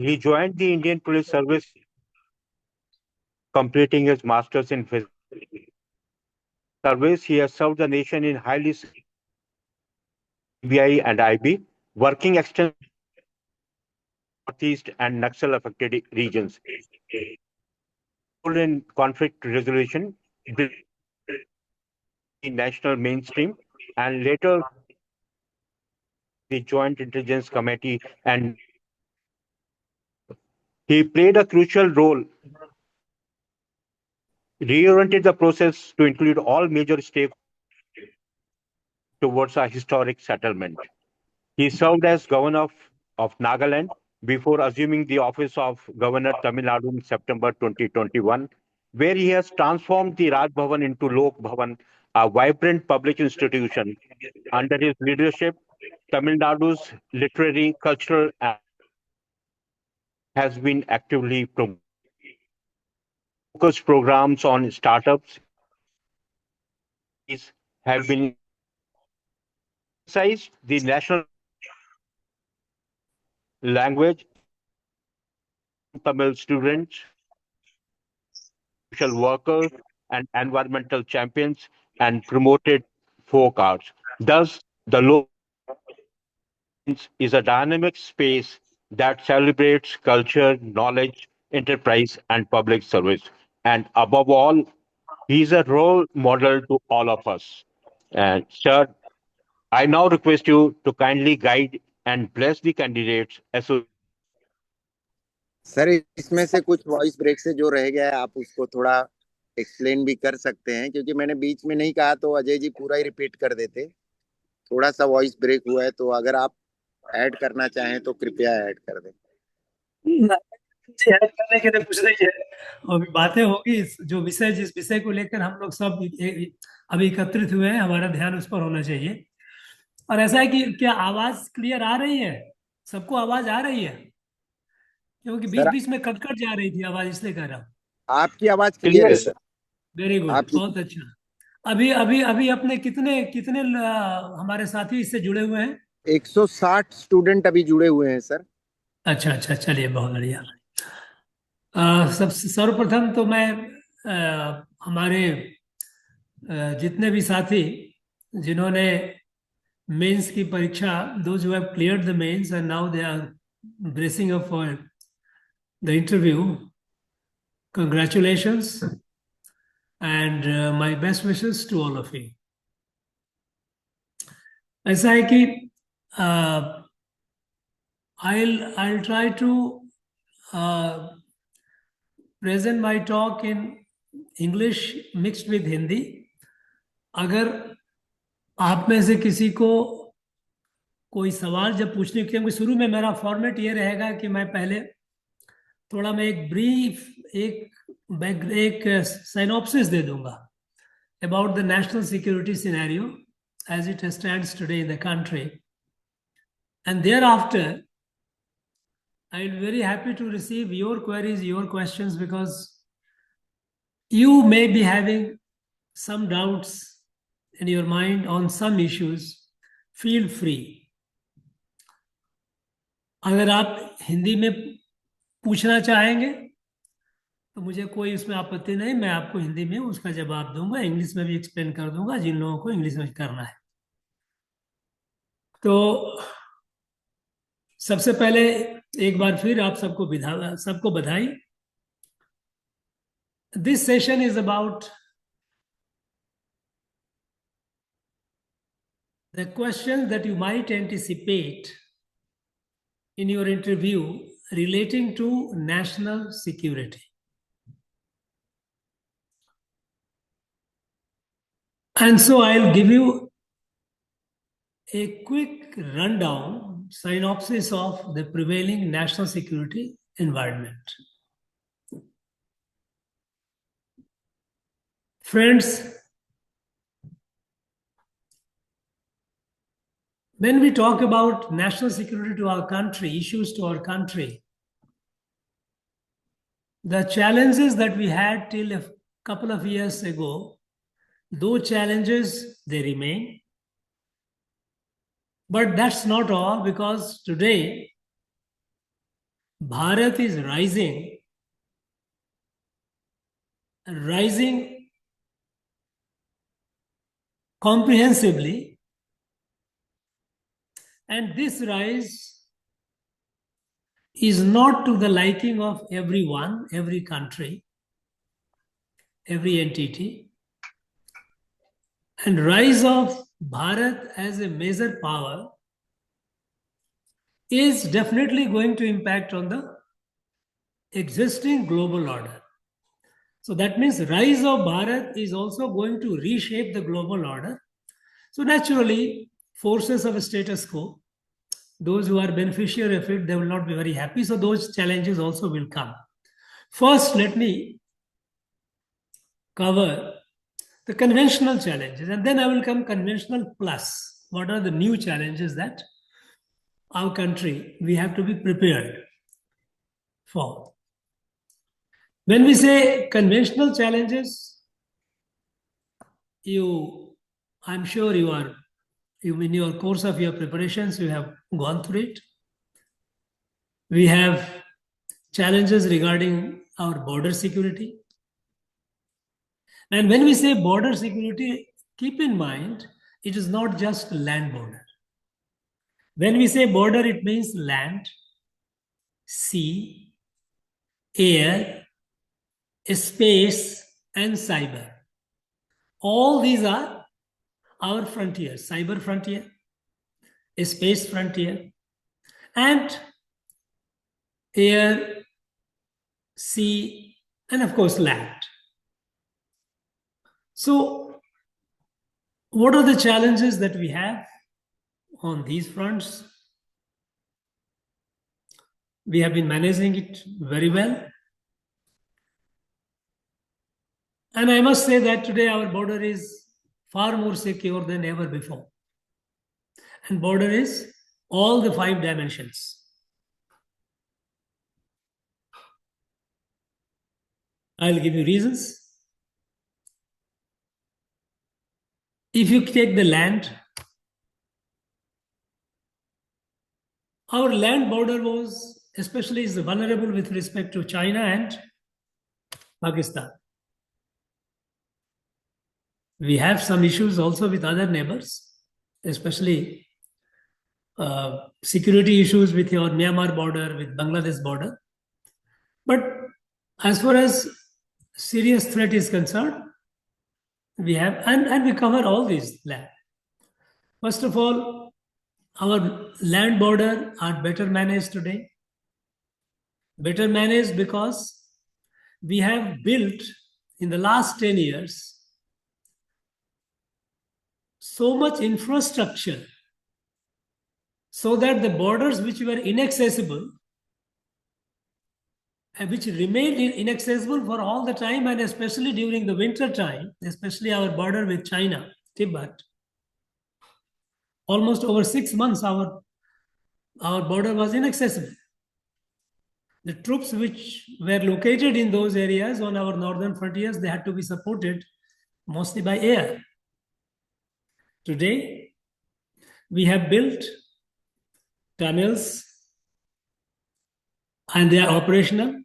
He joined the Indian Police Service, completing his master's in physics. Service, he has served the nation in highly CBI and IB, working extensively in Northeast and Naxal affected regions. Role in conflict resolution, bringing the national mainstream, and later the Joint Intelligence Committee. And he played a crucial role, reoriented the process to include all major stakeholders towards a historic settlement. He served as governor of Nagaland before assuming the office of Governor Tamilnadu in September 2021, where he has transformed the Raj Bhavan into Lok Bhavan, a vibrant public institution. Under his leadership, Tamil Nadu's literary, cultural, and has been actively promoted. Focused programs on startups have been emphasized the national language, Tamil students, social workers, and environmental champions, and promoted folk arts. Thus, the local is a dynamic space that celebrates culture, knowledge, enterprise, and public service. And above all, he is a role model to all of us. And, sir, I now request you to kindly guide and bless the candidates. Sir इसमें से कुछ voice break से जो रह गया है आप उसको थोड़ा एक्सप्लेन भी कर सकते हैं, क्योंकि मैंने बीच में नहीं कहा तो अजय जी पूरा ही रिपीट कर देते। थोड़ा सा वॉइस ब्रेक हुआ है, तो अगर आप ऐड करना चाहें तो कृपया ऐड कर दें। ऐड करने के लिए कुछ नहीं है, और बातें होगी जो विषय, जिस विषय को लेकर हम लोग सब अभी एकत्रित हुए हैं, हमारा ध्यान उस पर होना चाहिए। और ऐसा है कि क्या आवाज क्लियर आ रही है? सबको आवाज आ रही है? क्योंकि बीच बीच में कट कट जा रही थी आवाज, इसलिए कह रहा हूँ। आपकी आवाज क्लियर है सर। वेरी गुड, बहुत अच्छा। अभी अभी अभी अपने कितने कितने हमारे साथी इससे जुड़े हुए हैं? 160 स्टूडेंट अभी जुड़े हुए हैं सर। अच्छा अच्छा, चलिए बहुत बढ़िया। सब सर्वप्रथम तो मैं हमारे जितने भी साथी जिन्होंने मेंस की परीक्षा, those who have cleared the mains and now they are bracing up for the interview, congratulations and my best wishes to all of you. ऐसा है कि I'll try to present my talk in English mixed with Hindi. अगर आप में से किसी को कोई सवाल जब पूछने, क्योंकि शुरू में मेरा फॉर्मेट ये रहेगा कि मैं पहले थोड़ा मैं एक ब्रीफ एक साइनॉप्सिस दे दूंगा about the national security scenario as it stands today in the country, and thereafter I will be very happy to receive your queries, your questions, because you may be having some doubts in your mind on some issues. Feel free. अगर आप हिंदी में पूछना चाहेंगे तो मुझे कोई उसमें आपत्ति नहीं, मैं आपको हिंदी में उसका जवाब दूंगा, इंग्लिश में भी एक्सप्लेन कर दूंगा जिन लोगों को इंग्लिश में करना है। तो सबसे पहले एक बार फिर आप सबको बधाई। This session is about the questions that you might anticipate in your interview relating to national security. And so I'll give you a quick rundown, synopsis of the prevailing national security environment. Friends, when we talk about national security to our country, issues to our country, the challenges that we had till a couple of years ago, those challenges, they remain. But that's not all, because today Bharat is rising comprehensively, and this rise is not to the liking of everyone, every country, every entity. And rise of Bharat as a major power is definitely going to impact on the existing global order. So that means rise of Bharat is also going to reshape the global order. So naturally, forces of a status quo, those who are beneficiary of it, they will not be very happy. So those challenges also will come. First, let me cover the conventional challenges, and then I will come conventional plus. What are the new challenges that our country we have to be prepared for? When we say conventional challenges, I'm sure you in your course of your preparations, you have gone through it. We have challenges regarding our border security. And when we say border security, keep in mind, it is not just land border. When we say border, it means land, sea, air, space, and cyber. All these are our frontiers: cyber frontier, space frontier, and air, sea, and of course land. So, what are the challenges that we have on these fronts? We have been managing it very well. And I must say that today our border is far more secure than ever before. And border is all the 5 dimensions. I'll give you reasons. If you take the land, our land border was especially is vulnerable with respect to China and Pakistan. We have some issues also with other neighbors, especially security issues with your Myanmar border, with Bangladesh border. But as far as serious threat is concerned, we have, and we cover all these land. First of all, our land border are better managed today. Better managed because we have built in the last 10 years so much infrastructure so that the borders which were inaccessible and which remained inaccessible for all the time, and especially during the winter time, especially our border with China, Tibet, almost over 6 months our border was inaccessible. The troops which were located in those areas on our northern frontiers, they had to be supported mostly by air. Today, we have built tunnels and they are operational.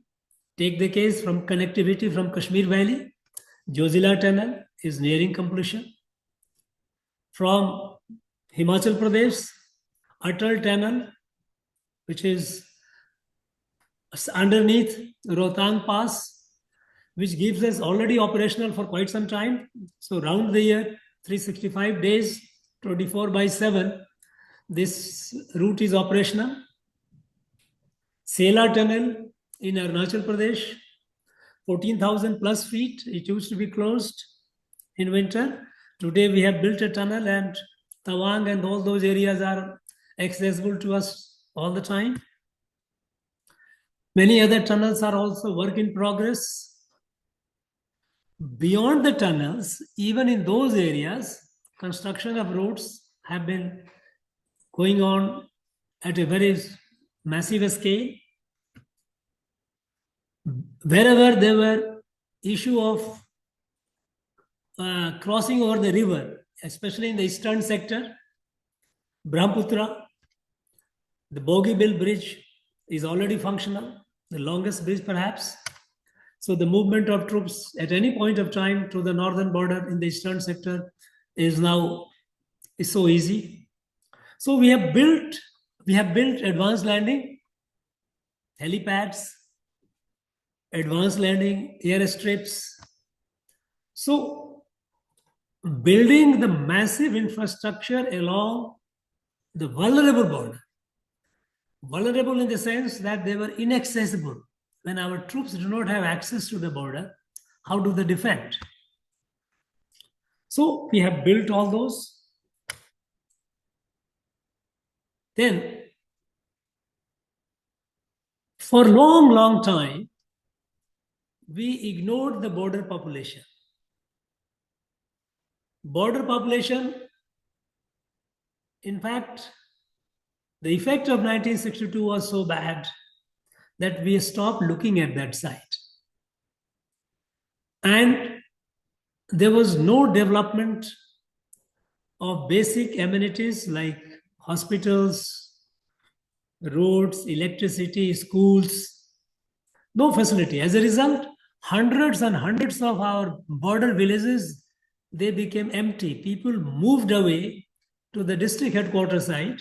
Take the case from connectivity from Kashmir Valley. Jozila Tunnel is nearing completion. From Himachal Pradesh, Atal Tunnel, which is underneath Rohtang Pass, which gives us already operational for quite some time. So round the year, 365 days, 24/7, this route is operational. Sela Tunnel in Arunachal Pradesh, 14,000 plus feet. It used to be closed in winter. Today we have built a tunnel and Tawang and all those areas are accessible to us all the time. Many other tunnels are also work in progress. Beyond the tunnels, even in those areas, construction of roads have been going on at a very massive scale. Wherever there were issue of crossing over the river, especially in the eastern sector, Brahmaputra, the Bogeybill Bridge is already functional, the longest bridge perhaps. So the movement of troops at any point of time to the northern border in the eastern sector is so easy. So we have built advanced landing, helipads, advanced landing, airstrips. So building the massive infrastructure along the vulnerable border, vulnerable in the sense that they were inaccessible. When our troops do not have access to the border, how do they defend? So we have built all those. Then, for a long time, we ignored the border population. Border population, in fact, the effect of 1962 was so bad that we stopped looking at that site. And there was no development of basic amenities like hospitals, roads, electricity, schools, no facility. As a result, hundreds and hundreds of our border villages, they became empty. People moved away to the district headquarters site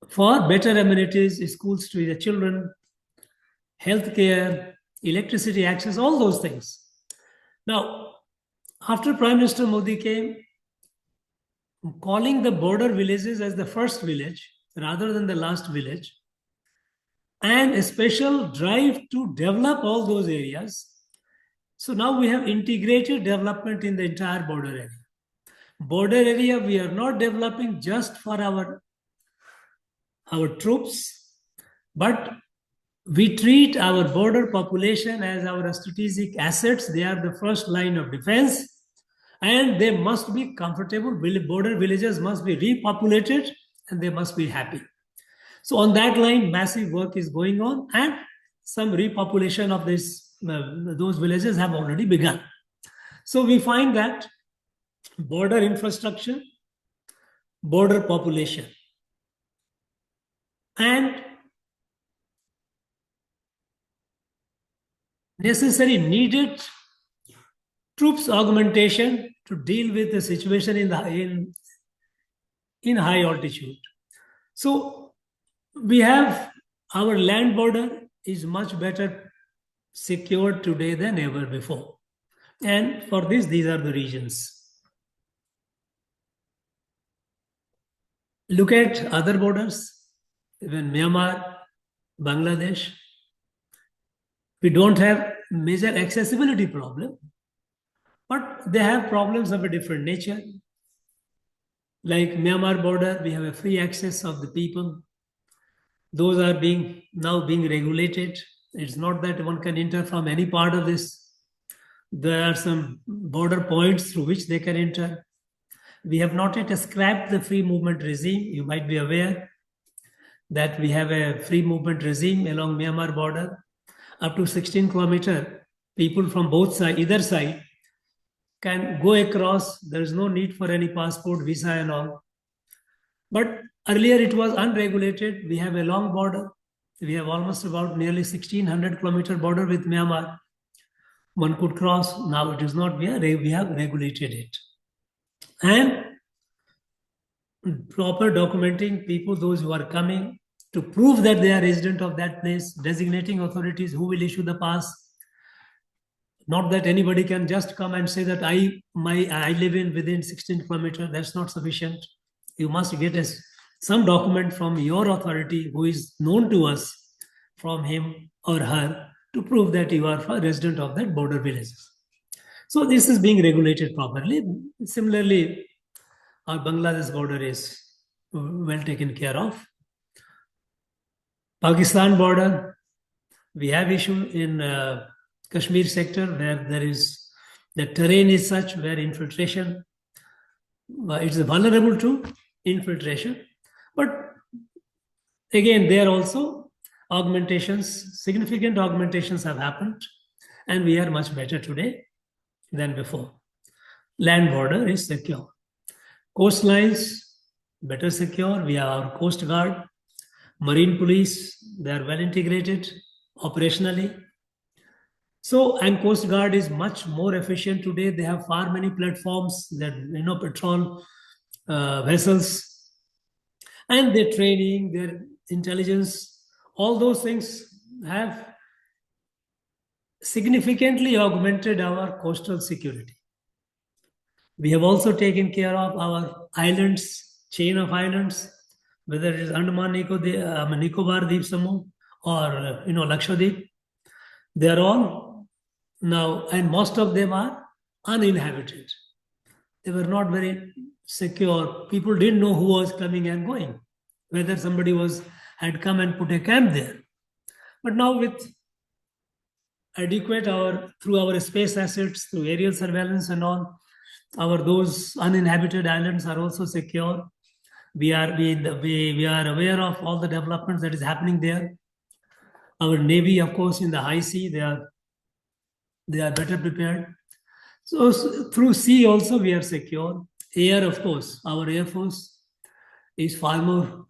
for better amenities, schools to the children, healthcare, electricity access, all those things. Now, after Prime Minister Modi came, calling the border villages as the first village rather than the last village, and a special drive to develop all those areas. So now we have integrated development in the entire border area. Border area, we are not developing just for our troops, but we treat our border population as our strategic assets. They are the first line of defense, and they must be comfortable. Border villages must be repopulated, and they must be happy. So on that line, massive work is going on, and some repopulation of those villages have already begun. So we find that border infrastructure, border population, and necessary needed troops augmentation to deal with the situation in high altitude. So we have our land border is much better secured today than ever before. And for this, these are the reasons. Look at other borders, even Myanmar, Bangladesh. We don't have major accessibility problem, but they have problems of a different nature. Like Myanmar border, we have a free access of the people. Those are now being regulated. It's not that one can enter from any part of this. There are some border points through which they can enter. We have not yet scrapped the free movement regime. You might be aware that we have a free movement regime along Myanmar border. Up to 16 kilometers, people from both sides, either side, can go across. There is no need for any passport, visa and all. But earlier it was unregulated. We have a long border. We have almost about nearly 1600 kilometer border with Myanmar. One could cross. Now it is not. We have regulated it. And proper documenting people, those who are coming, to prove that they are resident of that place, designating authorities who will issue the pass. Not that anybody can just come and say that I live within 16 kilometers. That's not sufficient. You must get some document from your authority who is known to us, from him or her, to prove that you are a resident of that border villages. So this is being regulated properly. Similarly, our Bangladesh border is well taken care of. Pakistan border, we have issue in Kashmir sector where the terrain is such where infiltration, it's vulnerable to infiltration. But again, there also significant augmentations have happened, and we are much better today than before. Land border is secure. Coastlines, better secure. We have our Coast Guard. Marine police, they are well integrated operationally. So, and Coast Guard is much more efficient today. They have far many platforms that, patrol vessels, and their training, their intelligence, all those things have significantly augmented our coastal security. We have also taken care of our islands, chain of islands, whether it is Andaman Nicobar Deep Samu or Lakshadweep. They are all now, and most of them are uninhabited. They were not very secure. People didn't know who was coming and going, whether somebody had come and put a camp there. But now with adequate through our space assets, through aerial surveillance and all, those uninhabited islands are also secure. We are aware of all the developments that is happening there. Our Navy, of course, in the high sea, they are better prepared. So through sea also we are secure. Air, of course, our Air Force is far more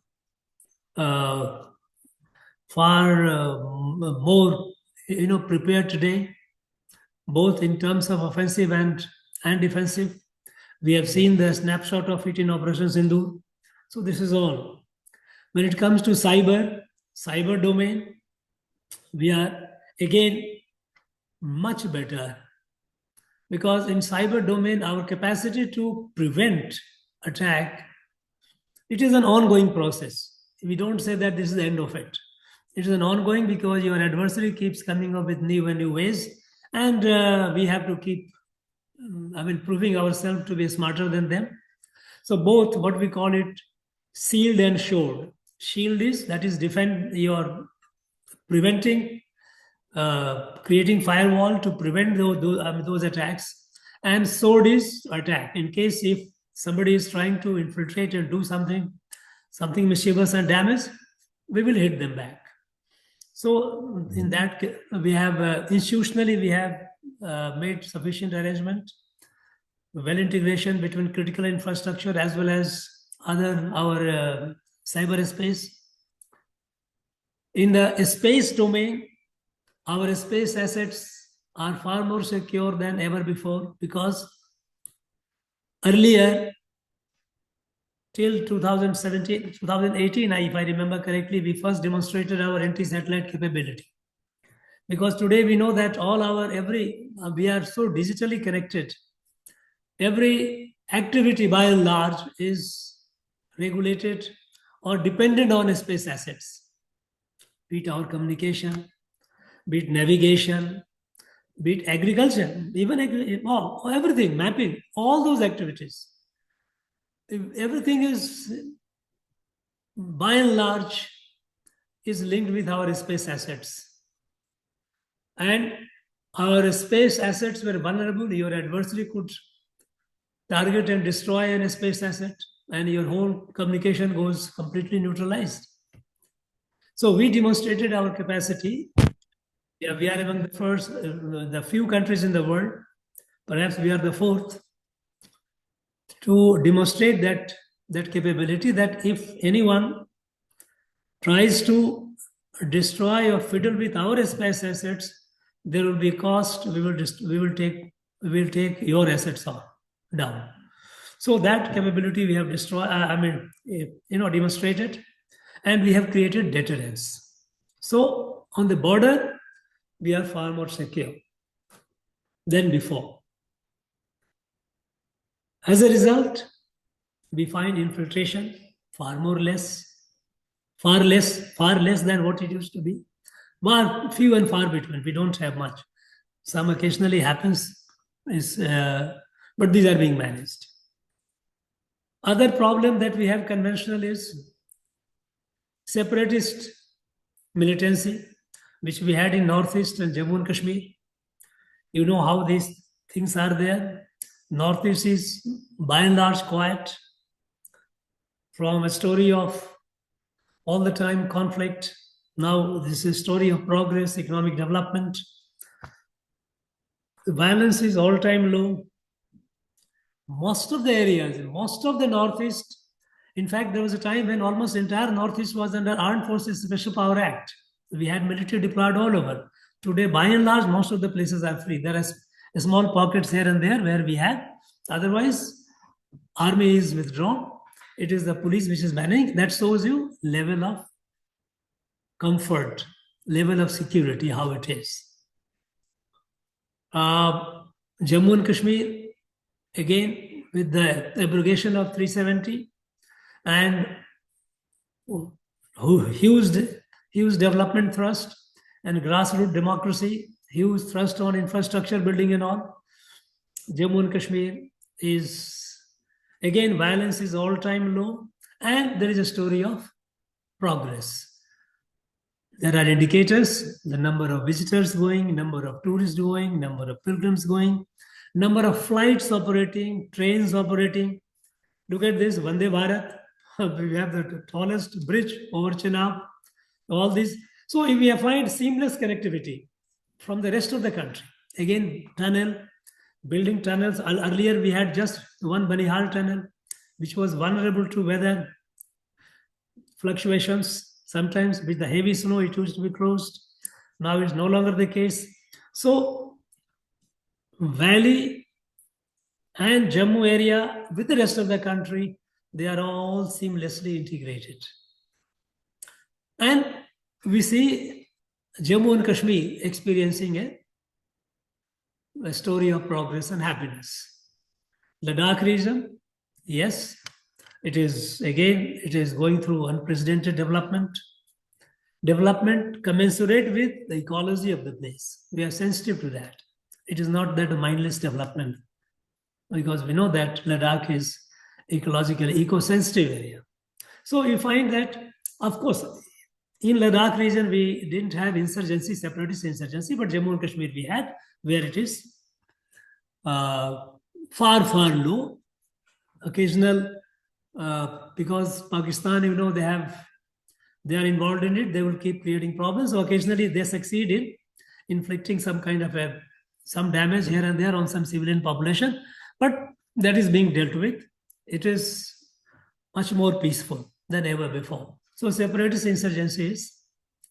prepared today, both in terms of offensive and defensive. We have seen the snapshot of it in Operation Sindhu. So this is all. When it comes to cyber domain, we are again much better, because in cyber domain, our capacity to prevent attack, it is an ongoing process. We don't say that this is the end of it. It is an ongoing, because your adversary keeps coming up with new and new ways, and we have to keep proving ourselves to be smarter than them. So both, what we call it, shield and shore. Shield is, that is preventing, creating firewall to prevent those attacks. And sword is attack. In case if somebody is trying to infiltrate and do something mischievous and damage, we will hit them back. So in that, we have institutionally, we have made sufficient arrangement, well integration between critical infrastructure as well as our cyberspace. In the space domain, our space assets are far more secure than ever before, because earlier, till 2018, if I remember correctly, we first demonstrated our anti-satellite capability. Because today we know that we are so digitally connected. Every activity by and large is regulated or dependent on space assets, be it our communication, be it navigation, be it agriculture, even everything, mapping, all those activities. Everything is, by and large, is linked with our space assets. And our space assets were vulnerable. Your adversary could target and destroy a space asset, and your whole communication goes completely neutralized. So we demonstrated our capacity. Yeah, we are among the few countries in the world, perhaps we are the fourth, to demonstrate that capability, that if anyone tries to destroy or fiddle with our space assets, there will be a cost. We will take your assets down. So that capability we have demonstrated, and we have created deterrence. So on the border, we are far more secure than before. As a result, we find infiltration far less than what it used to be. Few and far between. We don't have much. Some occasionally happens, but these are being managed. Other problem that we have conventional is separatist militancy, which we had in Northeast and Jammu and Kashmir. You know how these things are there. Northeast is by and large quiet, from a story of all the time conflict. Now this is a story of progress, economic development. The violence is all-time low. Most of the areas, most of the Northeast In fact, there was a time when almost entire Northeast was under Armed Forces Special Power Act. We had military deployed all over. Today, by and large, most of the places are free. There are small pockets here and there where we have. Otherwise, army is withdrawn. It is the police which is managing. That shows you level of comfort, level of security, how it is. Jammu and Kashmir, again, with the abrogation of 370 and huge development thrust and grassroots democracy, huge thrust on infrastructure building and all. Jammu and Kashmir is, again, violence is all-time low, and there is a story of progress. There are indicators, the number of visitors going, number of tourists going, number of pilgrims going, number of flights operating, trains operating. Look at this, Vande Bharat. We have the tallest bridge over Chenab, all these. So if we find seamless connectivity from the rest of the country, again, building tunnels. Earlier we had just one Banihal tunnel, which was vulnerable to weather fluctuations. Sometimes with the heavy snow, it used to be closed. Now it's no longer the case. So Valley and Jammu area with the rest of the country, they are all seamlessly integrated. And we see Jammu and Kashmir experiencing a story of progress and happiness. Ladakh region, yes, it is going through unprecedented development commensurate with the ecology of the place. We are sensitive to that. It is not that mindless development, because we know that Ladakh is ecologically eco-sensitive area. So you find that, of course, in Ladakh region, we didn't have insurgency, separatist insurgency, but Jammu and Kashmir we had, where it is far low. Occasional, because Pakistan, they are involved in it, they will keep creating problems. So occasionally they succeed in inflicting some kind of some damage here and there on some civilian population, but that is being dealt with. It is much more peaceful than ever before. So separatist insurgency is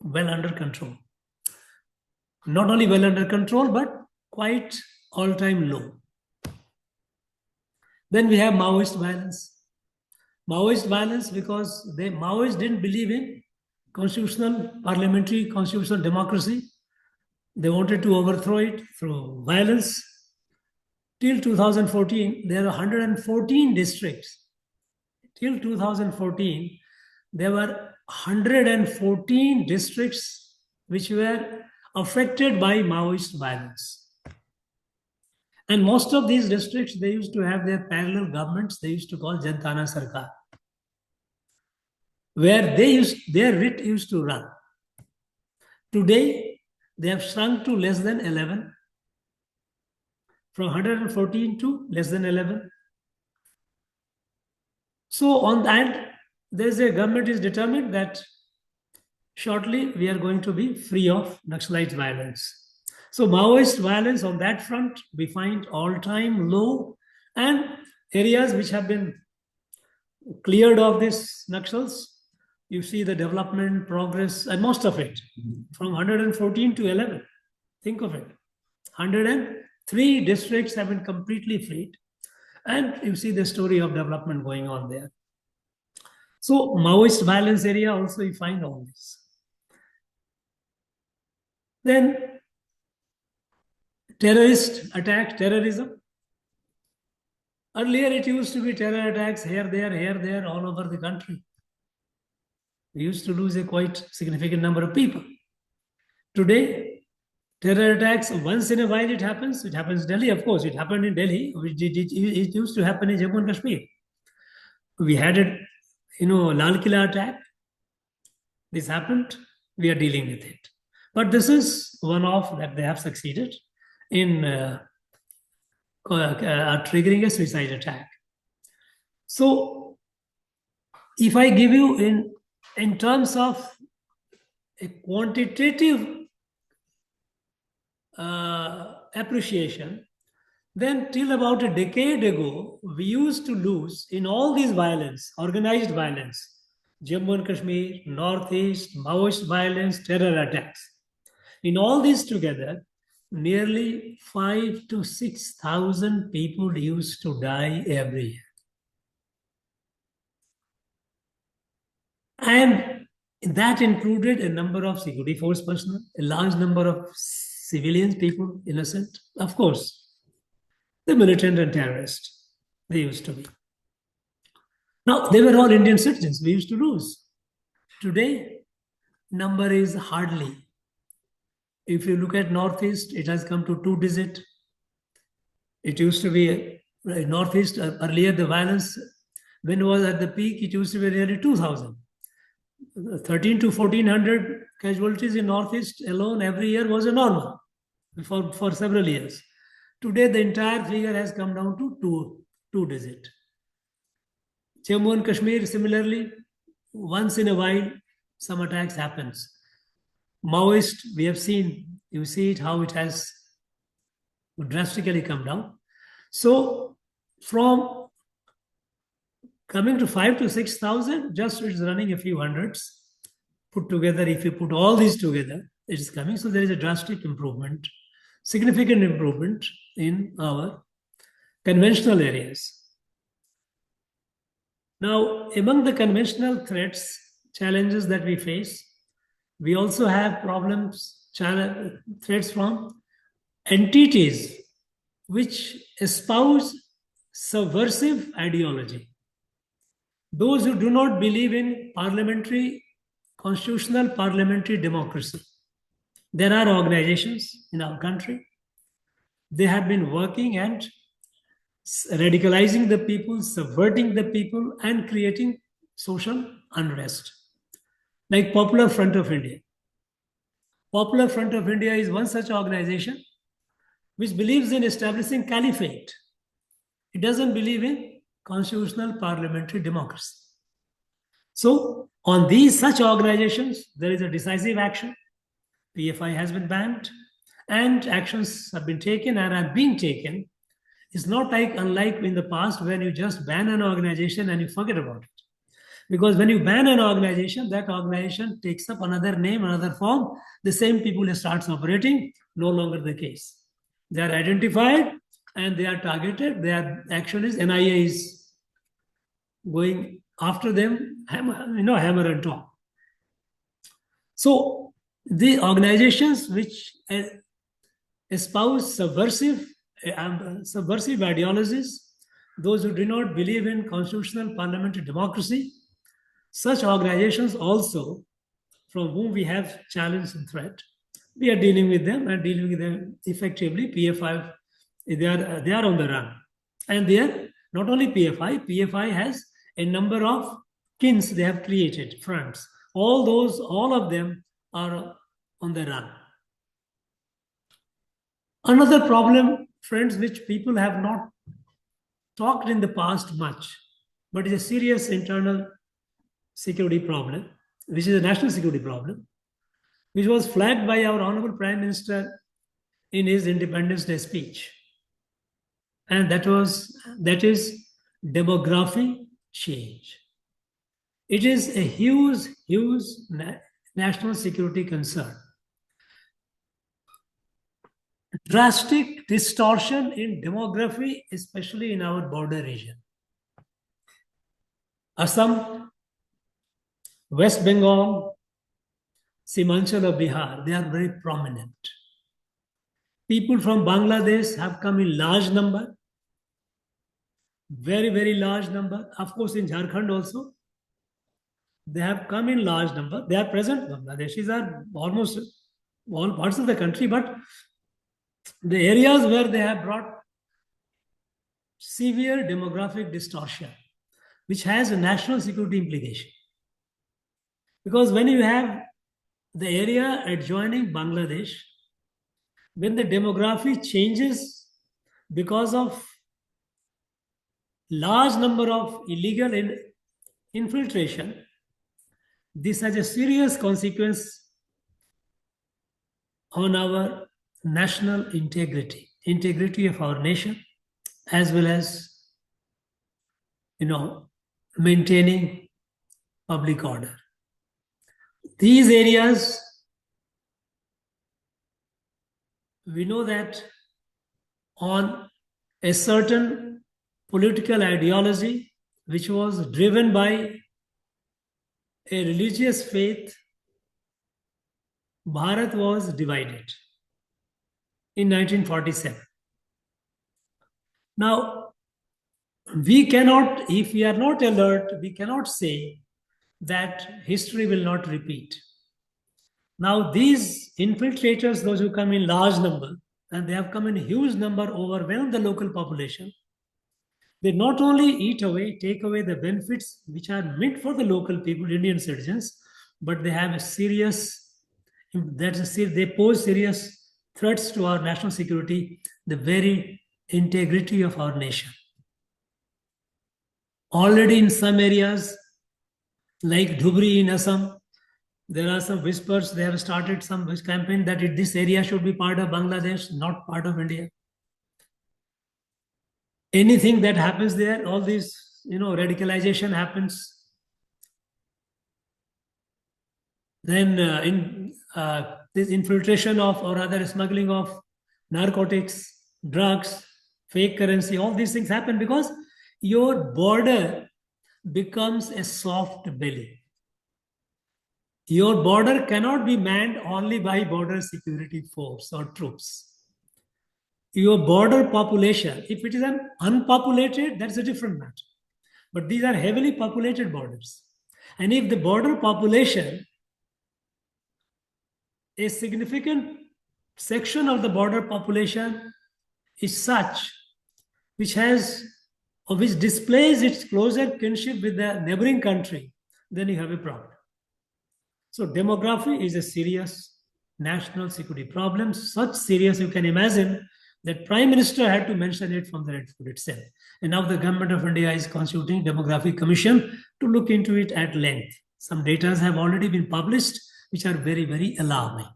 well under control. Not only well under control, but quite all-time low. Then we have Maoist violence. Maoist violence because Maoists didn't believe in parliamentary constitutional democracy. They wanted to overthrow it through violence. Till 2014, there were 114 districts. Till 2014, there were 114 districts which were affected by Maoist violence. And most of these districts, they used to have their parallel governments, they used to call Jantana Sarkar, where their writ used to run. Today, they have shrunk to less than 11, from 114 to less than 11. So on that, there's a government is determined that shortly we are going to be free of Naxalite violence. So Maoist violence on that front, we find all-time low, and areas which have been cleared of these Naxals, you see the development, progress, and most of it from 114 to 11. Think of it. 103 districts have been completely freed, and you see the story of development going on there. So Maoist violence area also you find all this. Then terrorist attack, terrorism. Earlier it used to be terror attacks here, there, all over the country. We used to lose a quite significant number of people. Today, terror attacks, once in a while it happens. It happens in Delhi, of course. It happened in Delhi. It used to happen in Jammu and Kashmir. We had a, Lal Killa attack. This happened. We are dealing with it. But this is one of that they have succeeded in triggering a suicide attack. So, if I give you in terms of a quantitative appreciation, Then till about a decade ago, we used to lose in all these violence, organized violence, Jammu and Kashmir, Northeast, Maoist violence, terror attacks. In all these together, nearly 5 to 6,000 people used to die every year. And that included a number of security force personnel, a large number of civilians, people, innocent, of course, the militant and terrorists, they used to be. Now, they were all Indian citizens. We used to lose. Today, number is hardly. If you look at Northeast, it has come to 2 digit. It used to be Northeast, earlier the violence, when it was at the peak, it used to be nearly 2,000. 13 to 1,400 casualties in Northeast alone every year was a normal for several years. Today, the entire figure has come down to 2 digit. Jammu and Kashmir, similarly, once in a while, some attacks happens. Maoist, we have seen, you see it, how it has drastically come down. So from coming to 5 to 6,000, just it's running a few hundreds. Put together, if you put all these together, it is coming. So there is a drastic improvement, significant improvement in our conventional areas. Now, among the conventional threats, challenges that we face, we also have problems, threats from entities which espouse subversive ideology. Those who do not believe in constitutional parliamentary democracy. There are organizations in our country. They have been working and radicalizing the people, subverting the people, and creating social unrest. Like Popular Front of India. Popular Front of India is one such organization which believes in establishing caliphate. It doesn't believe in constitutional parliamentary democracy. So, on these such organizations, there is a decisive action. PFI has been banned, and actions have been taken and are being taken. It's not unlike in the past when you just ban an organization and you forget about it. Because when you ban an organization, that organization takes up another name, another form. The same people starts operating, no longer the case. They are identified and they are targeted. Their action is NIA is going after them, hammer and tongue. So the organizations which espouse subversive ideologies, those who do not believe in constitutional parliamentary democracy, such organizations also, from whom we have challenge and threat, we are dealing with them and dealing with them effectively. PFI, they are on the run. And they are not only PFI has a number of kins they have created, fronts. All of them are on the run. Another problem, friends, which people have not talked in the past much, but is a serious internal security problem, which is a national security problem, which was flagged by our Honorable Prime Minister in his Independence Day speech. And that is demography change. It is a huge national security concern. Drastic distortion in demography, especially in our border region. Assam, West Bengal, Simanchal of Bihar, they are very prominent. People from Bangladesh have come in large number, very, very large number. Of course, in Jharkhand also, they have come in large number. They are present. Bangladeshis are almost all parts of the country, but the areas where they have brought severe demographic distortion, which has a national security implication. Because when you have the area adjoining Bangladesh, when the demography changes because of large number of illegal infiltration, this has a serious consequence on our national integrity. integrity of our nation, as well as, maintaining public order. These areas, we know that on a certain political ideology which was driven by a religious faith, Bharat was divided in 1947. Now, we cannot, if we are not alert, we cannot say that history will not repeat. Now, these infiltrators, those who come in large number, and they have come in huge number, overwhelm the local population. They not only eat away, take away the benefits which are meant for the local people, Indian citizens, but they have a serious, they pose serious threats to our national security, the very integrity of our nation. Already in some areas, like Dhubri in Assam, there are some whispers, they have started some campaign that this area should be part of Bangladesh, not part of India. Anything that happens there, all this, radicalization happens. Then this infiltration of, or rather smuggling of narcotics, drugs, fake currency, all these things happen because your border becomes a soft belly. Your border cannot be manned only by border security force or troops. Your border population, if it is an unpopulated, that's a different matter. But these are heavily populated borders. And if the border population, a significant section of the border population is such which displays its closer kinship with the neighboring country, then you have a problem. So demography is a serious national security problem, such serious you can imagine that Prime Minister had to mention it from the Red Fort itself. And now the government of India is constituting Demographic Commission to look into it at length. Some data have already been published, which are very, very alarming.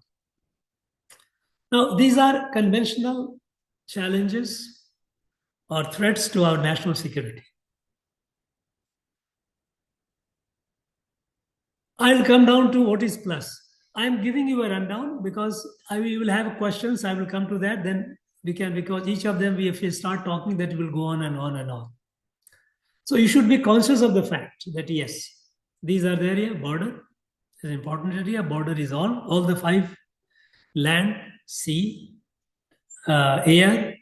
Now, these are conventional challenges or threats to our national security. I'll come down to what is plus. I'm giving you a rundown because we will have questions. I will come to that. Then we can, because each of them, if we start talking, that will go on and on and on. So you should be conscious of the fact that yes, these are the area, border is an important area. Border is all the 5: land, sea, air,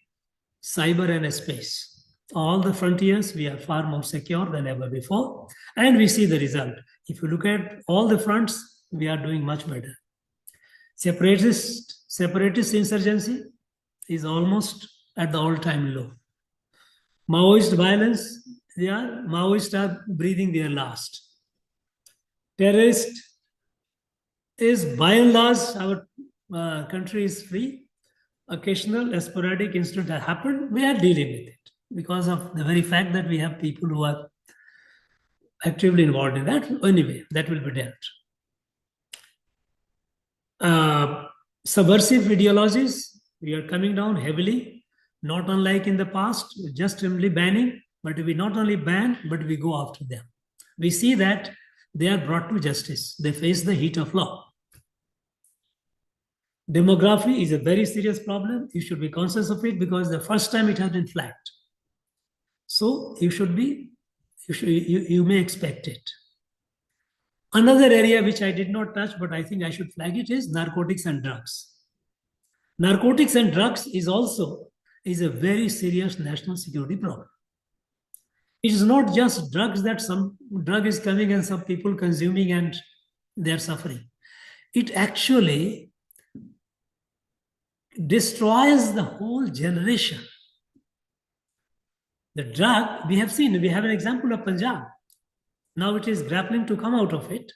cyber, and space. All the frontiers, we are far more secure than ever before. And we see the result. If you look at all the fronts, we are doing much better. Separatist insurgency is almost at the all-time low. Maoist violence, Maoists are breathing their last. Terrorist is by and large, our country is free. Occasional sporadic incident that happened, we are dealing with it because of the very fact that we have people who are actively involved in that. Anyway, that will be dealt. Subversive ideologies, we are coming down heavily, not unlike in the past, just simply banning, but we not only ban, but we go after them. We see that they are brought to justice. They face the heat of law. Demography is a very serious problem. You should be conscious of it because the first time it has been flagged. So you may expect it. Another area which I did not touch, but I think I should flag it, is narcotics and drugs. Narcotics and drugs is a very serious national security problem. It is not just drugs that some drug is coming and some people consuming and they are suffering. It actually destroys the whole generation. The drug, we have an example of Punjab. Now it is grappling to come out of it.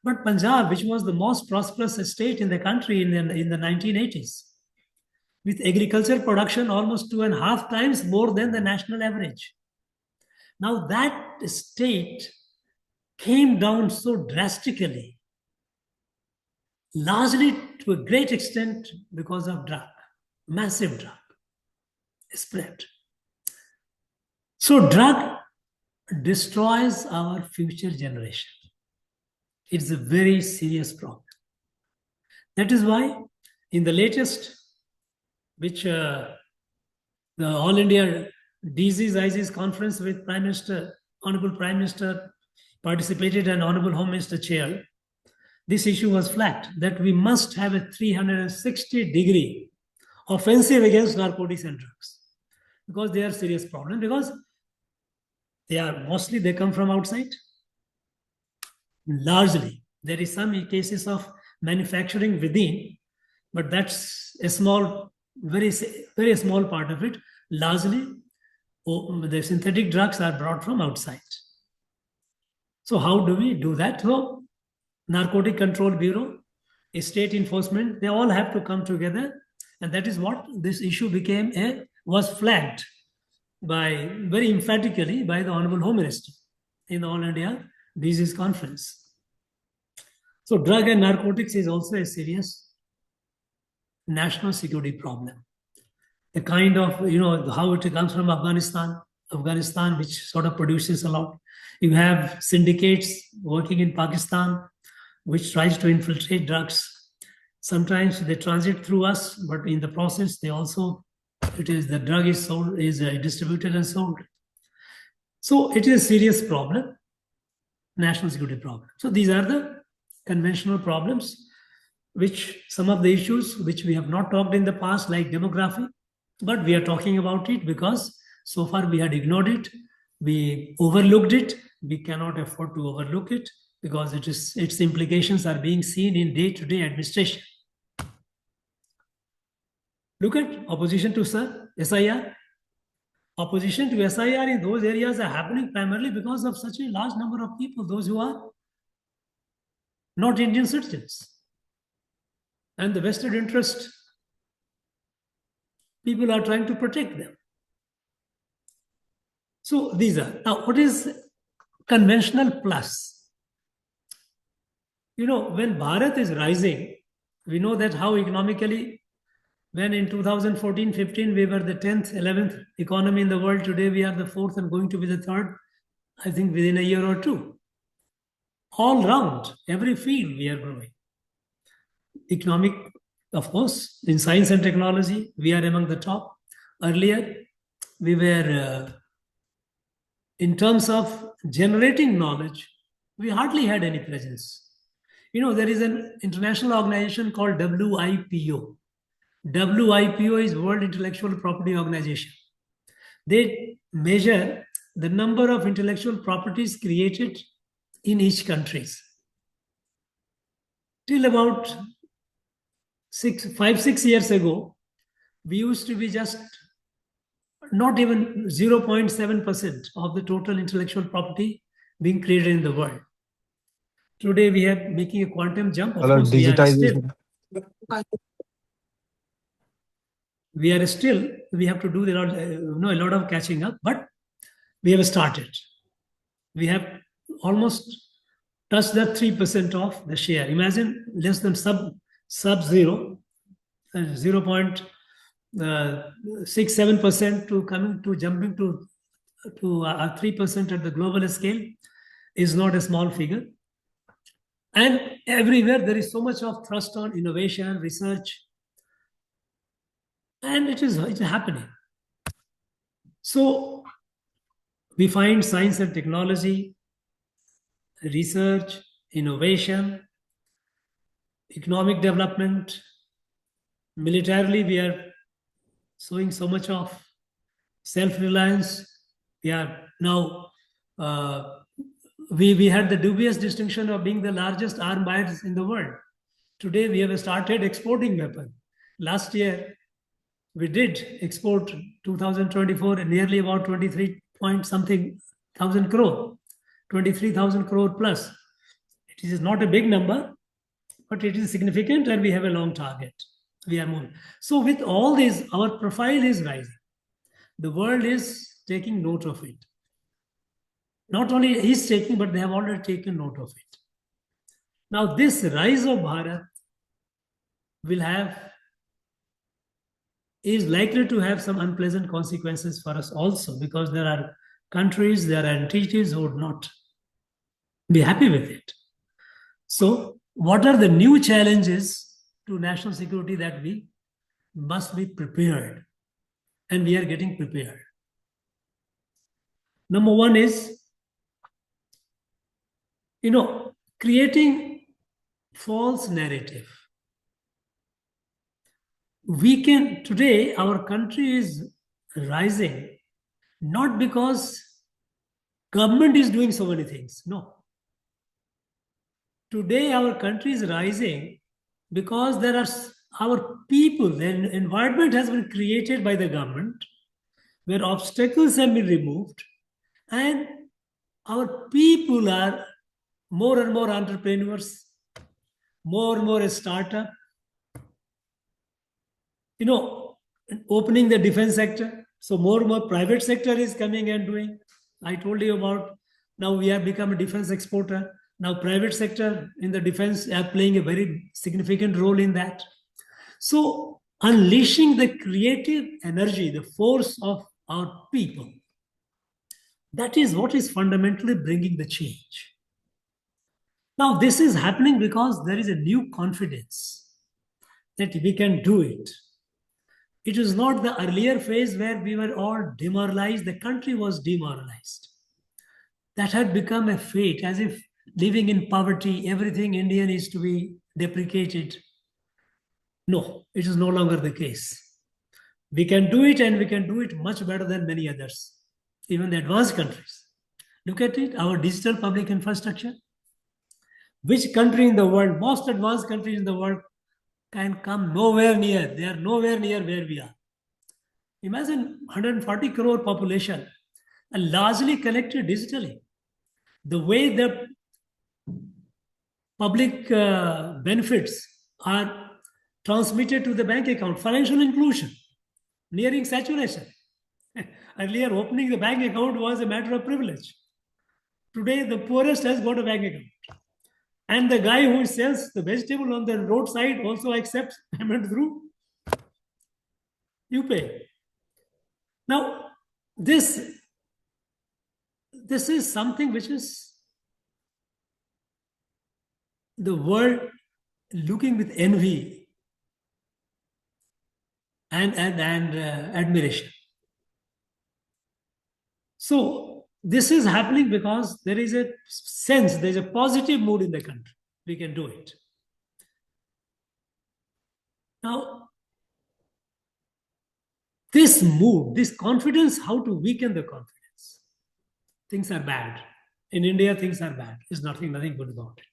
But Punjab, which was the most prosperous state in the country in the 1980s, with agriculture production almost 2.5 times more than the national average. Now that state came down so drastically, largely to a great extent because of drug, massive drug. spread. So drug destroys our future generation. It's a very serious problem. That is why in the latest, which the All India Disease ISIS conference with Prime Minister, Honorable Prime Minister participated and Honorable Home Minister chaired, this issue was flagged that we must have a 360-degree offensive against narcotics and drugs, because they are serious problem, because they come from outside. Largely, there is some cases of manufacturing within, but that's a small, very small part of it. Largely, the synthetic drugs are brought from outside. So how do we do that? So Narcotic Control Bureau, state enforcement, they all have to come together, and that is what this issue was flagged by very emphatically by the Honorable Home Minister in the All India Disease Conference. So drug and narcotics is also a serious national security problem. The kind of, how it comes from Afghanistan, which sort of produces a lot. You have syndicates working in Pakistan, which tries to infiltrate drugs. Sometimes they transit through us, but in the process, the drug is sold, is distributed and sold. So it is a serious problem, national security problem. So these are the conventional problems, which some of the issues which we have not talked in the past, like demography, but we are talking about it because so far we had ignored it, we overlooked it, we cannot afford to overlook it, because its implications are being seen in day-to-day administration. Look at opposition to SIR. Opposition to SIR in those areas are happening primarily because of such a large number of people, those who are not Indian citizens. And the vested interest, people are trying to protect them. So these are. Now, what is conventional plus? When Bharat is rising, we know that how economically, when in 2014-15 we were the 10th, 11th economy in the world, today we are the 4th and going to be the 3rd, I think within a year or two. All round, every field we are growing. Economic, of course, in science and technology, we are among the top. Earlier, we were, in terms of generating knowledge, we hardly had any presence. There is an international organization called WIPO. WIPO is World Intellectual Property Organization. They measure the number of intellectual properties created in each country. Till about 5-6 years ago, we used to be just not even 0.7% of the total intellectual property being created in the world. Today we are making a quantum jump. Of course, we have to do a lot of catching up, but we have started. We have almost touched that 3% of the share. Imagine less than sub-zero, 0.67% to jumping to 3% at the global scale is not a small figure. And everywhere there is so much of thrust on innovation, research, and it's happening. So we find science and technology, research, innovation, economic development. Militarily, we are showing so much of self-reliance. We are now, we had the dubious distinction of being the largest arms buyers in the world. Today, we have started exporting weapons. Last year, we did export 2024 nearly about 23 point something thousand crore, 23,000 crore plus. It is not a big number, but it is significant, and we have a long target. We are moving. So with all this, our profile is rising. The world is taking note of it. Not only is taking, but they have already taken note of it. Now, this rise of Bharat will have is likely to have some unpleasant consequences for us also, because there are countries, there are entities who would not be happy with it. So, what are the new challenges to national security that we must be prepared? And we are getting prepared. Number one is, creating false narrative. Today, our country is rising not because government is doing so many things. No. Today, our country is rising because there are our people, the environment has been created by the government where obstacles have been removed, and our people are more and more entrepreneurs, more and more a startup, opening the defense sector. So more and more private sector is coming and doing. I told you about now we have become a defense exporter. Now private sector in the defense are playing a very significant role in that. So unleashing the creative energy, the force of our people, that is what is fundamentally bringing the change. Now this is happening because there is a new confidence that we can do it. It is not the earlier phase where we were all demoralized, the country was demoralized. That had become a fate, as if living in poverty, everything Indian is to be deprecated. No, it is no longer the case. We can do it, and we can do it much better than many others, even the advanced countries. Look at it, our digital public infrastructure. Which country in the world, most advanced countries in the world, can come nowhere near? They are nowhere near where we are. Imagine 140 crore population and largely connected digitally. The way the public benefits are transmitted to the bank account, financial inclusion, nearing saturation. Earlier, opening the bank account was a matter of privilege. Today, the poorest has got a bank account. And the guy who sells the vegetable on the roadside also accepts payment through UPay. Now, this is something which is the world looking with envy and admiration. So this is happening because there is a sense, there is a positive mood in the country. We can do it. Now, this mood, this confidence, how to weaken the confidence? Things are bad. In India, things are bad. There's nothing good about it.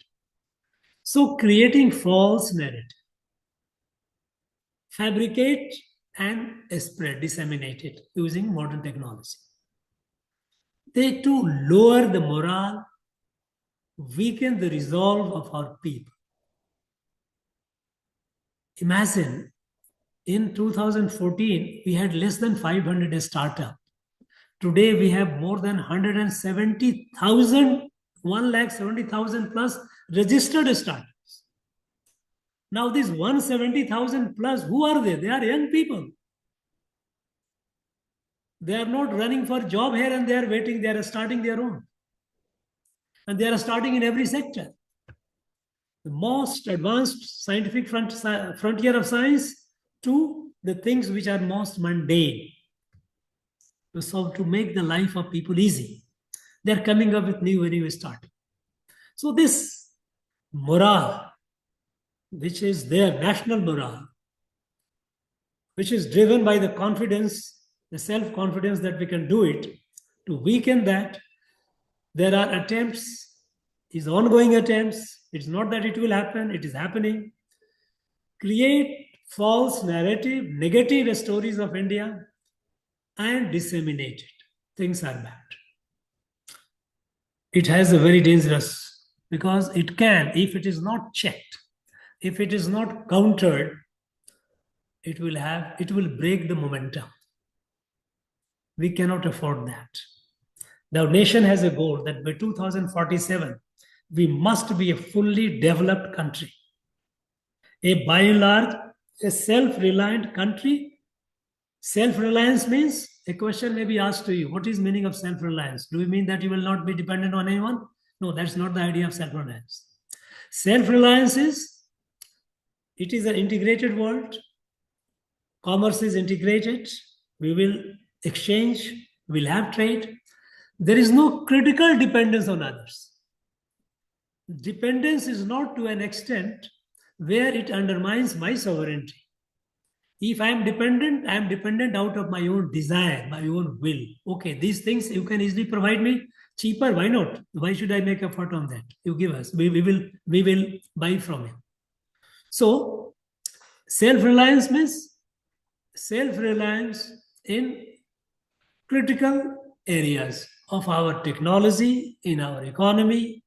So creating false narrative, fabricate and spread, disseminate it using modern technology. They to lower the morale, weaken the resolve of our people. Imagine in 2014, we had less than 500 startups. Today, we have more than 170,000, 170,000 plus registered startups. Now, these 170,000 plus, who are they? They are young people. They are not running for job here and they are waiting. They are starting their own. And they are starting in every sector. The most advanced scientific frontier of science to the things which are most mundane. So to make the life of people easy, they're coming up with new startup. So this morale, which is their national morale, which is driven by the confidence, the self-confidence that we can do it, to weaken that, there are attempts, is ongoing attempts. It's not that it will happen, it is happening. Create false narrative, negative stories of India and disseminate it. Things are bad. It has a very dangerous, because it can, if it is not checked, if it is not countered, it will break the momentum. We cannot afford that. The nation has a goal that by 2047, we must be a fully developed country. By and large, a self-reliant country Self-reliance means, a question may be asked to you, what is meaning of self-reliance? Do you mean that you will not be dependent on anyone? No, that's not the idea of self-reliance. Self-reliance is, it is an integrated world. Commerce is integrated. We will exchange, we'll have trade. There is no critical dependence on others. Dependence is not to an extent where it undermines my sovereignty. If I am dependent out of my own desire, my own will. Okay, these things you can easily provide me cheaper. Why not? Why should I make effort on that? You give us. We will buy from you. So self-reliance means self-reliance in critical areas of our technology, in our economy,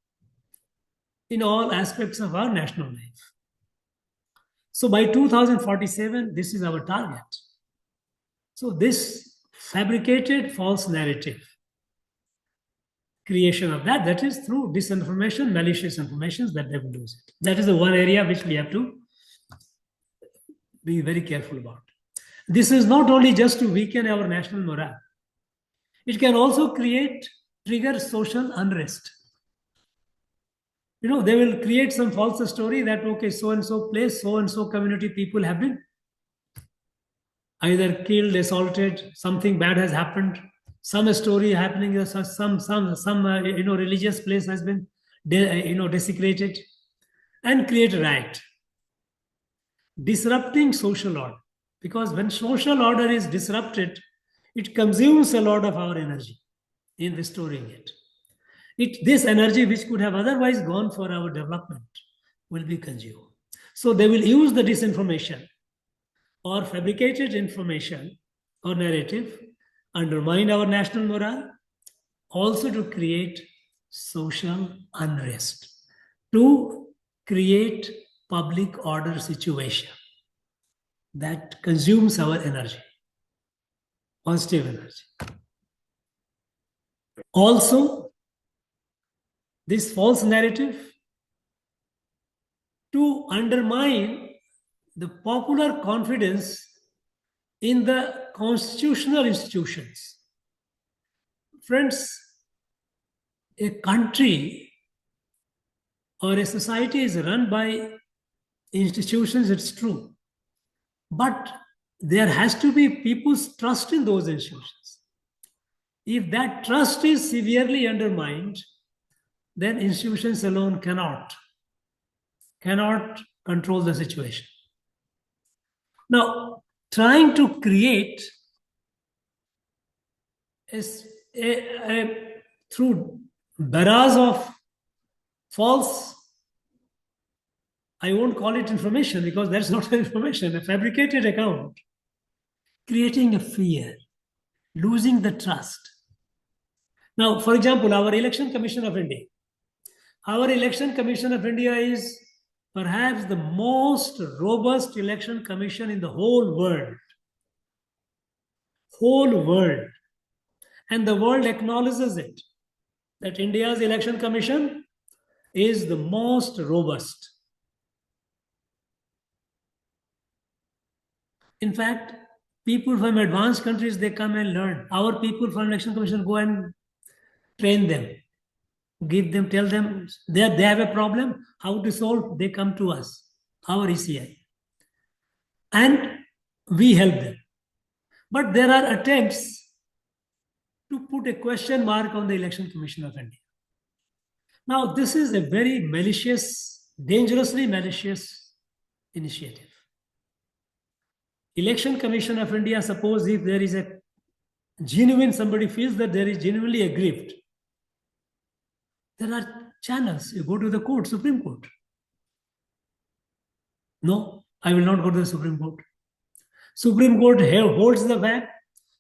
in all aspects of our national life. So by 2047, this is our target. So this fabricated false narrative, creation of that is through disinformation, malicious information that they will use it. That is the one area which we have to be very careful about. This is not only just to weaken our national morale. It can also trigger social unrest. They will create some false story that, okay, so-and-so place, so-and-so community people have been either killed, assaulted, something bad has happened, some story happening, some religious place has been, desecrated, and create a riot. Disrupting social order. Because when social order is disrupted, it consumes a lot of our energy in restoring it. This energy, which could have otherwise gone for our development, will be consumed. So they will use the disinformation or fabricated information or narrative, undermine our national morale, also to create social unrest, to create public order situation that consumes our energy, positive energy. Also, this false narrative to undermine the popular confidence in the constitutional institutions. Friends, a country or a society is run by institutions, it's true. But there has to be people's trust in those institutions. If that trust is severely undermined, then institutions alone cannot control the situation. Now, trying to create through barrage of false, I won't call it information because that's not information, a fabricated account, creating a fear, losing the trust. Now, for example, our Election Commission of India. Our Election Commission of India is perhaps the most robust election commission in the whole world. Whole world. And the world acknowledges it, that India's Election Commission is the most robust. In fact, people from advanced countries, they come and learn. Our people from Election Commission go and train them, tell them they have a problem, how to solve, they come to us, our ECI. And we help them. But there are attempts to put a question mark on the Election Commission of India. Now, this is a very malicious, dangerously malicious initiative. Election Commission of India, suppose if there is somebody feels that there is genuinely aggrieved, there are channels. You go to the court, Supreme Court. No, I will not go to the Supreme Court. Supreme Court holds the fact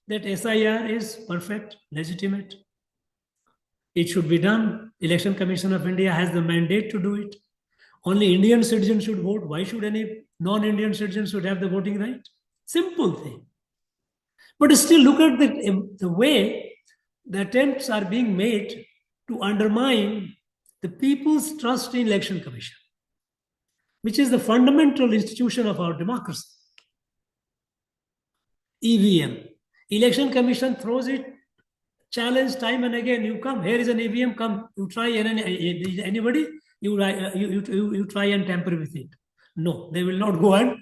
that SIR is perfect, legitimate. It should be done. Election Commission of India has the mandate to do it. Only Indian citizens should vote. Why should any non-Indian citizens should have the voting right? Simple thing. But still look at the way the attempts are being made to undermine the people's trust in Election Commission, which is the fundamental institution of our democracy. EVM. Election Commission throws it, challenge time and again. You come, here is an EVM, come, you try, anybody, you try and tamper with it. No, they will not go and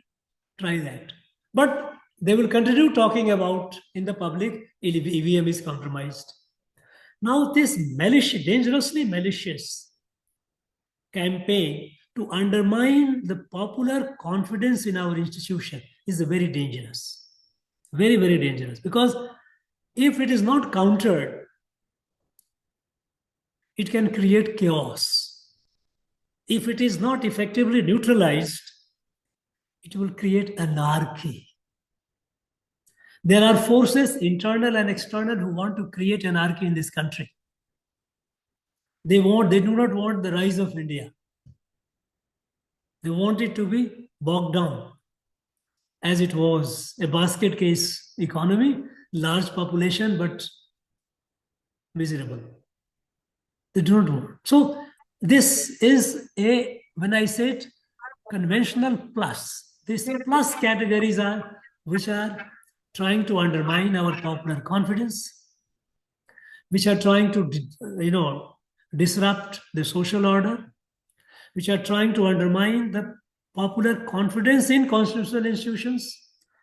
try that. But they will continue talking about in the public, EVM is compromised. Now this malicious, dangerously malicious campaign to undermine the popular confidence in our institution is very dangerous. Very, very dangerous. Because if it is not countered, it can create chaos. If it is not effectively neutralized, it will create anarchy. There are forces, internal and external, who want to create anarchy in this country. They do not want the rise of India. They want it to be bogged down, as it was, a basket case economy, large population, but miserable. They do not want. So this is a, when I said conventional plus, these plus categories are, which are trying to undermine our popular confidence, which are trying to, disrupt the social order, which are trying to undermine the popular confidence in constitutional institutions,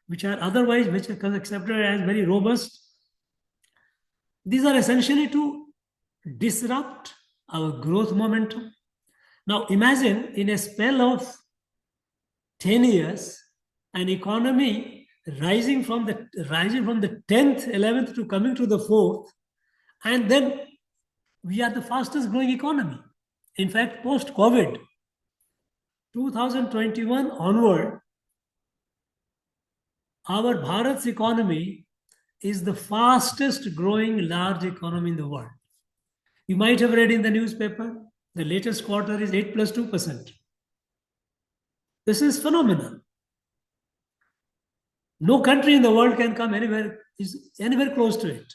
which are otherwise, which are accepted as very robust. These are essentially to disrupt our growth momentum. Now imagine in a spell of 10 years, an economy rising from the 10th, 11th to coming to the 4th, and then we are the fastest growing economy. In fact, post-COVID, 2021 onward, our Bharat's economy is the fastest growing large economy in the world. You might have read in the newspaper, the latest quarter is 8 plus 2%. This is phenomenal. No country in the world can come anywhere close to it.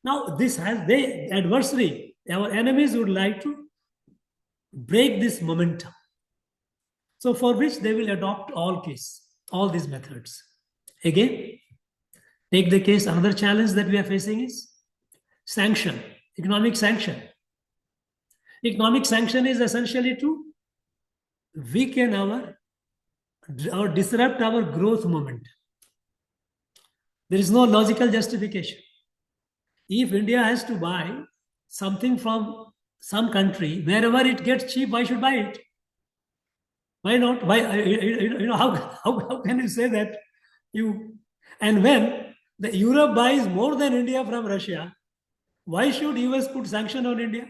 Now, this has the adversary, our enemies would like to break this momentum. So for which they will adopt all these methods. Again, take the case, another challenge that we are facing is sanction, economic sanction. Economic sanction is essentially to weaken or disrupt our growth momentum. There is no logical justification. If India has to buy something from some country, wherever it gets cheap, why should buy it? Why not? Why, how can you say that? And when the Europe buys more than India from Russia, why should US put sanction on India?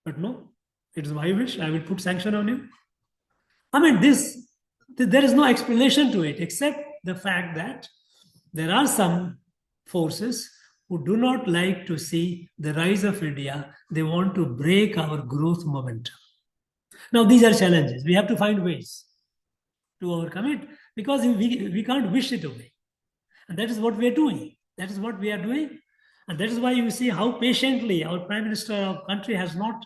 But no, it is my wish, I will put sanction on you. I mean, there is no explanation to it except the fact that there are some forces who do not like to see the rise of India. They want to break our growth momentum. Now, these are challenges. We have to find ways to overcome it because we can't wish it away. And that is what we are doing. That is what we are doing. And that is why you see how patiently our Prime Minister of country has not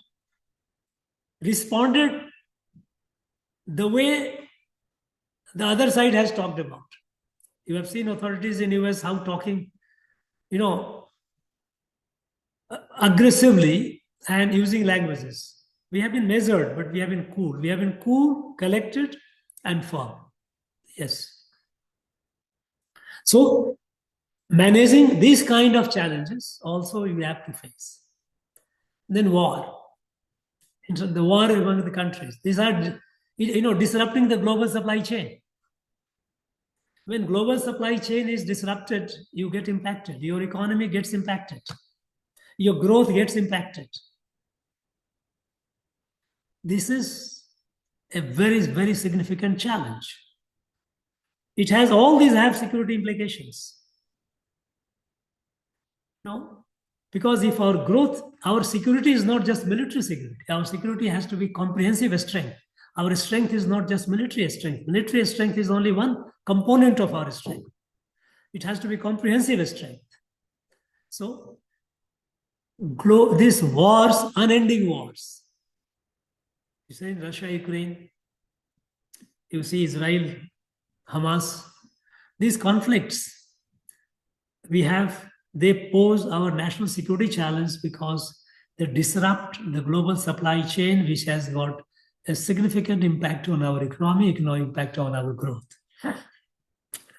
responded the way the other side has talked about. You have seen authorities in US how talking, aggressively and using languages. We have been measured, but we have been cool. We have been cool, collected, and firm. Yes. So, managing these kind of challenges also you have to face. Then war. The war among the countries. These are, disrupting the global supply chain. When global supply chain is disrupted, you get impacted. Your economy gets impacted. Your growth gets impacted. This is a very, very significant challenge. It has all these have security implications. No? Because if our growth, our security is not just military security. Our security has to be comprehensive strength. Our strength is not just military strength. Military strength is only one component of our strength. It has to be comprehensive strength. So, these wars, unending wars. You say Russia, Ukraine, you see Israel, Hamas, These conflicts they pose our national security challenge because they disrupt the global supply chain, which has got a significant impact on our economy, economic impact on our growth.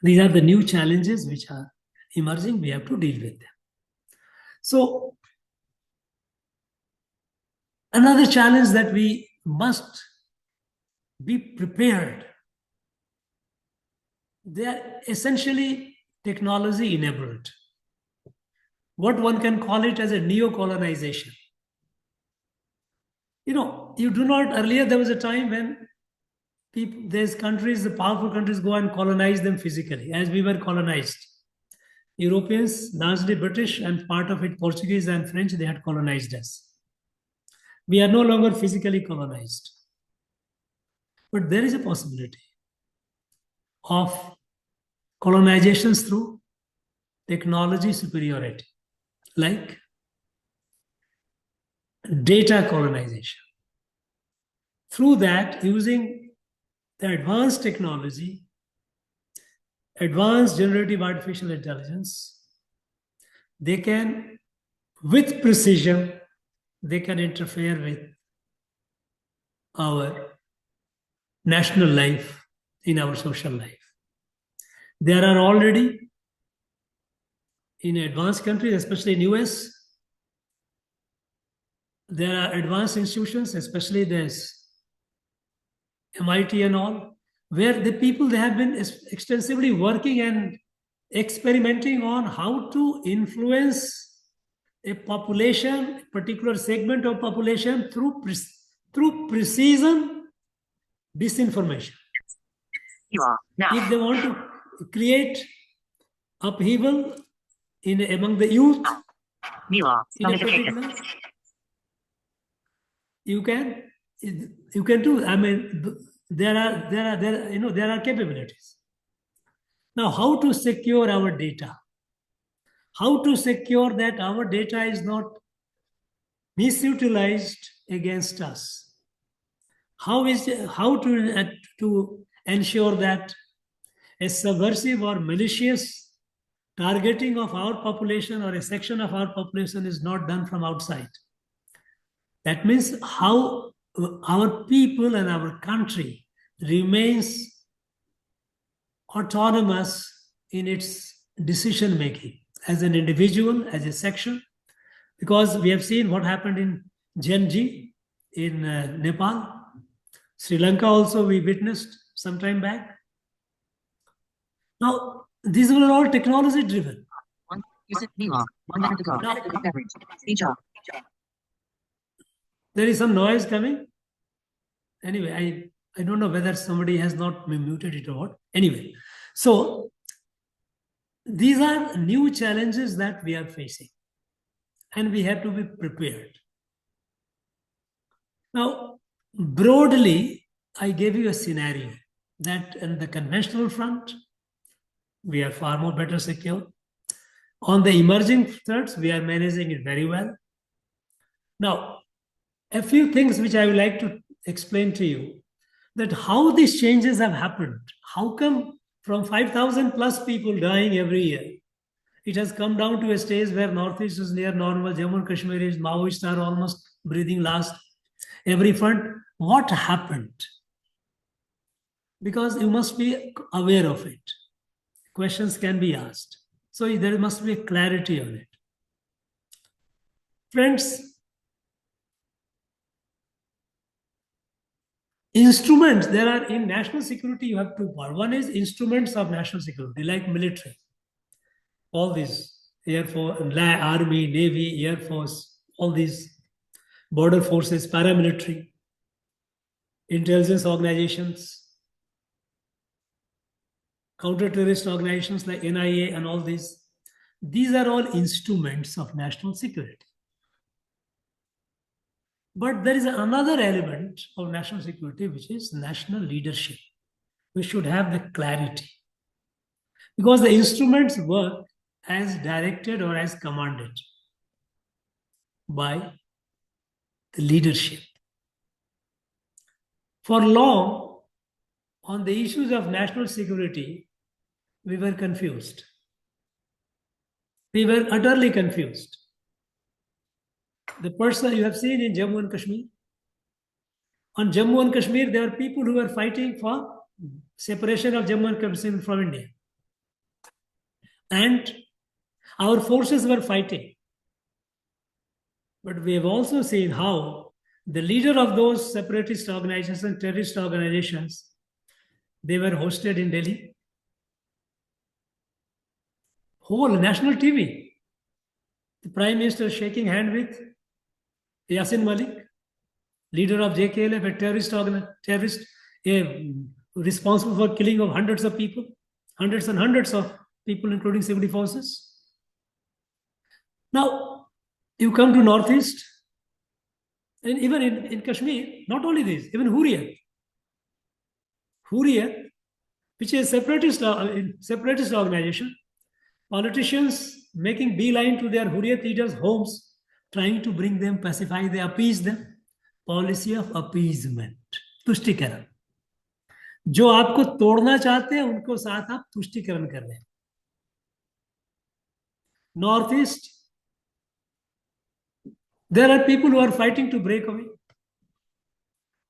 These are the new challenges which are emerging. We have to deal with them. So, another challenge that we must be prepared. They are essentially technology enabled. What one can call it as a neo-colonization. You do not, earlier there was a time when there's countries, the powerful countries go and colonize them physically, as we were colonized. Europeans, largely British and part of it Portuguese and French, they had colonized us. We are no longer physically colonized. But there is a possibility of colonizations through technology superiority, like data colonization. Through that, using the advanced technology, advanced generative artificial intelligence, they can, with precision, they can interfere with our national life, in our social life. There are already, in advanced countries, especially in US, there are advanced institutions, especially there's MIT and all, where the people, they have been extensively working and experimenting on how to influence a population, a particular segment of population through precision disinformation. If they want to create upheaval among the youth, in a particular, you can do. I mean, there are capabilities. Now, how to secure our data? How to secure that our data is not misutilized against us? How to ensure that a subversive or malicious targeting of our population or a section of our population is not done from outside? That means how our people and our country remains autonomous in its decision making as an individual, as a section, because we have seen what happened in Genji in Nepal. Sri Lanka also we witnessed some time back. Now, these were all technology driven. There is some noise coming. Anyway, I don't know whether somebody has not muted it or what. Anyway, so these are new challenges that we are facing, and we have to be prepared. Now, broadly, I gave you a scenario that in the conventional front, we are far more better secure. On the emerging threats, we are managing it very well. Now, a few things which I would like to explain to you, that how these changes have happened. How come from 5,000 plus people dying every year, it has come down to a stage where Northeast is near normal, Jammu and Kashmir is, Maoists are almost breathing last, every front. What happened? Because you must be aware of it. Questions can be asked. So there must be a clarity on it. Friends, instruments, there are in national security, you have two parts. One is instruments of national security, like military. All these, Air Force, Army, Navy, Air Force, all these border forces, paramilitary, intelligence organizations, counter-terrorist organizations like NIA and all these. These are all instruments of national security. But there is another element of national security, which is national leadership. We should have the clarity. Because the instruments work as directed or as commanded by the leadership. For long, on the issues of national security, we were confused. We were utterly confused. The person you have seen in Jammu and Kashmir. On Jammu and Kashmir, there are people who are fighting for separation of Jammu and Kashmir from India. And our forces were fighting. But we have also seen how the leader of those separatist organizations, terrorist organizations, they were hosted in Delhi. Whole national TV. The Prime Minister shaking hand with Yasin Malik, leader of JKLF, a terrorist responsible for killing of hundreds of people, hundreds and hundreds of people, including security forces. Now, you come to Northeast, and even in Kashmir, not only this, even Hurriyat, which is a separatist organization, politicians making beeline to their Hurriyat leaders' homes, trying to bring them, pacify them, appease them. Policy of appeasement, तुष्टिकरण. जो आपको तोड़ना चाहते हैं उनको साथ आप तुष्टिकरण कर रहे हैं. Northeast, there are people who are fighting to break away.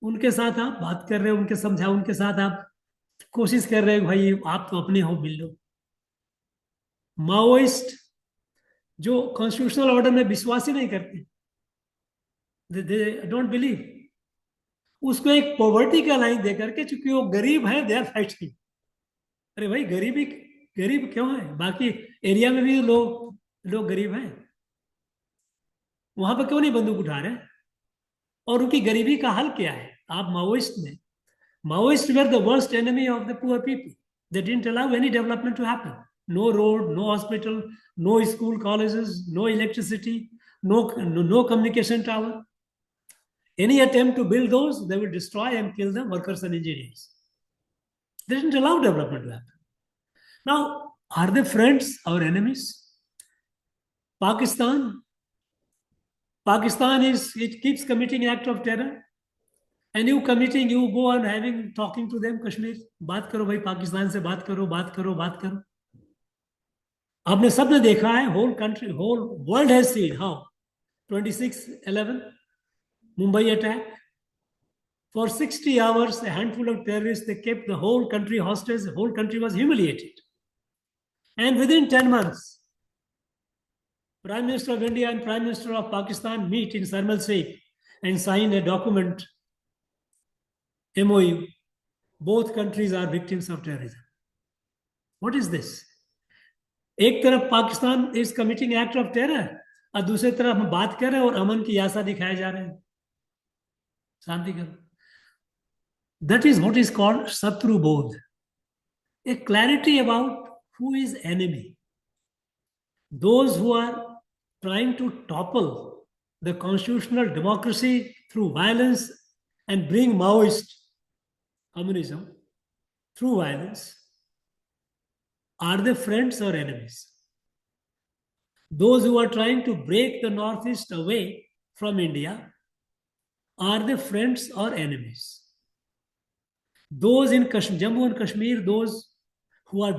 उनके साथ आप बात कर रहे हो, उनके समझा, उनके साथ आप कोशिश कर रहे हो, भाई आप तो अपने हो, मिल लो. माओइस्ट जो कॉन्स्टिट्यूशनल ऑर्डर में विश्वास ही नहीं करते, they don't believe, उसको एक पॉवर्टी का लाइन देकर के, चूंकि वो गरीब है, दे आर फाइटिंग. अरे भाई गरीब क्यों है? बाकी एरिया में भी लोग गरीब हैं, वहां पर क्यों नहीं बंदूक उठा रहे? और उनकी गरीबी का हल क्या है? आप Maoist were the worst enemy of the poor people. They didn't allow any development to happen. No road, no hospital, no school, colleges, no electricity, no communication tower. Any attempt to build those, they will destroy and kill the workers and engineers. They didn't allow development to happen. Now, are they friends or enemies? Pakistan it keeps committing act of terror. And you go on talking to them, Kashmir, बात करो भाई, पाकिस्तान से बात करो. आपने सबने देखा है, whole world has seen how 26/11 Mumbai attack. For 60 hours, a handful of terrorists, they kept the whole country hostage. The whole country was humiliated. And within 10 months, Prime Minister of India and Prime Minister of Pakistan meet in Sharm el-Sheikh and sign a document, MOU. Both countries are victims of terrorism. What is this? एक तरफ Pakistan is committing act of terror, और दूसरी तरफ हम बात कर रहे हैं और अमन की आशा दिखाए जा रहे हैं, शांति करो. That is what is called Satru Bodh, a clarity about who is enemy. Those who are trying to topple the constitutional democracy through violence and bring Maoist communism through violence, are they friends or enemies? Those who are trying to break the Northeast away from India, are they friends or enemies? Those in Jammu and Kashmir, those who are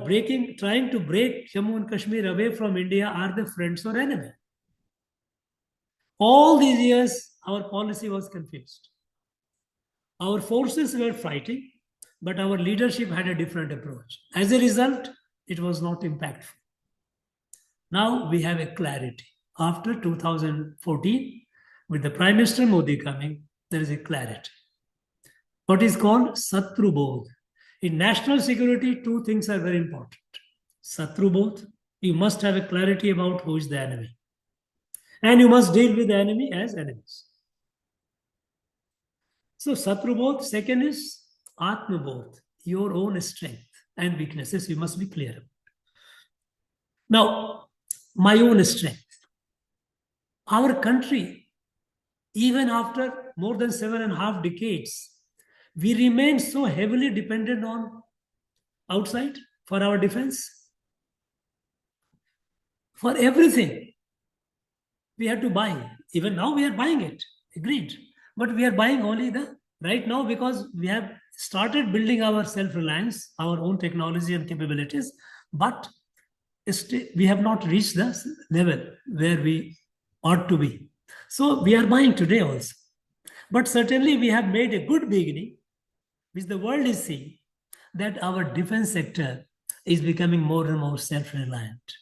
trying to break Jammu and Kashmir away from India, are they friends or enemies? All these years, our policy was confused. Our forces were fighting, but our leadership had a different approach. As a result, it was not impactful. Now we have a clarity. After 2014, with the Prime Minister Modi coming, there is a clarity. What is called Satru Bodh. In national security, two things are very important. Satru Bodh, you must have a clarity about who is the enemy. And you must deal with the enemy as enemies. So Satru Bodh. Second is Atma Bodh, your own strength and weaknesses you must be clear about. Now, my own strength. Our country, even after more than 7.5 decades, we remain so heavily dependent on outside for our defense. For everything, we have to buy. Even now we are buying it, agreed. But we are buying only right now because we have started building our self-reliance, our own technology and capabilities. But we have not reached the level where we ought to be. So we are buying today also. But certainly we have made a good beginning, which the world is seeing, that our defense sector is becoming more and more self-reliant.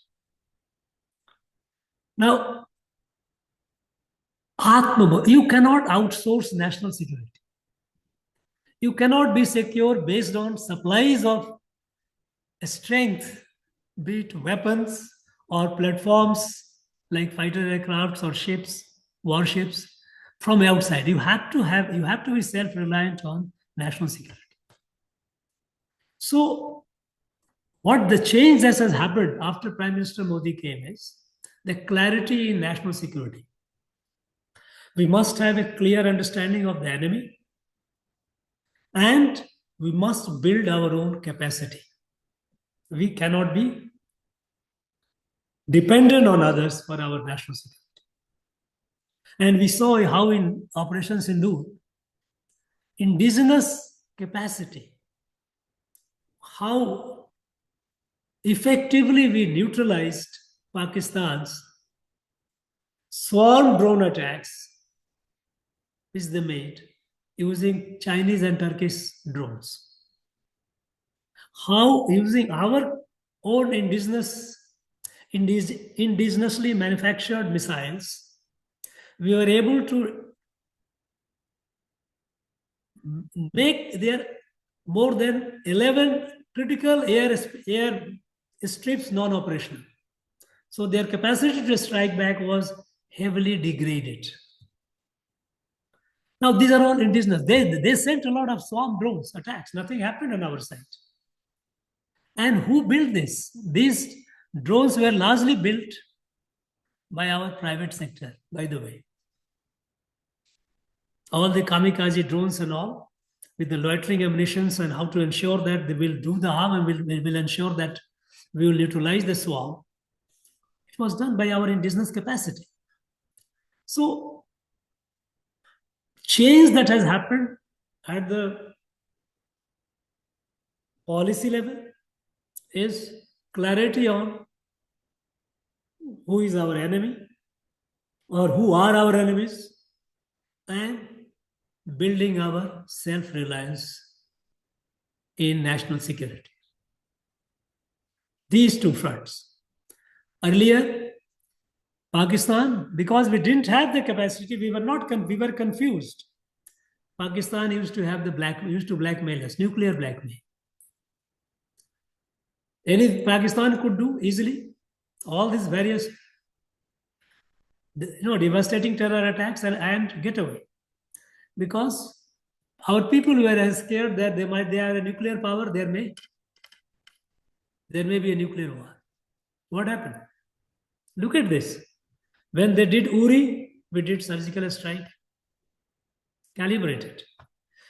Now, you cannot outsource national security. You cannot be secure based on supplies of strength, be it weapons or platforms like fighter aircrafts or ships, warships, from outside. You have to be self-reliant on national security. So what the change that has happened after Prime Minister Modi came is the clarity in national security. We must have a clear understanding of the enemy, and we must build our own capacity. We cannot be dependent on others for our national security. And we saw how in Operation Sindoor, indigenous capacity, how effectively we neutralized Pakistan's swarm drone attacks, which they made using Chinese and Turkish drones. How using our own indigenously manufactured missiles, we were able to make their more than 11 critical air strips non-operational. So their capacity to strike back was heavily degraded. Now these are all indigenous. They sent a lot of swarm drones attacks. Nothing happened on our side. And who built this? These drones were largely built by our private sector, by the way. All the kamikaze drones and all, with the loitering ammunitions and how to ensure that they will do the harm and will ensure that we will neutralize the swarm. It was done by our indigenous capacity. So, change that has happened at the policy level is clarity on who is our enemy or who are our enemies, and building our self-reliance in national security. These two fronts. Earlier, Pakistan, because we didn't have the capacity, we were confused. Pakistan used to blackmail us, nuclear blackmail. Pakistan could do easily all these various devastating terror attacks and get away. Because our people were as scared that they are a nuclear power, there may be a nuclear war. What happened? Look at this. When they did Uri, we did surgical strike, calibrated.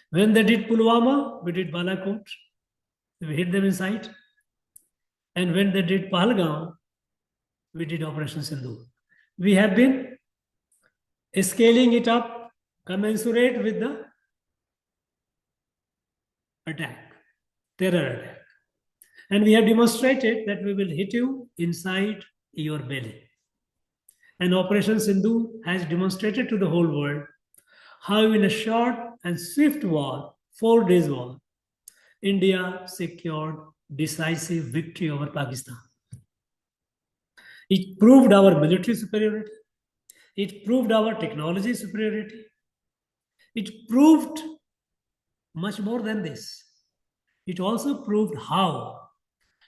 When they did Pulwama, we did Balakot, we hit them inside. And when they did Pahalgam, we did Operation Sindoor. We have been scaling it up commensurate with the attack, terror attack. And we have demonstrated that we will hit you inside your belly. And Operation Sindoor has demonstrated to the whole world how in a short and swift war, 4 days war, India secured decisive victory over Pakistan. It proved our military superiority. It proved our technology superiority. It proved much more than this. It also proved how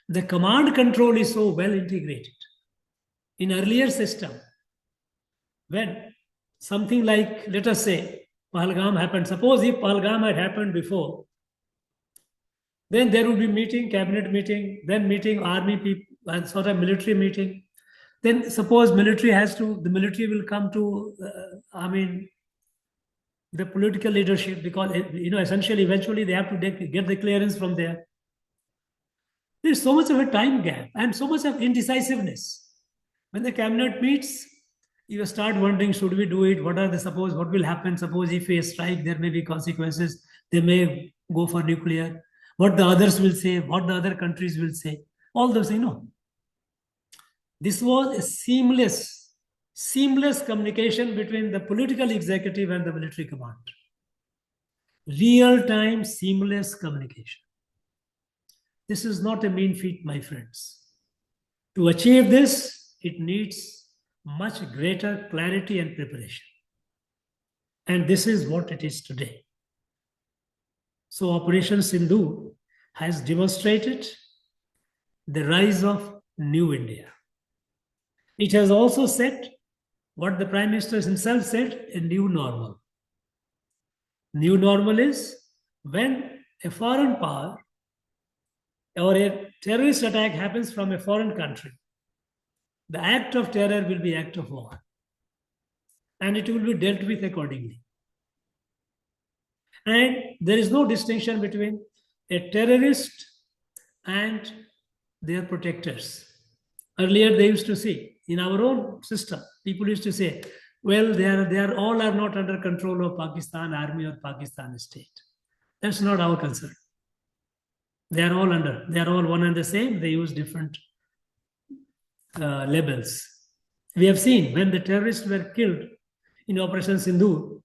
the command control is so well integrated. In earlier system, when something like, let us say, Pahalgam happened, suppose if Pahalgam had happened before, then there would be meeting, cabinet meeting, then meeting army people, and sort of military meeting. Then suppose the military will come to, the political leadership, because, essentially, eventually they have to get the clearance from there. There's so much of a time gap and so much of indecisiveness. When the cabinet meets, you start wondering, should we do it? What will happen? Suppose if we strike, there may be consequences. They may go for nuclear. What the others will say, what the other countries will say. all those, This was a seamless communication between the political executive and the military command. Real-time, seamless communication. This is not a mean feat, my friends. To achieve this, it needs much greater clarity and preparation. And this is what it is today. So Operation Sindhu has demonstrated the rise of New India. It has also set what the Prime Minister himself said, a new normal. New normal is when a foreign power or a terrorist attack happens from a foreign country, the act of terror will be act of war. And it will be dealt with accordingly. And there is no distinction between a terrorist and their protectors. Earlier, they used to say, in our own system, people used to say, well, they are all are not under control of Pakistan Army or Pakistan state. That's not our concern. They are all one and the same. They use different labels. We have seen when the terrorists were killed in Operation Sindhu,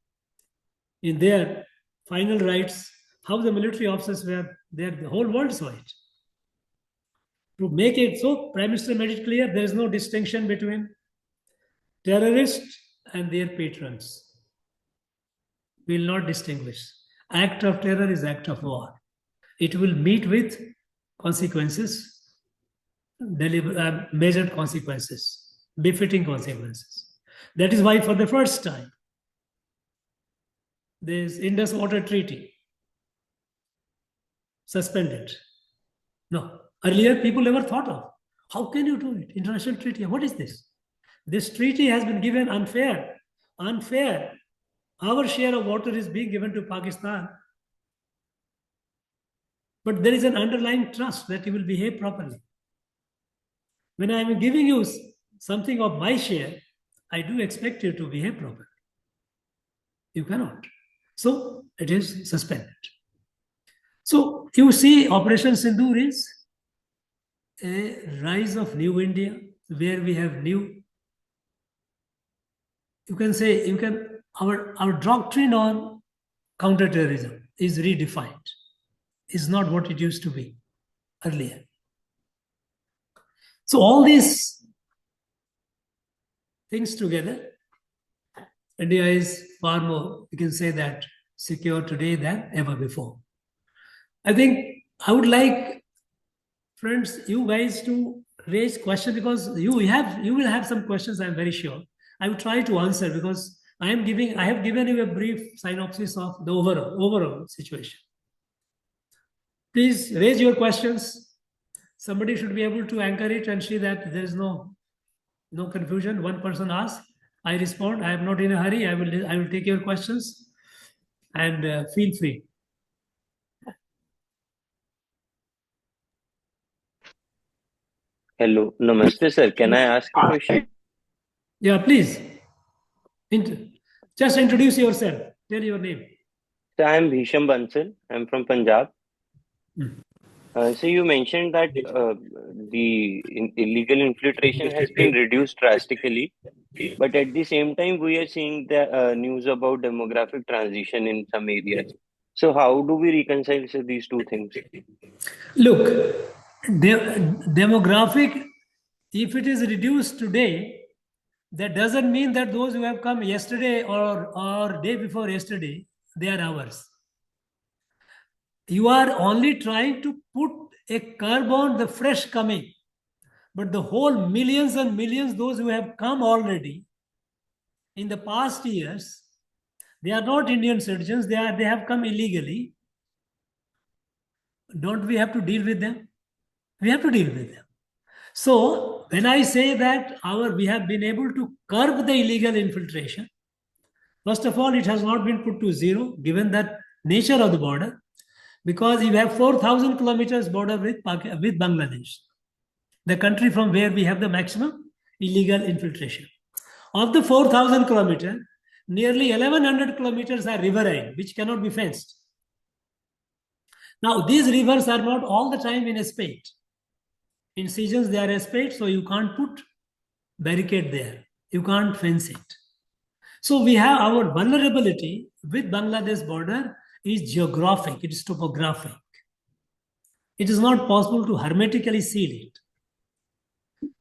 in their final rites, how the military officers were there, the whole world saw it. To make it so, Prime Minister made it clear there is no distinction between terrorists and their patrons. We will not distinguish. Act of terror is act of war. It will meet with consequences, measured consequences, befitting consequences. That is why for the first time, this Indus Water Treaty suspended. No. Earlier, people never thought of. How can you do it? International treaty. What is this? This treaty has been given unfair. Our share of water is being given to Pakistan. But there is an underlying trust that you will behave properly. When I am giving you something of my share, I do expect you to behave properly. You cannot. So it is suspended. So you see, Operation Sindoor is a rise of New India, where we have new. Our doctrine on counterterrorism is redefined. It's not what it used to be earlier. So all these things together, India is far more, we can say that, secure today than ever before. I think I would like, friends, you guys to raise questions, because you will have some questions, I'm very sure. I will try to answer, because I have given you a brief synopsis of the overall situation. Please raise your questions. Somebody should be able to anchor it and see that there is no confusion. One person asks, I respond. I am not in a hurry. I will take your questions, and feel free. Hello, Namaste, sir. Can I ask a question? Yeah, please. Just introduce yourself. Tell your name. So I am Bhisham Bansal. I'm from Punjab. So you mentioned that the illegal infiltration has been reduced drastically, but at the same time, we are seeing the news about demographic transition in some areas. So how do we reconcile these two things? Look, demographic, if it is reduced today, that doesn't mean that those who have come yesterday or day before yesterday, they are ours. You are only trying to put a curb on the fresh coming. But the whole millions and millions, those who have come already in the past years, they are not Indian citizens, they have come illegally. Don't we have to deal with them? We have to deal with them. So when I say that we have been able to curb the illegal infiltration, first of all, it has not been put to zero, given that nature of the border, because you have 4,000 kilometers border with Bangladesh, the country from where we have the maximum illegal infiltration. Of the 4,000 kilometers, nearly 1,100 kilometers are riverine, which cannot be fenced. Now, these rivers are not all the time in a spate. Incisions, they are aspect, so you can't put barricade there. You can't fence it. So we have our vulnerability with Bangladesh border is geographic, it is topographic. It is not possible to hermetically seal it.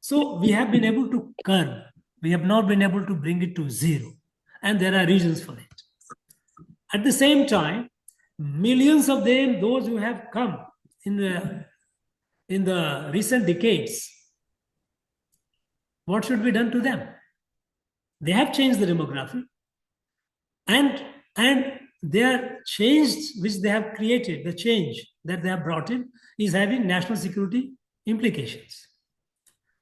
So we have been able to curb. We have not been able to bring it to zero. And there are reasons for it. At the same time, millions of them, those who have come in the recent decades, what should be done to them? They have changed the demography. And their change which they have created, the change that they have brought in, is having national security implications.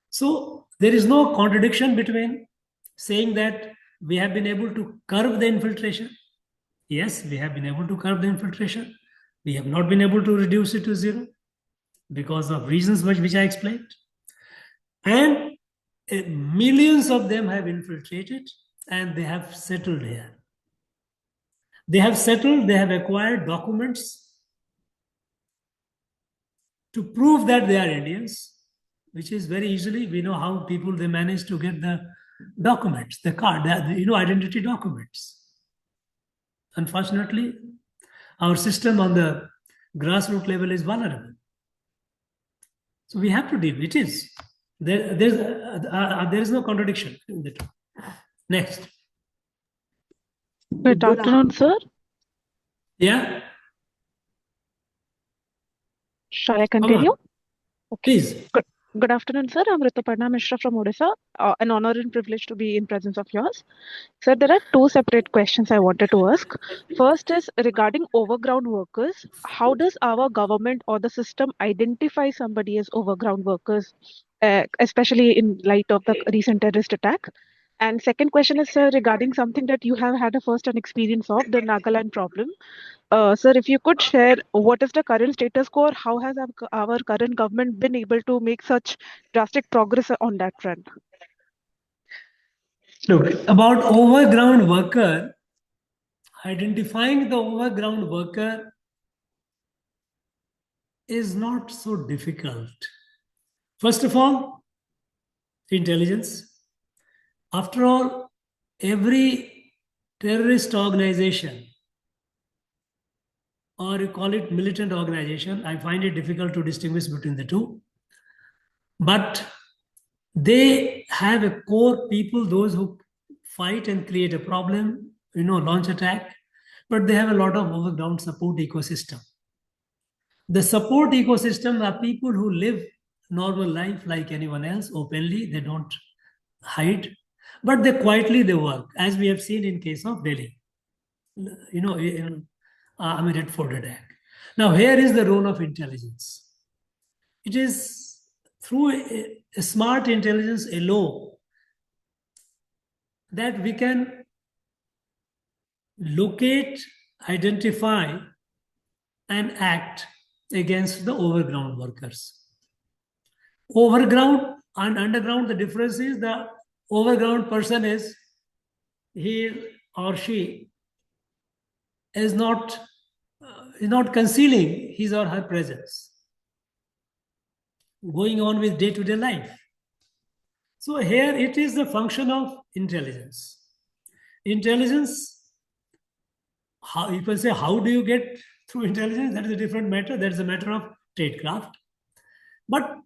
So there is no contradiction between saying that we have been able to curb the infiltration. Yes, we have been able to curb the infiltration. We have not been able to reduce it to zero because of reasons which I explained. And millions of them have infiltrated and they have settled here. They have settled, they have acquired documents to prove that they are Indians, which is very easily, we know how people, they manage to get the documents, the card, identity documents. Unfortunately, our system on the grassroots level is vulnerable. So we have to deal. It is. There is no contradiction in the two. Next. Good afternoon, sir. Yeah. Shall I continue? Okay. Please. Good afternoon, sir. I'm Rituparna Mishra from Odisha. An honor and privilege to be in presence of yours. Sir, there are two separate questions I wanted to ask. First is regarding overground workers. How does our government or the system identify somebody as overground workers, especially in light of the recent terrorist attack? And second question is, sir, regarding something that you have had a first-hand experience of, the Nagaland problem. Sir, if you could share what is the current status quo, or how has our current government been able to make such drastic progress on that front? Look, about overground worker, identifying the overground worker is not so difficult. First of all, intelligence. After all, every terrorist organization, or you call it militant organization, I find it difficult to distinguish between the two. But they have a core people, those who fight and create a problem, launch attack, but they have a lot of overground support ecosystem. The support ecosystem are people who live normal life like anyone else, openly, they don't hide, but they quietly they work, as we have seen in case of Delhi, Red Fort attack. Now here is the role of intelligence. It is through a smart intelligence alone that we can locate, identify, and act against the overground workers. Overground and underground, the difference is the overground person is, he or she is not concealing his or her presence, going on with day-to-day life. So here it is the function of intelligence. Intelligence, how you can say, how do you get through intelligence? That is a different matter. That is a matter of tradecraft. But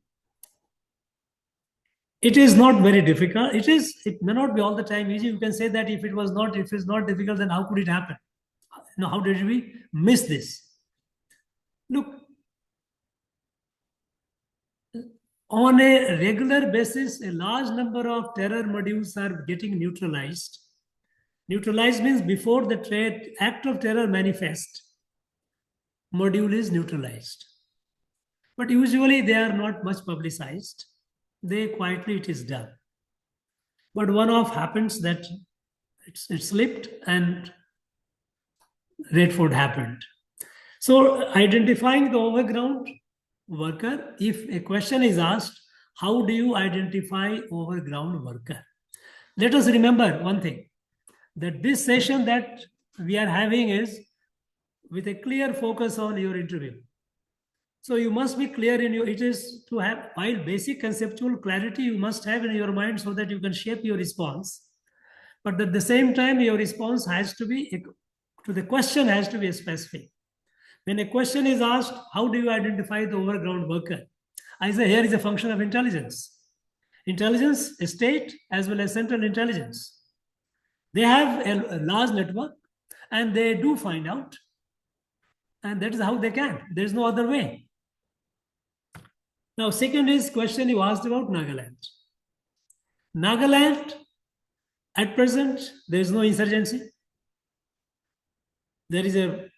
it is not very difficult. It may not be all the time easy. You can say that if it's not difficult, then how could it happen? How did we miss this? Look, on a regular basis, a large number of terror modules are getting neutralized. Neutralized means before the act of terror manifests, module is neutralized. But usually they are not much publicized. Quietly it is done. But one-off happens that it slipped and Red Fort happened. So identifying the overground worker, if a question is asked, how do you identify overground worker? Let us remember one thing, that this session that we are having is with a clear focus on your interview. So you must be clear in your, it is to have, while basic conceptual clarity you must have in your mind so that you can shape your response. But at the same time, your response has to be, to the question has to be specific. When a question is asked, how do you identify the overground worker? I say here is a function of intelligence. Intelligence, state, as well as central intelligence. They have a large network and they do find out. And that is how they can. There is no other way. Now, second is question you asked about Nagaland. Nagaland, at present, there is no insurgency. There is a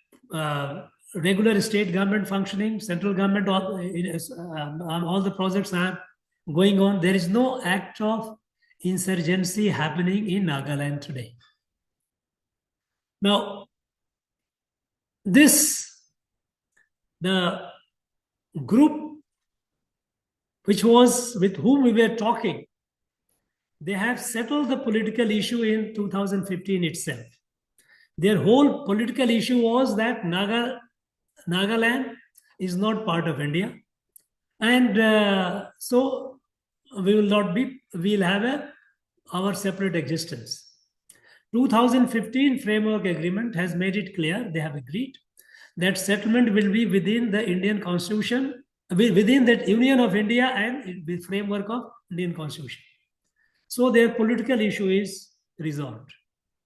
regular state government functioning, central government, all the projects are going on. There is no act of insurgency happening in Nagaland today. Now, the group which was with whom we were talking, they have settled the political issue in 2015 itself. Their whole political issue was that Nagaland is not part of India. And so we will have our separate existence. 2015 framework agreement has made it clear, they have agreed, that settlement will be within the Indian constitution, within that Union of India and the framework of Indian constitution. So their political issue is resolved.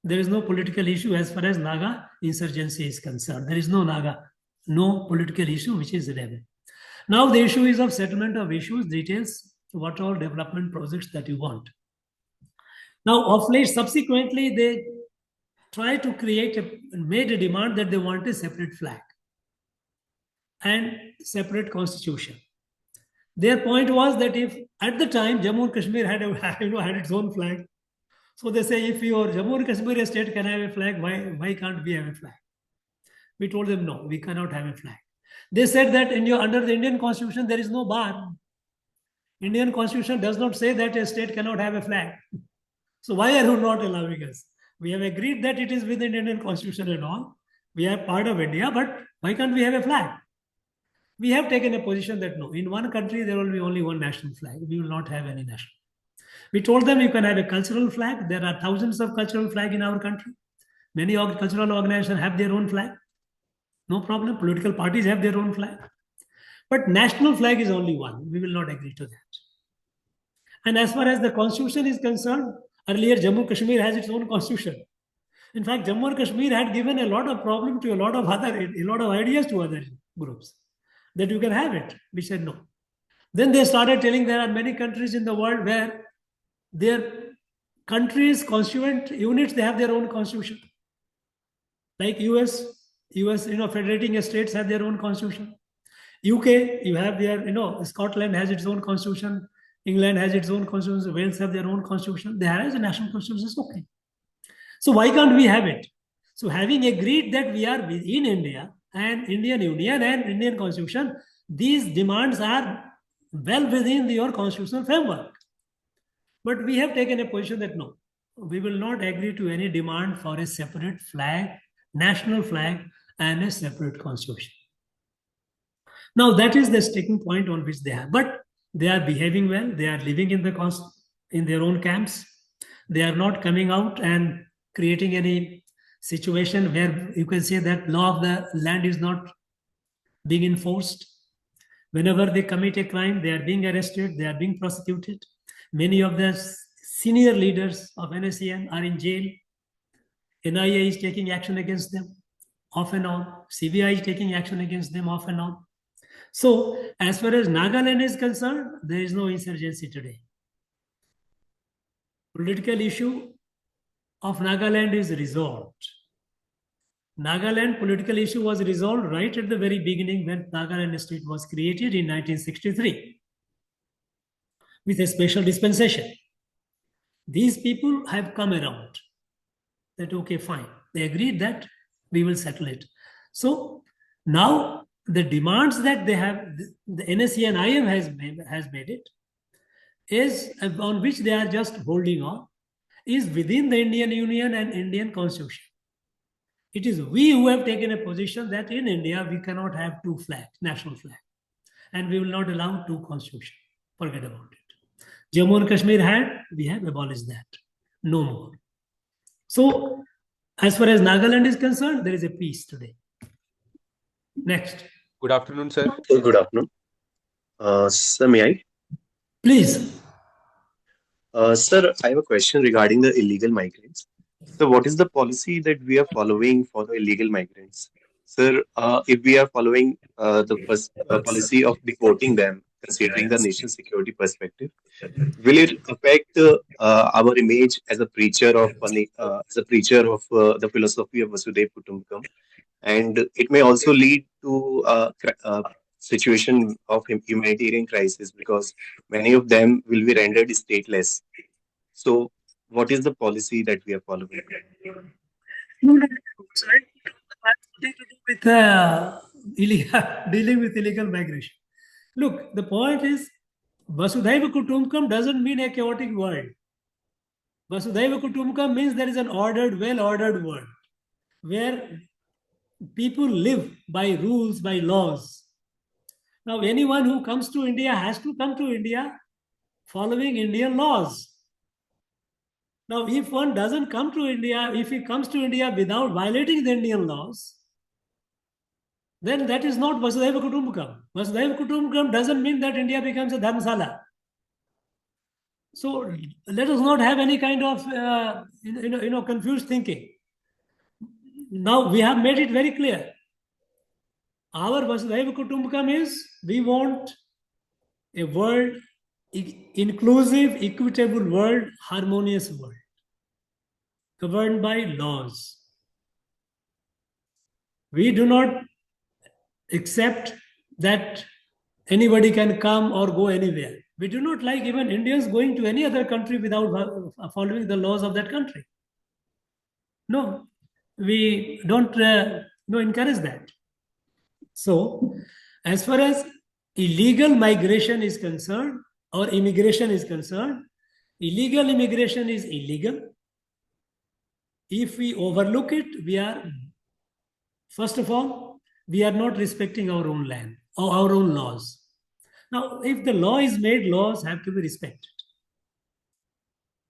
There is no political issue as far as Naga insurgency is concerned. There is no political issue which is relevant. Now the issue is of settlement of issues, details, what all development projects that you want. Now of late, subsequently, they try to made a demand that they want a separate flag and separate constitution. Their point was that if at the time Jammu and Kashmir had its own flag, so they say if your Jammu and Kashmir state can have a flag, why can't we have a flag? We told them no, we cannot have a flag. They said that under the Indian constitution there is no bar. Indian constitution does not say that a state cannot have a flag. So why are you not allowing us? We have agreed that it is within Indian constitution and all. We are part of India, but why can't we have a flag? We have taken a position that no, in one country there will be only one national flag. We will not have any national. We told them you can have a cultural flag. There are thousands of cultural flags in our country. Many cultural organizations have their own flag. No problem. Political parties have their own flag. But national flag is only one. We will not agree to that. And as far as the constitution is concerned, earlier Jammu and Kashmir has its own constitution. In fact, Jammu and Kashmir had given a lot of problem to a lot of ideas to other groups that you can have it. We said no. Then they started telling there are many countries in the world where their countries, constituent units, they have their own constitution. Like US, federating states have their own constitution. UK, you have their, Scotland has its own constitution. England has its own constitution. Wales have their own constitution. They have a national constitution. It's okay. So why can't we have it? So having agreed that we are within India and Indian Union and Indian Constitution, these demands are well within your constitutional framework. But we have taken a position that no, we will not agree to any demand for a separate flag, national flag, and a separate constitution. Now that is the sticking point on which they have. But they are behaving well. They are living in their own camps. They are not coming out and creating any situation where you can say that law of the land is not being enforced. Whenever they commit a crime, they are being arrested, they are being prosecuted. Many of the senior leaders of NSA are in jail. NIA is taking action against them off and on. CBI is taking action against them off and on. So as far as Nagaland is concerned, there is no insurgency today. Political issue of Nagaland is resolved. Nagaland political issue was resolved right at the very beginning when Nagaland state was created in 1963 with a special dispensation. These people have come around that, okay, fine. They agreed that we will settle it. So now the demands that they have, the NSA and IM has made it, is on which they are just holding on, is within the Indian Union and Indian Constitution. It is we who have taken a position that in India we cannot have two flags, national flag. and we will not allow two constitutions. Forget about it. Jammu and Kashmir had, we have abolished that. No more. So, as far as Nagaland is concerned, there is a peace today. Next. Good afternoon, sir. Good afternoon. Sir, may I? Please. Sir, I have a question regarding the illegal migrants. So, what is the policy that we are following for the illegal migrants? Sir, if we are following the policy of deporting them, considering the national security perspective, will it affect our image as a preacher of the philosophy of Vasudhaiva Kutumbakam? And it may also lead to situation of humanitarian crisis because many of them will be rendered stateless. So, what is the policy that we are following? With dealing with illegal migration. Look, the point is, Vasudhaiva Kutumbakam doesn't mean a chaotic world. Vasudhaiva Kutumbakam means there is an ordered, well-ordered world where people live by rules, by laws. Now, anyone who comes to India has to come to India following Indian laws. Now, if one doesn't come to India, if he comes to India without violating the Indian laws, then that is not Vasudhaiva Kutumbakam. Vasudhaiva Kutumbakam doesn't mean that India becomes a dharmasala. So let us not have any kind of confused thinking. Now we have made it very clear. Our Vasudhaiva Kutumbakam is we want a world, inclusive, equitable world, harmonious world, governed by laws. We do not accept that anybody can come or go anywhere. We do not like even Indians going to any other country without following the laws of that country. No, we don't encourage that. So, as far as illegal migration is concerned or immigration is concerned, illegal immigration is illegal. If we overlook it, we are, first of all, we are not respecting our own land or our own laws. Now, if the law is made, laws have to be respected.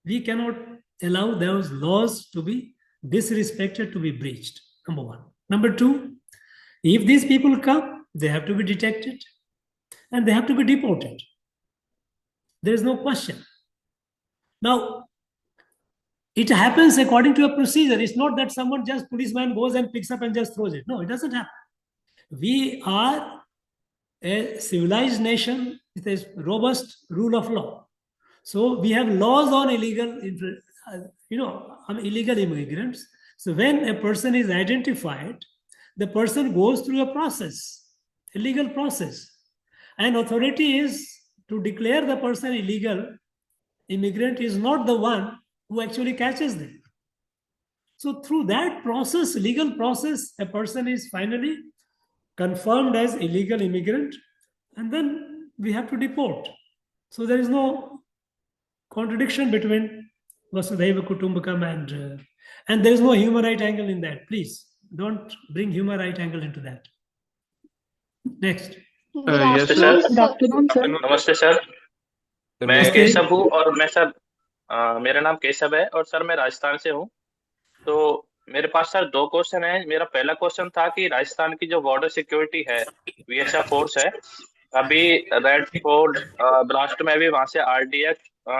We cannot allow those laws to be disrespected, to be breached, number one. Number two, if these people come, they have to be detected and they have to be deported. There is no question. Now, it happens according to a procedure. It's not that someone just, policeman goes and picks up and just throws it. No, it doesn't happen. We are a civilized nation with a robust rule of law. So we have laws on illegal immigrants. So when a person is identified, the person goes through a process, a legal process. And authority is to declare the person illegal immigrant is not the one who actually catches them. So through that process, legal process, a person is finally confirmed as illegal immigrant, and then we have to deport. So there is no contradiction between Vasudhaiva Kutumbakam and there is no human right angle in that. Please don't bring human right angle into that. Next. Yes, sir. Good afternoon, sir. नमस्ते sir, मैं केशव हूँ और मैं sir मेरा नाम केशव है और sir मैं राजस्थान से हूँ। तो मेरे पास सर दो क्वेश्चन है। मेरा पहला क्वेश्चन था कि राजस्थान की जो बॉर्डर सिक्योरिटी है, वीएसएफ फोर्स है, अभी रेड फोर्ट ब्लास्ट में भी वहां से आरडीएफ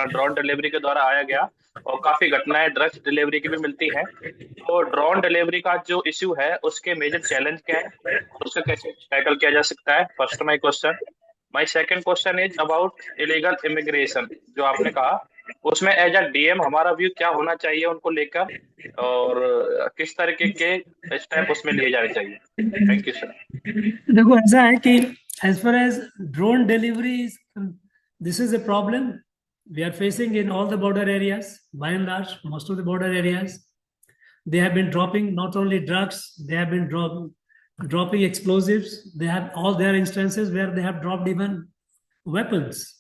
ड्रोन डिलीवरी के द्वारा आया गया और काफी घटनाएं ड्रग्स डिलीवरी की भी मिलती हैं। तो ड्रोन डिलीवरी का जो इश्यू है उसके मेजर चैलेंज क्या है और उसका कैसे टैकल किया जा सकता है? First my question. My second question is about illegal immigration जो आपने कहा, उसमें एज अ डीएम हमारा व्यू क्या होना चाहिए उनको लेकर और किस तरीके के स्टेप उसमें लिए जाने चाहिए? Thank you sir. देखो ऐसा है कि as far as drone delivery is, this is a problem we are facing in all the border areas. By and large, most of the border areas, they have been dropping not only drugs, they have been dropping explosives. They have all their instances where they have dropped even weapons,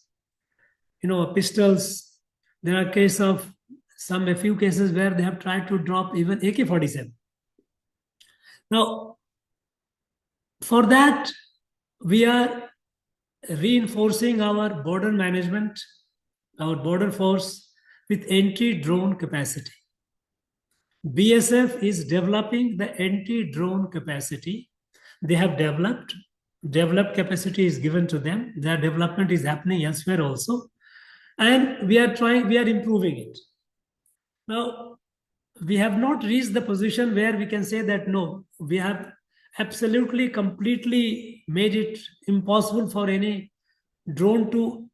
pistols. There are a few cases where they have tried to drop even AK-47. Now, for that, we are reinforcing our border management, our border force with anti-drone capacity. BSF is developing the anti-drone capacity. They have developed capacity is given to them. Their development is happening elsewhere also. And we are improving it. Now, we have not reached the position where we can say that no, we have absolutely, completely made it impossible for any drone to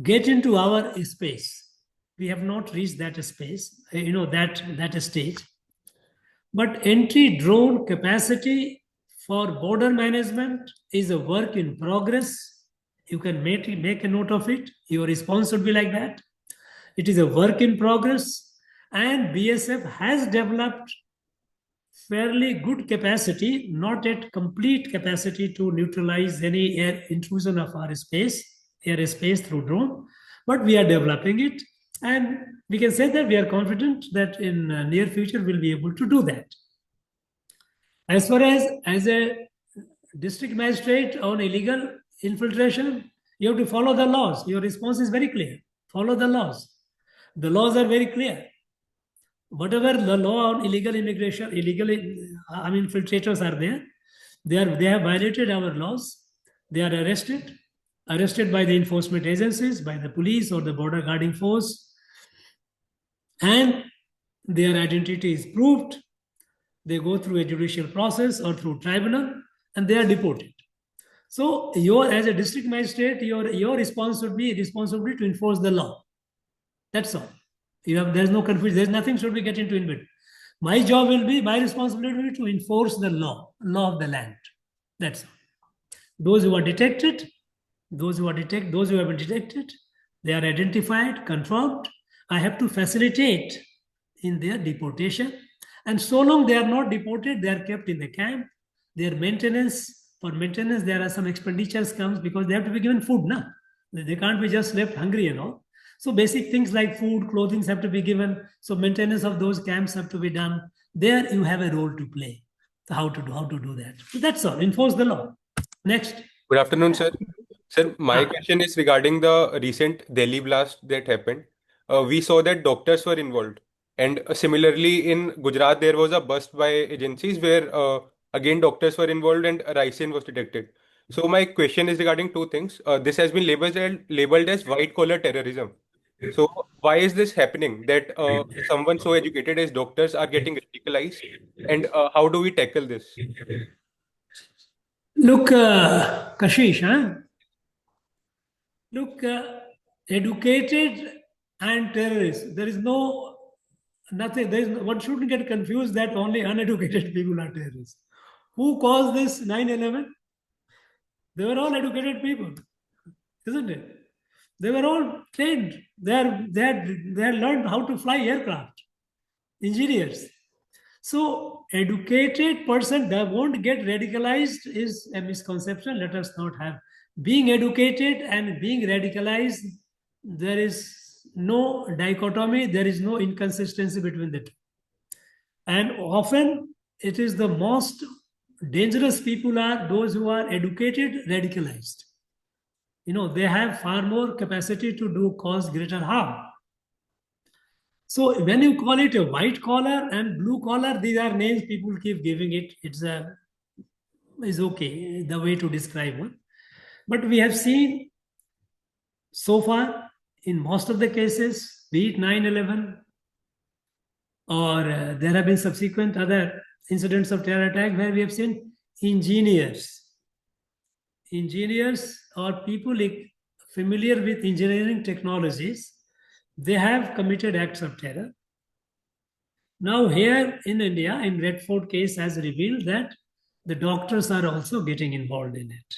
get into our space. We have not reached that space, that stage. But anti-drone capacity for border management is a work in progress. You can make a note of it. Your response should be like that. It is a work in progress, and BSF has developed fairly good capacity, not at complete capacity to neutralize any air intrusion of our airspace through drone, but we are developing it, and we can say that we are confident that in near future we'll be able to do that. As far as a district magistrate on illegal infiltration, you have to follow the laws. Your response is very clear. Follow the laws. The laws are very clear. Whatever the law on illegal immigration, infiltrators are there, they have violated our laws. They are arrested by the enforcement agencies, by the police or the border guarding force, and their identity is proved. They go through a judicial process or through tribunal, and they are deported. So, as a district magistrate, your response should be responsibility to enforce the law. That's all. There's no confusion. There's nothing should be get into in between. My job will be, my responsibility will be to enforce the law of the land. That's all. Those who are detected, those who have been detected, they are identified, confirmed. I have to facilitate in their deportation. And so long they are not deported, they are kept in the camp. Their maintenance, there are some expenditures comes because they have to be given food now. They can't be just left hungry and all. So basic things like food, clothing have to be given. So maintenance of those camps have to be done. There you have a role to play. How to do that. So that's all. Enforce the law. Next. Good afternoon, sir. Sir, my question is regarding the recent Delhi blast that happened. We saw that doctors were involved. And similarly, in Gujarat, there was a bust by agencies where, again, doctors were involved and ricin was detected. So my question is regarding two things. This has been labeled as white-collar terrorism. So why is this happening that someone so educated as doctors are getting radicalized? And how do we tackle this? Look, Kashish, Look, educated and terrorists. There is nothing. One shouldn't get confused that only uneducated people are terrorists. Who caused this 9/11? They were all educated people, isn't it? They were all trained. They had learned how to fly aircraft. Engineers. So educated person that won't get radicalized is a misconception. Let us not have. Being educated and being radicalized, there is no dichotomy, there is no inconsistency between the two. And often it is the most dangerous people are those who are educated, radicalized. They have far more capacity to cause greater harm. So when you call it a white collar and blue collar, these are names people keep giving it. It's okay, the way to describe one. But we have seen so far in most of the cases, be it 9/11 or there have been subsequent other incidents of terror attack where we have seen engineers or people familiar with engineering technologies, they have committed acts of terror. Now here in India, in Red Fort case has revealed that the doctors are also getting involved in it.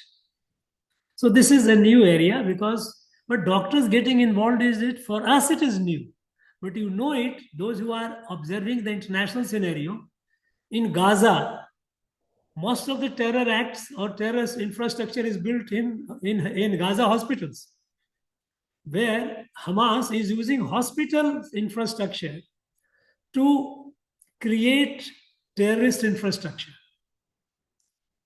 So this is a new area but doctors getting involved for us it is new. But those who are observing the international scenario, in Gaza, most of the terror acts or terrorist infrastructure is built in Gaza hospitals, where Hamas is using hospital infrastructure to create terrorist infrastructure.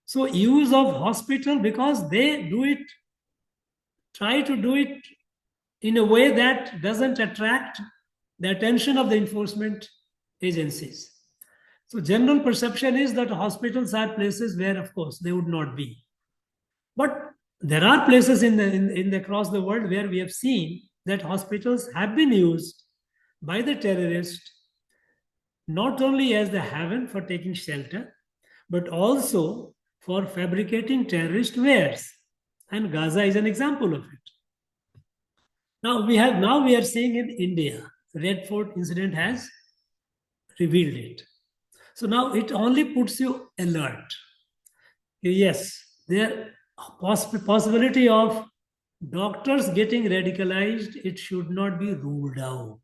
So use of hospital, because they do it try to do it in a way that doesn't attract the attention of the enforcement agencies. So general perception is that hospitals are places where, of course, they would not be. But there are places across the world where we have seen that hospitals have been used by the terrorists not only as the haven for taking shelter, but also for fabricating terrorist wares. And Gaza is an example of it. Now we are seeing in India, Red Fort incident has revealed it. So now it only puts you alert. Yes, there possibility of doctors getting radicalized, it should not be ruled out.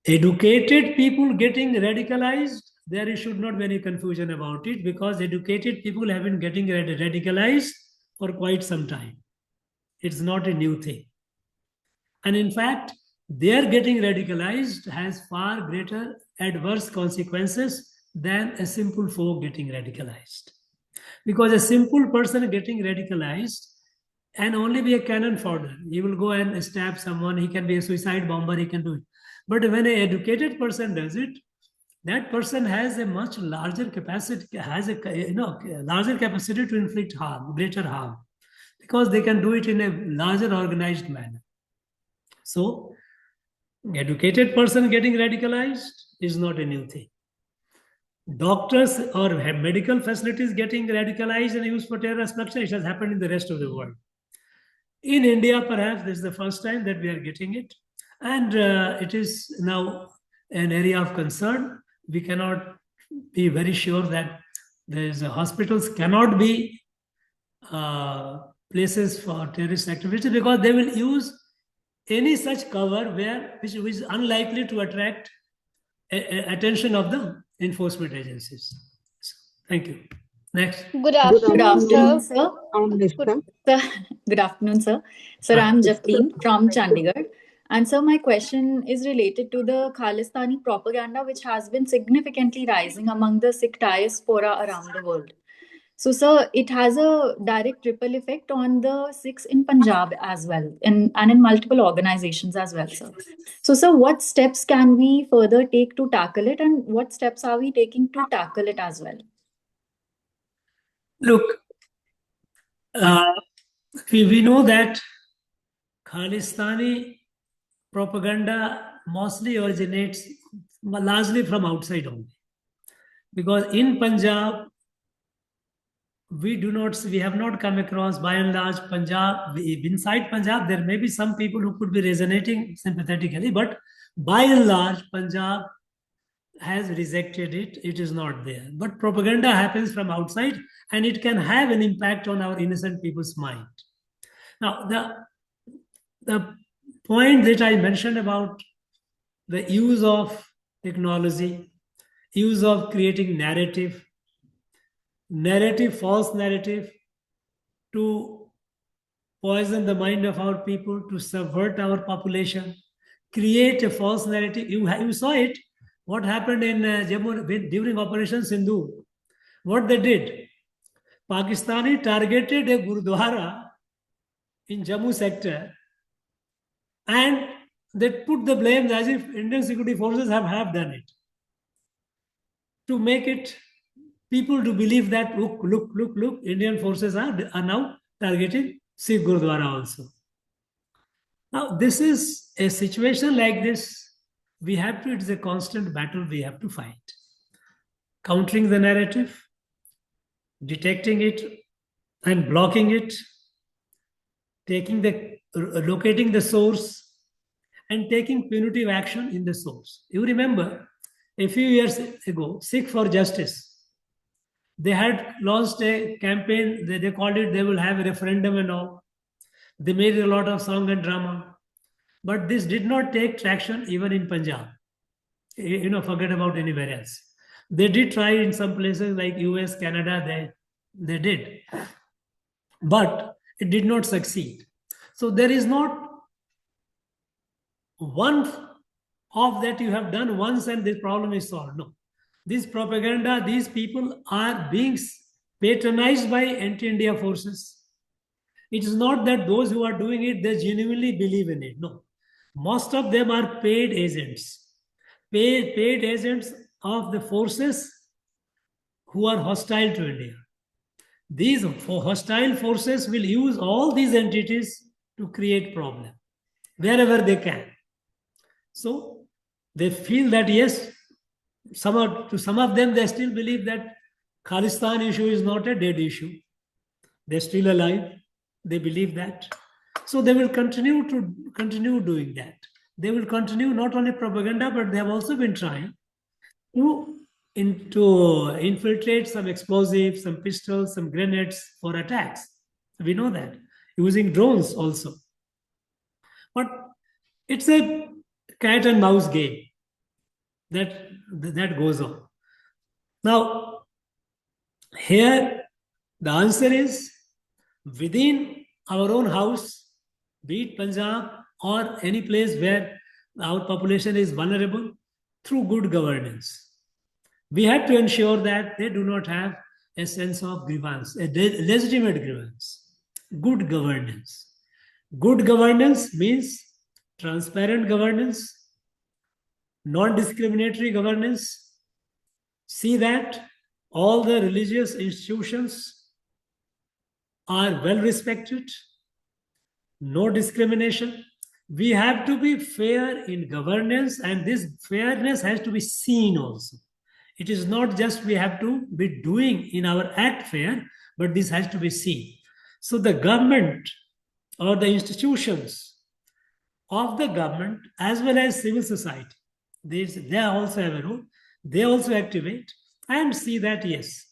Educated people getting radicalized, there should not be any confusion about it, because educated people have been getting radicalized for quite some time. It's not a new thing. And in fact, their getting radicalized has far greater adverse consequences than a simple folk getting radicalized. Because a simple person getting radicalized can only be a cannon fodder. He will go and stab someone. He can be a suicide bomber. He can do it. But when an educated person does it, that person has a much larger capacity, larger capacity to inflict harm, greater harm, because they can do it in a larger organized manner. So, educated person getting radicalized is not a new thing. Doctors or medical facilities getting radicalized and used for terrorist structure, it has happened in the rest of the world. In India, perhaps this is the first time that we are getting it. And it is now an area of concern. We cannot be very sure that hospitals cannot be places for terrorist activity, because they will use any such cover which is unlikely to attract attention of the enforcement agencies. Thank you. Next. Good afternoon, sir. Mr. Good afternoon, sir. Sir, I'm Jafreen from Chandigarh. And so my question is related to the Khalistani propaganda, which has been significantly rising among the Sikh diaspora around the world. So, sir, it has a direct ripple effect on the Sikhs in Punjab as well, and in multiple organizations as well, sir. So, sir, what steps can we further take to tackle it, and what steps are we taking to tackle it as well? Look, we know that Khalistani propaganda mostly originates largely from outside only. Because in Punjab, we have not come across, by and large, Punjab. Inside Punjab, there may be some people who could be resonating sympathetically, but by and large, Punjab has rejected it. It is not there. But propaganda happens from outside, and it can have an impact on our innocent people's mind. Now, the point that I mentioned about the use of technology, use of creating false narrative to poison the mind of our people, to subvert our population, create a false narrative. You saw it, what happened in Jammu during Operation Sindhu. What they did, Pakistani targeted a Gurdwara in Jammu sector, and they put the blame as if Indian security forces have done it, to make it people to believe that look, Indian forces are now targeting Sikh Gurdwara also. Now, this is a situation like this. It is a constant battle we have to fight. Countering the narrative, detecting it and blocking it, locating the source, and taking punitive action in the source. You remember, a few years ago, Sikh for Justice, they had launched a campaign. They called it, they will have a referendum and all. They made a lot of song and drama. But this did not take traction even in Punjab. Forget about anywhere else. They did try in some places like US, Canada, they did. But it did not succeed. So there is not one of that you have done once and the problem is solved. No. This propaganda, these people are being patronized by anti-India forces. It is not that those who are doing it, they genuinely believe in it. No. Most of them are paid agents. Paid agents of the forces who are hostile to India. These hostile forces will use all these entities to create problem wherever they can. So they feel that yes, to some of them they still believe that Khalistan issue is not a dead issue. They're still alive. They believe that. So they will continue doing that. They will continue not only propaganda, but they have also been trying to infiltrate some explosives, some pistols, some grenades for attacks. We know that. Using drones also. But it's a cat and mouse game that goes on. Now, here the answer is within our own house, be it Punjab or any place where our population is vulnerable, through good governance. We have to ensure that they do not have a sense of grievance, a legitimate grievance. Good governance. Good governance means transparent governance, non-discriminatory governance. See that all the religious institutions are well respected, no discrimination. We have to be fair in governance, and this fairness has to be seen also. It is not just we have to be doing in our act fair, but this has to be seen. So the government or the institutions of the government as well as civil society, they also have a role. They also activate and see that yes,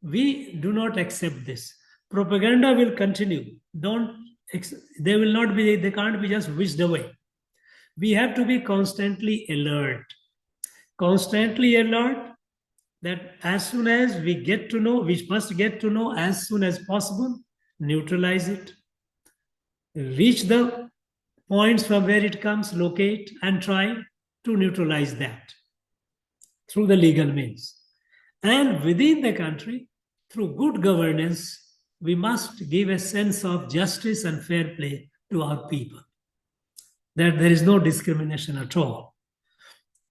we do not accept this. Propaganda will continue. They can't be just whisked away. We have to be constantly alert that as soon as we get to know, we must get to know as soon as possible, neutralize it, reach the points from where it comes, locate, and try to neutralize that through the legal means. And within the country, through good governance, we must give a sense of justice and fair play to our people, that there is no discrimination at all.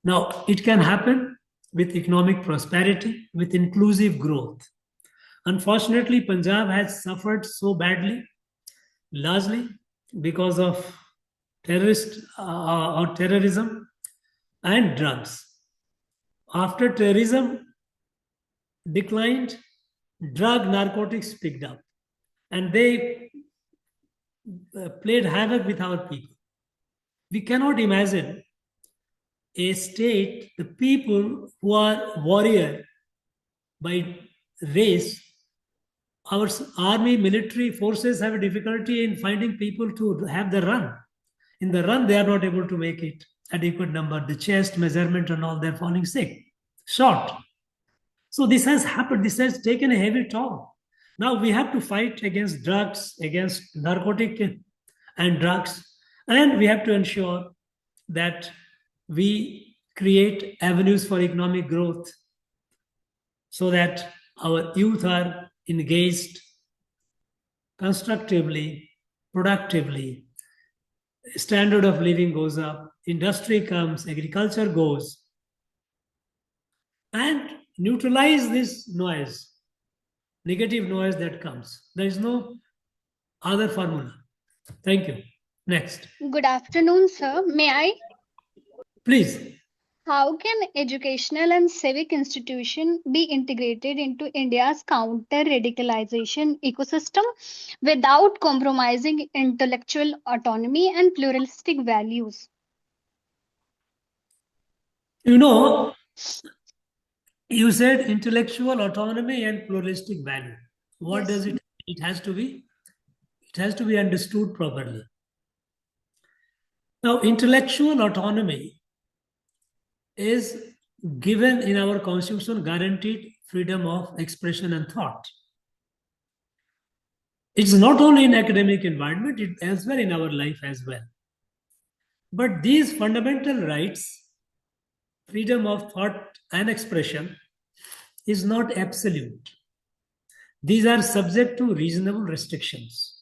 Now, it can happen with economic prosperity, with inclusive growth. Unfortunately, Punjab has suffered so badly, largely because of terrorism and drugs. After terrorism declined, narcotics picked up, and they played havoc with our people. We cannot imagine a state, the people who are warrior by race, our army, military forces have a difficulty in finding people to have the run. In the run, they are not able to make it adequate number. The chest measurement and all, they're falling sick, short. So this has happened. This has taken a heavy toll. Now we have to fight against drugs, against narcotic and drugs, and we have to ensure that we create avenues for economic growth so that our youth are engaged constructively, productively, standard of living goes up, industry comes, agriculture goes, and neutralize this noise, negative noise that comes. There is no other formula. Thank you. Next. Good afternoon, sir. May I? Please. How can educational and civic institution be integrated into India's counter-radicalization ecosystem without compromising intellectual autonomy and pluralistic values? You know, you said intellectual autonomy and pluralistic value. What Yes. does it mean? It has to be understood properly. Now, intellectual autonomy is given in our constitution, guaranteed freedom of expression and thought. It's not only in academic environment, it's elsewhere in our life as well. But these fundamental rights, freedom of thought and expression, is not absolute. These are subject to reasonable restrictions.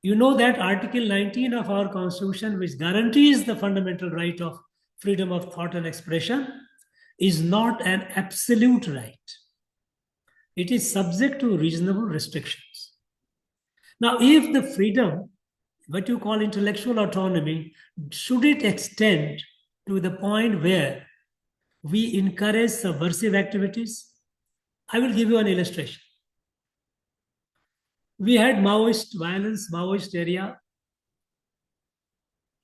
You know that Article 19 of our Constitution, which guarantees the fundamental right of freedom of thought and expression, is not an absolute right. It is subject to reasonable restrictions. Now, if the freedom, what you call intellectual autonomy, should it extend to the point where we encourage subversive activities? I will give you an illustration. We had Maoist violence, Maoist area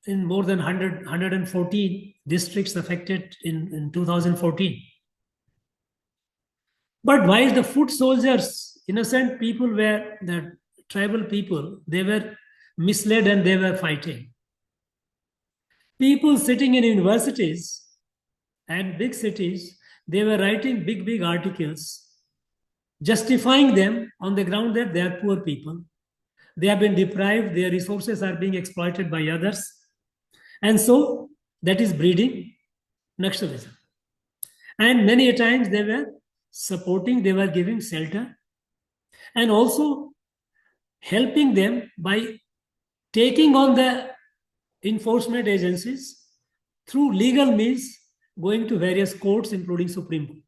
in more than 114 districts affected in 2014. But while the foot soldiers, innocent people were the tribal people, they were misled and they were fighting. People sitting in universities and big cities, they were writing big articles justifying them on the ground that they are poor people. They have been deprived, their resources are being exploited by others. And so that is breeding nationalism. And many a times they were supporting, they were giving shelter and also helping them by taking on the enforcement agencies through legal means, going to various courts, including Supreme Court,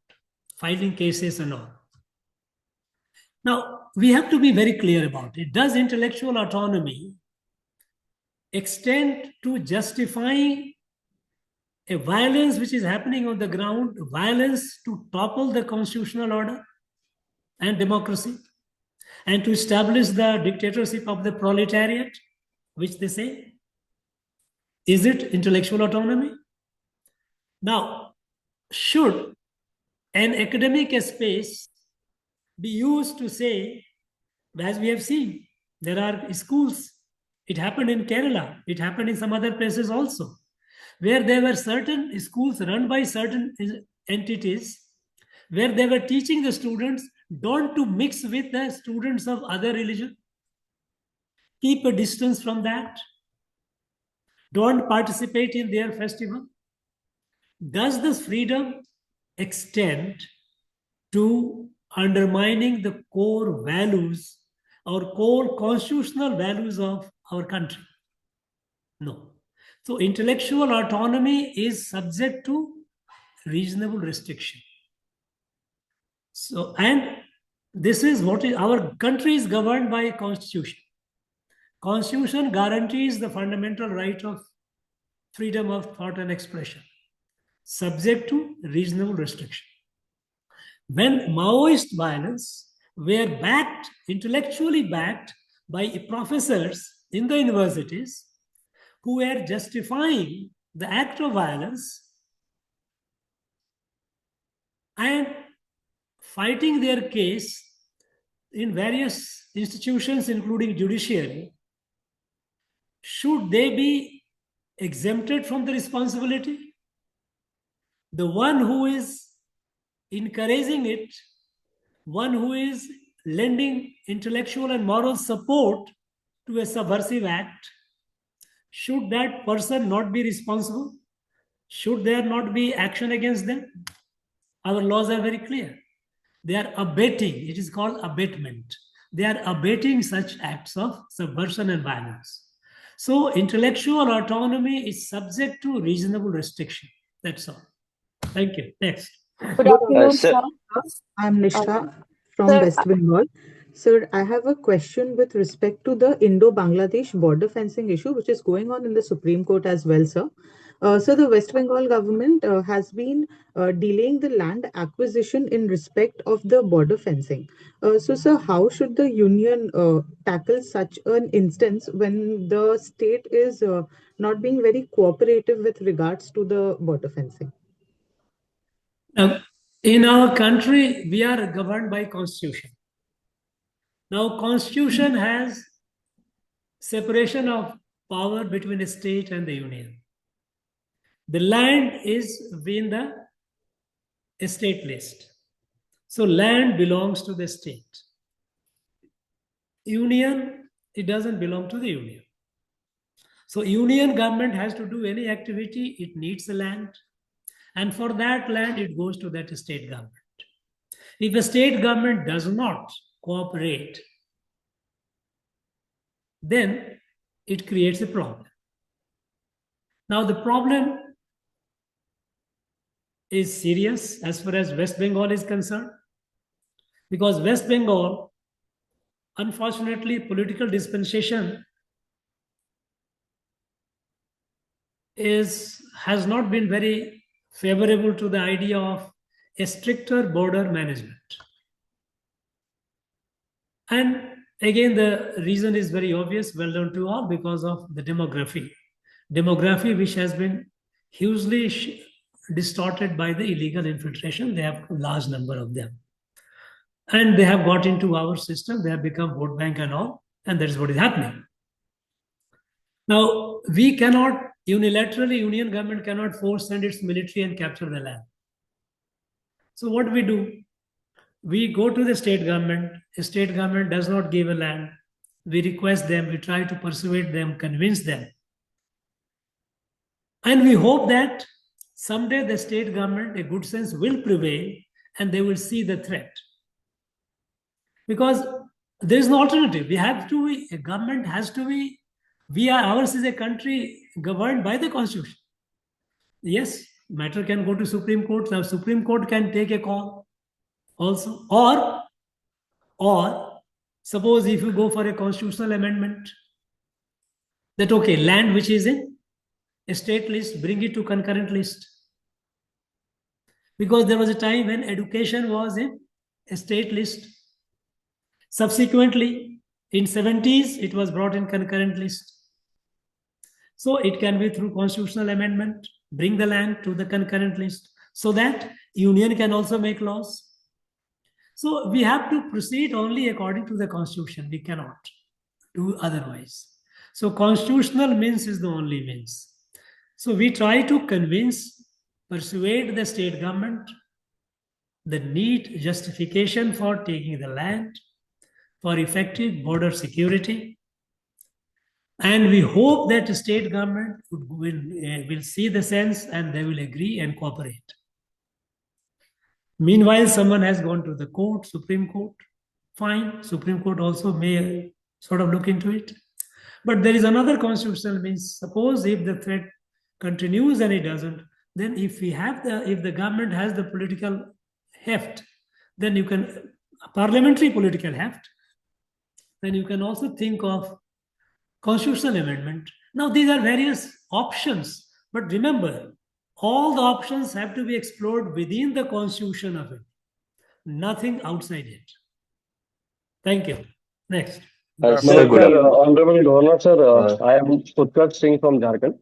filing cases and all. Now, we have to be very clear about it. Does intellectual autonomy extend to justifying a violence which is happening on the ground, violence to topple the constitutional order and democracy, and to establish the dictatorship of the proletariat, which they say? Is it intellectual autonomy? Now, should an academic space be used to say, as we have seen, there are schools, it happened in Kerala, it happened in some other places also, where there were certain schools run by certain entities, where they were teaching the students don't to mix with the students of other religion. Keep a distance from that. Don't participate in their festival. Does this freedom extend to undermining the core values or core constitutional values of our country? No. So intellectual autonomy is subject to reasonable restriction. So, and this is what our country is governed by a constitution. Constitution guarantees the fundamental right of freedom of thought and expression, subject to reasonable restriction. When Maoist violence were backed, intellectually backed by professors in the universities who were justifying the act of violence and fighting their case in various institutions, including judiciary, should they be exempted from the responsibility? The one who is encouraging it, one who is lending intellectual and moral support to a subversive act, should that person not be responsible? Should there not be action against them? Our laws are very clear. They are abetting, it is called abatement. They are abating such acts of subversion and violence. So intellectual autonomy is subject to reasonable restriction. That's all. Thank you. Next. Good afternoon, Sir, sir. I'm Nisha from Sir, West Bengal. Sir, I have a question with respect to the Indo-Bangladesh border fencing issue, which is going on in the Supreme Court as well, sir. So the West Bengal government has been delaying the land acquisition in respect of the border fencing. So, sir, how should the union tackle such an instance when the state is not being very cooperative with regards to the border fencing? Now, in our country, we are governed by constitution. Now, constitution has separation of power between the state and the union. The land is within the state list. So land belongs to the state. Union, it doesn't belong to the union. So union government has to do any activity, it needs the land. And for that land, it goes to that state government. If the state government does not cooperate, then it creates a problem. Now, the problem is serious as far as West Bengal is concerned, because West Bengal, unfortunately, political dispensation has not been very favorable to the idea of a stricter border management. And again, the reason is very obvious, well known to all, because of the demography. Demography, which has been hugely distorted by the illegal infiltration. They have a large number of them. And they have got into our system. They have become vote bank and all. And that is what is happening. Now, we cannot unilaterally, Union government cannot send its military and capture the land. So what do? We go to the state government. The state government does not give a land. We request them. We try to persuade them, convince them. And we hope that someday the state government, a good sense, will prevail and they will see the threat. Because there is no alternative. A government has to be, ours is a country governed by the Constitution. Yes, matter can go to Supreme Court. Now, Supreme Court can take a call also. Or suppose if you go for a constitutional amendment, that okay, land which is in a state list, bring it to concurrent list. Because there was a time when education was in a state list. Subsequently, in 70s, it was brought in concurrent list. So it can be through constitutional amendment, bring the land to the concurrent list, so that union can also make laws. So we have to proceed only according to the Constitution. We cannot do otherwise. So constitutional means is the only means. So we try to persuade the state government the need justification for taking the land for effective border security. And we hope that the state government will see the sense and they will agree and cooperate. Meanwhile, someone has gone to the court, Supreme Court. Fine, Supreme Court also may sort of look into it. But there is another constitutional means. Suppose if the threat continues and it doesn't, then if the government has the political heft, then you can, parliamentary political heft, then you can also think of constitutional amendment. Now, these are various options, but remember, all the options have to be explored within the constitution of it, nothing outside it. Thank you. Next. Sir, good afternoon. Honorable Governor, sir, I am Utkarsh Singh from Jharkhand.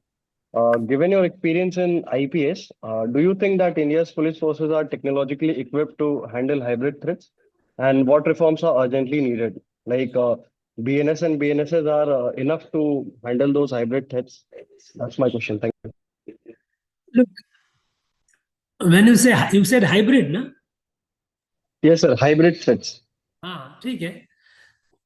Given your experience in IPS, do you think that India's police forces are technologically equipped to handle hybrid threats? And what reforms are urgently needed? Like BNS and BNSs are enough to handle those hybrid threats? That's my question. Thank you. Look, when you said hybrid, no? Yes, sir. Hybrid threats. Okay.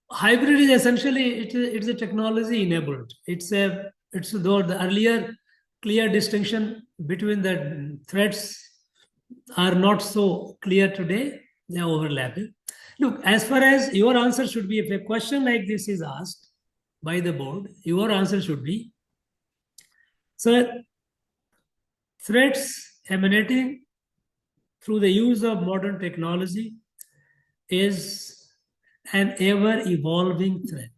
Hybrid is essentially it's a technology enabled. It's the earlier clear distinction between the threats are not so clear today. They are overlapping. Look, as far as your answer should be, if a question like this is asked by the board, your answer should be, sir, threats emanating through the use of modern technology is an ever-evolving threat,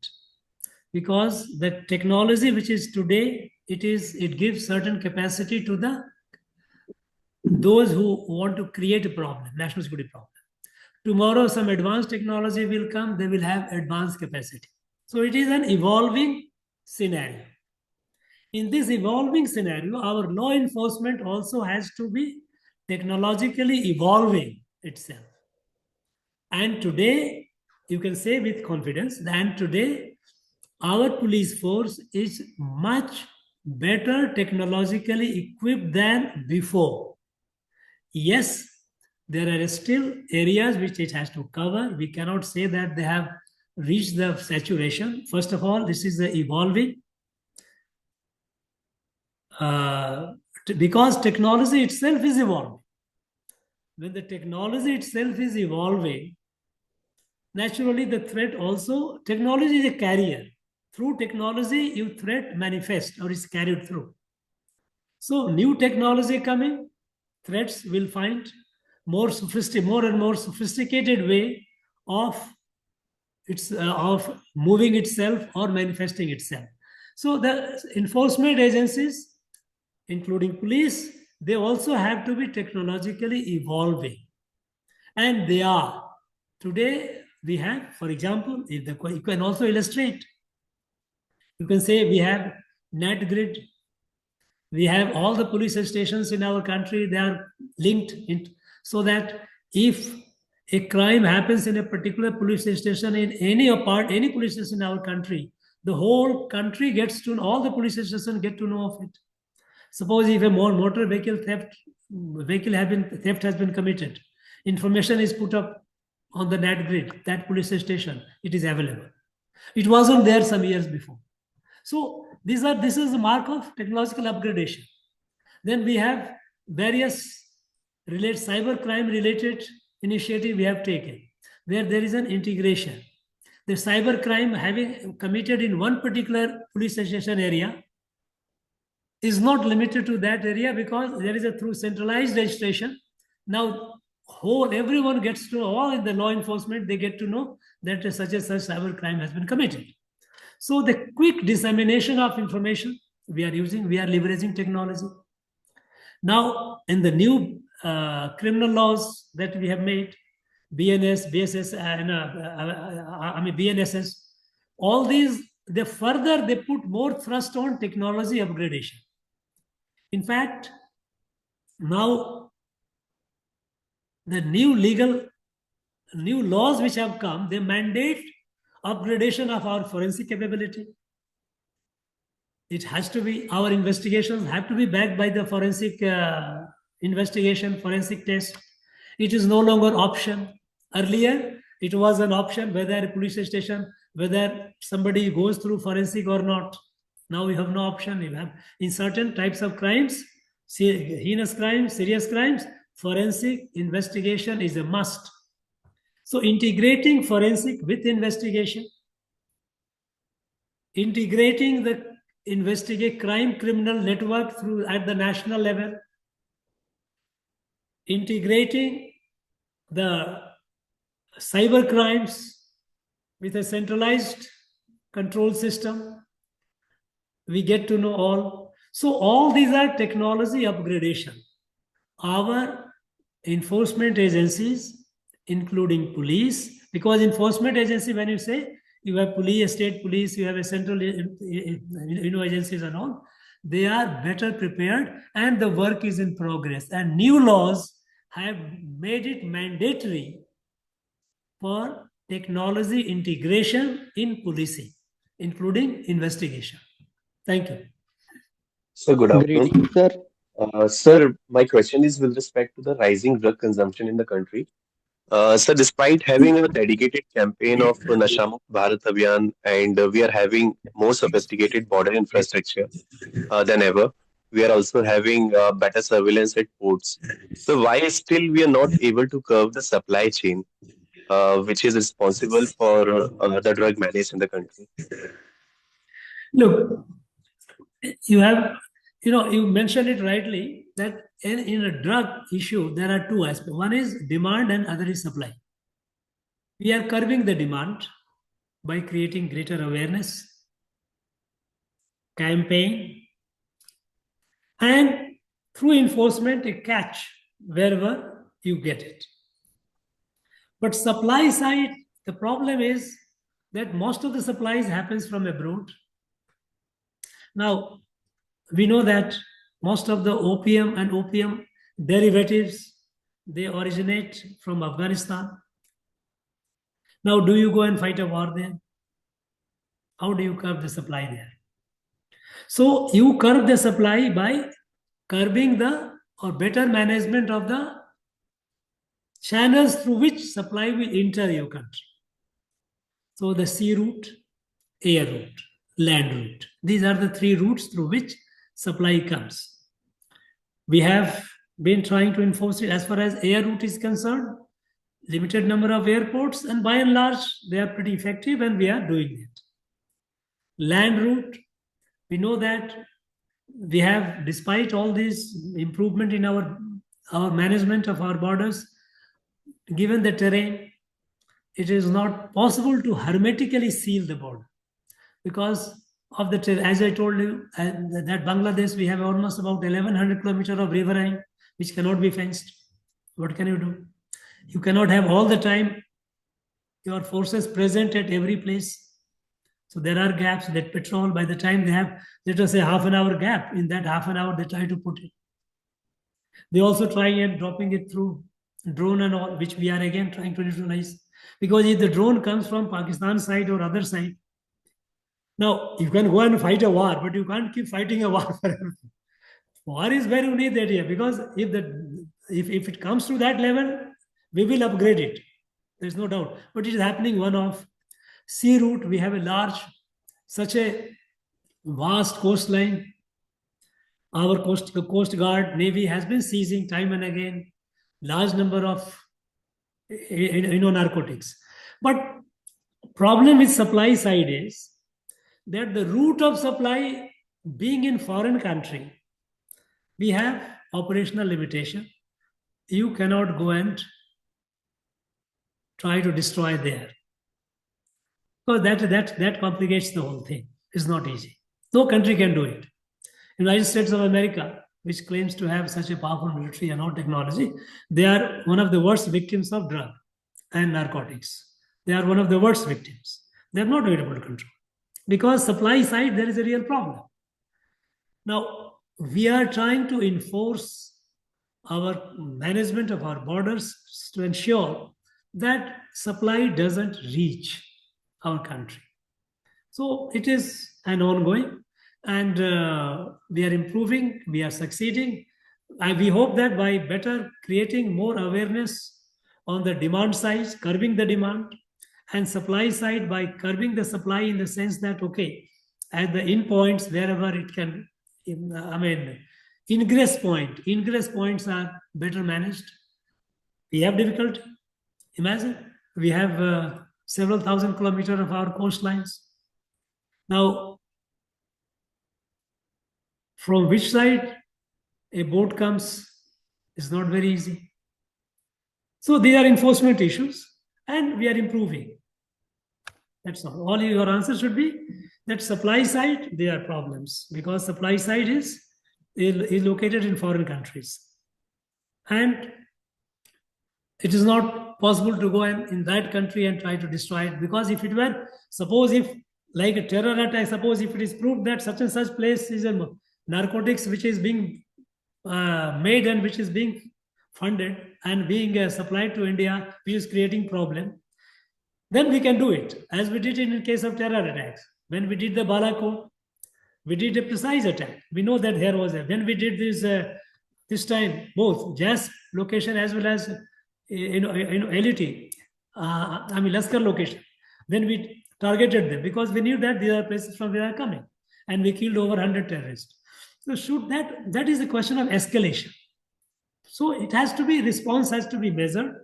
because the technology which is today, it gives certain capacity to those who want to create a problem, national security problem. Tomorrow, some advanced technology will come, they will have advanced capacity. So it is an evolving scenario. In this evolving scenario, our law enforcement also has to be technologically evolving itself. And today, you can say with confidence that today our police force is much better technologically equipped than before. Yes, there are still areas which it has to cover. We cannot say that they have reached the saturation. First of all, this is the evolving. Because technology itself is evolving. When the technology itself is evolving, naturally the threat also, technology is a carrier. through technology, your threat manifests or is carried through. So new technology coming, threats will find more and more sophisticated way of of moving itself or manifesting itself. So the enforcement agencies, including police, they also have to be technologically evolving, and they are. Today we have, for example, if you can also illustrate. You can say we have net grid. We have all the police stations in our country. They are linked so that if a crime happens in a particular police station in any police station in our country, the whole country gets to, all the police stations get to know of it. Suppose if a motor vehicle theft has been committed, information is put up on the net grid, that police station, it is available. It wasn't there some years before. So this is the mark of technological upgradation. Then we have various cyber crime related initiative we have taken, where there is an integration. The cyber crime having committed in one particular police station area is not limited to that area, because there is a through centralized registration. Now everyone gets to know, all in the law enforcement, they get to know that such and such cyber crime has been committed. So the quick dissemination of information we are leveraging technology. Now, in the new criminal laws that we have made, BNS, BSS, BNSS, all these, they put more thrust on technology upgradation. In fact, now the new laws which have come, they mandate upgradation of our forensic capability. It has to be, our investigations have to be backed by the forensic investigation, forensic test. It is no longer option. Earlier, it was an option whether a police station, whether somebody goes through forensic or not. Now we have no option. You have, in certain types of crimes, heinous crimes, serious crimes, forensic investigation is a must. So integrating forensic with investigation, integrating the investigate crime criminal network through at the national level, integrating the cyber crimes with a centralized control system, we get to know all. So all these are technology upgradation. Our enforcement agencies, including police, because enforcement agency, when you say you have police, state police, you have a central agencies and all, they are better prepared, and the work is in progress. And new laws have made it mandatory for technology integration in policing, including investigation. Thank you. So good afternoon. Great, sir. Sir, my question is with respect to the rising drug consumption in the country. So despite having a dedicated campaign of Nasha Mukt Bharat Abhiyan, and we are having more sophisticated border infrastructure than ever, we are also having better surveillance at ports. So why still we are not able to curb the supply chain, which is responsible for the drug menace in the country? Look, you mentioned it rightly that in a drug issue, there are two aspects. One is demand and other is supply. We are curbing the demand by creating greater awareness, campaign, and through enforcement, a catch wherever you get it. But supply side, the problem is that most of the supplies happens from abroad. Now, we know that most of the opium and opium derivatives, they originate from Afghanistan. Now, do you go and fight a war there? How do you curb the supply there? So you curb the supply by curbing or better management of the channels through which supply will enter your country. So the sea route, air route, land route. These are the three routes through which supply comes. We have been trying to enforce it as far as air route is concerned. Limited number of airports, and by and large, they are pretty effective, and we are doing it. Land route, we know that we have, despite all this improvement in our management of our borders, given the terrain, it is not possible to hermetically seal the border because of the as I told you, that Bangladesh, we have almost about 1100 kilometers of riverine which cannot be fenced. What can you do? You cannot have all the time your forces present at every place. So there are gaps that patrol. By the time they have, let us say, half an hour gap, in that half an hour they try to put it. They also try and dropping it through drone and all, which we are again trying to neutralize. Because if the drone comes from Pakistan side or other side, now you can go and fight a war, but you can't keep fighting a war forever. War is where you need that here, because if it comes to that level, we will upgrade it. There's no doubt. But it is happening one off. Sea route, we have a large, such a vast coastline. Our Coast Guard, Navy has been seizing time and again large number of narcotics. But problem with supply side is that the route of supply being in foreign country, we have operational limitation. You cannot go and try to destroy there. So that complicates the whole thing. It's not easy. No country can do it. United States of America, which claims to have such a powerful military and all technology, they are one of the worst victims of drug and narcotics. They are one of the worst victims. They are not able to control. Because supply side, there is a real problem. Now, we are trying to enforce our management of our borders to ensure that supply doesn't reach our country. So it is an ongoing, and we are improving, we are succeeding. And we hope that by better creating more awareness on the demand side, curbing the demand, and supply side by curbing the supply in the sense that, okay, at the in points, wherever it can, ingress points are better managed. We have difficulty. Imagine, we have several thousand kilometers of our coastlines. Now, from which side a boat comes is not very easy. So these are enforcement issues, and we are improving. That's all. All your answer should be that supply side, there are problems because supply side is located in foreign countries. And it is not possible to go in that country and try to destroy it, because if it were, suppose if like a terror attack, suppose if it is proved that such and such place is a narcotics which is being made and which is being funded and being supplied to India, which is creating problem, then we can do it, as we did in case of terror attacks. When we did the Balakot, we did a precise attack. We know that there was when we did this time, both JAS location as well as LET, Laskar location, then we targeted them because we knew that there are places from where they are coming, and we killed over 100 terrorists. So that is a question of escalation. So it has to be, response has to be measured.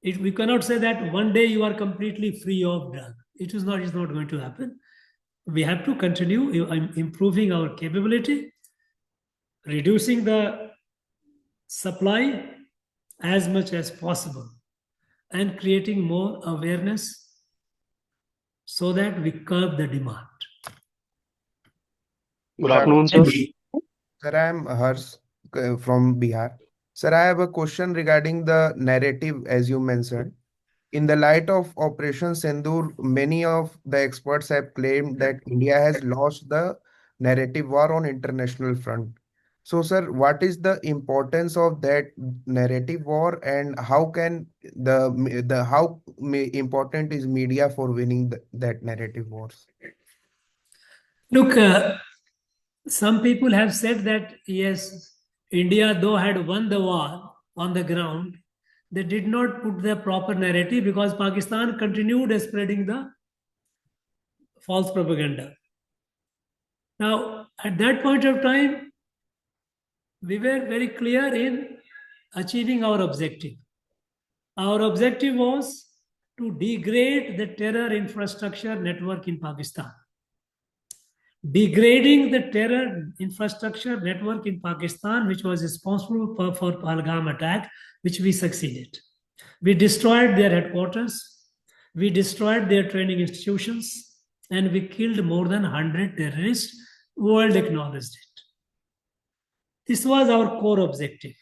We cannot say that one day you are completely free of drug. It's not going to happen. We have to continue improving our capability, reducing the supply as much as possible, and creating more awareness so that we curb the demand. Good afternoon, sir. Sir, I am Hers from Bihar. Sir, I have a question regarding the narrative, as you mentioned. In the light of Operation Sindoor, many of the experts have claimed that India has lost the narrative war on international front. So, sir, what is the importance of that narrative war, and how can important is media for winning that narrative wars? Look, some people have said that yes, India though had won the war on the ground, they did not put the proper narrative because Pakistan continued spreading the false propaganda. Now, at that point of time, we were very clear in achieving our objective. Our objective was to degrade the terror infrastructure network in Pakistan. degrading the terror infrastructure network in Pakistan, which was responsible for Pahalgam attack, which we succeeded. We destroyed their headquarters, we destroyed their training institutions, and we killed more than 100 terrorists. World acknowledged it. This was our core objective.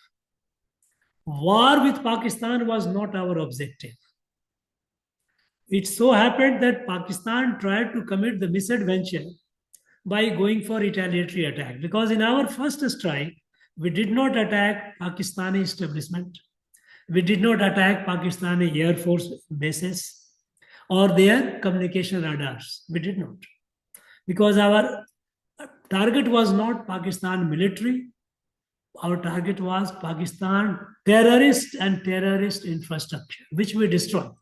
War with Pakistan was not our objective. It so happened that Pakistan tried to commit the misadventure by going for retaliatory attack, because in our first strike, we did not attack Pakistani establishment. We did not attack Pakistani Air Force bases or their communication radars. We did not. Because our target was not Pakistan military. Our target was Pakistan terrorist and terrorist infrastructure, which we destroyed.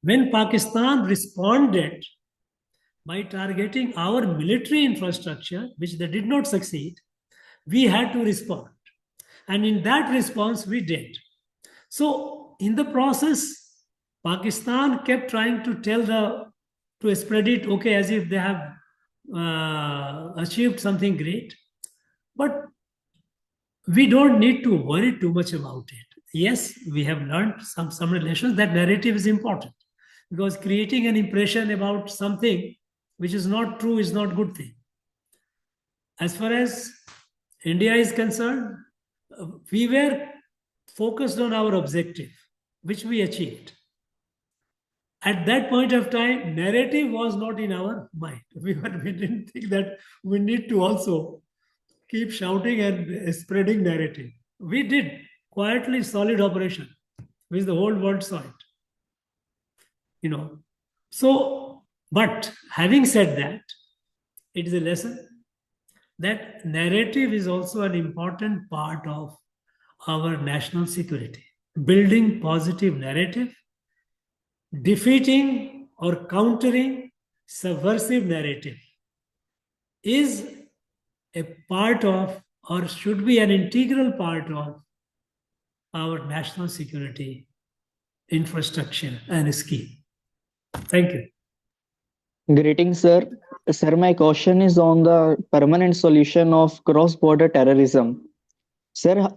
When Pakistan responded by targeting our military infrastructure, which they did not succeed, we had to respond. And in that response, we did. So in the process, Pakistan kept trying to spread it, okay, as if they have achieved something great. But we don't need to worry too much about it. Yes, we have learned some relations. That narrative is important, because creating an impression about something which is not true is not a good thing. As far as India is concerned, we were focused on our objective, which we achieved. At that point of time, narrative was not in our mind. We didn't think that we need to also keep shouting and spreading narrative. We did quietly solid operation, which the whole world saw it. So, but having said that, it is a lesson that narrative is also an important part of our national security. Building positive narrative, defeating or countering subversive narrative is a part of, or should be an integral part of, our national security infrastructure and scheme. Thank you. Greetings, sir. Sir, my question is on the permanent solution of cross-border terrorism. Sir,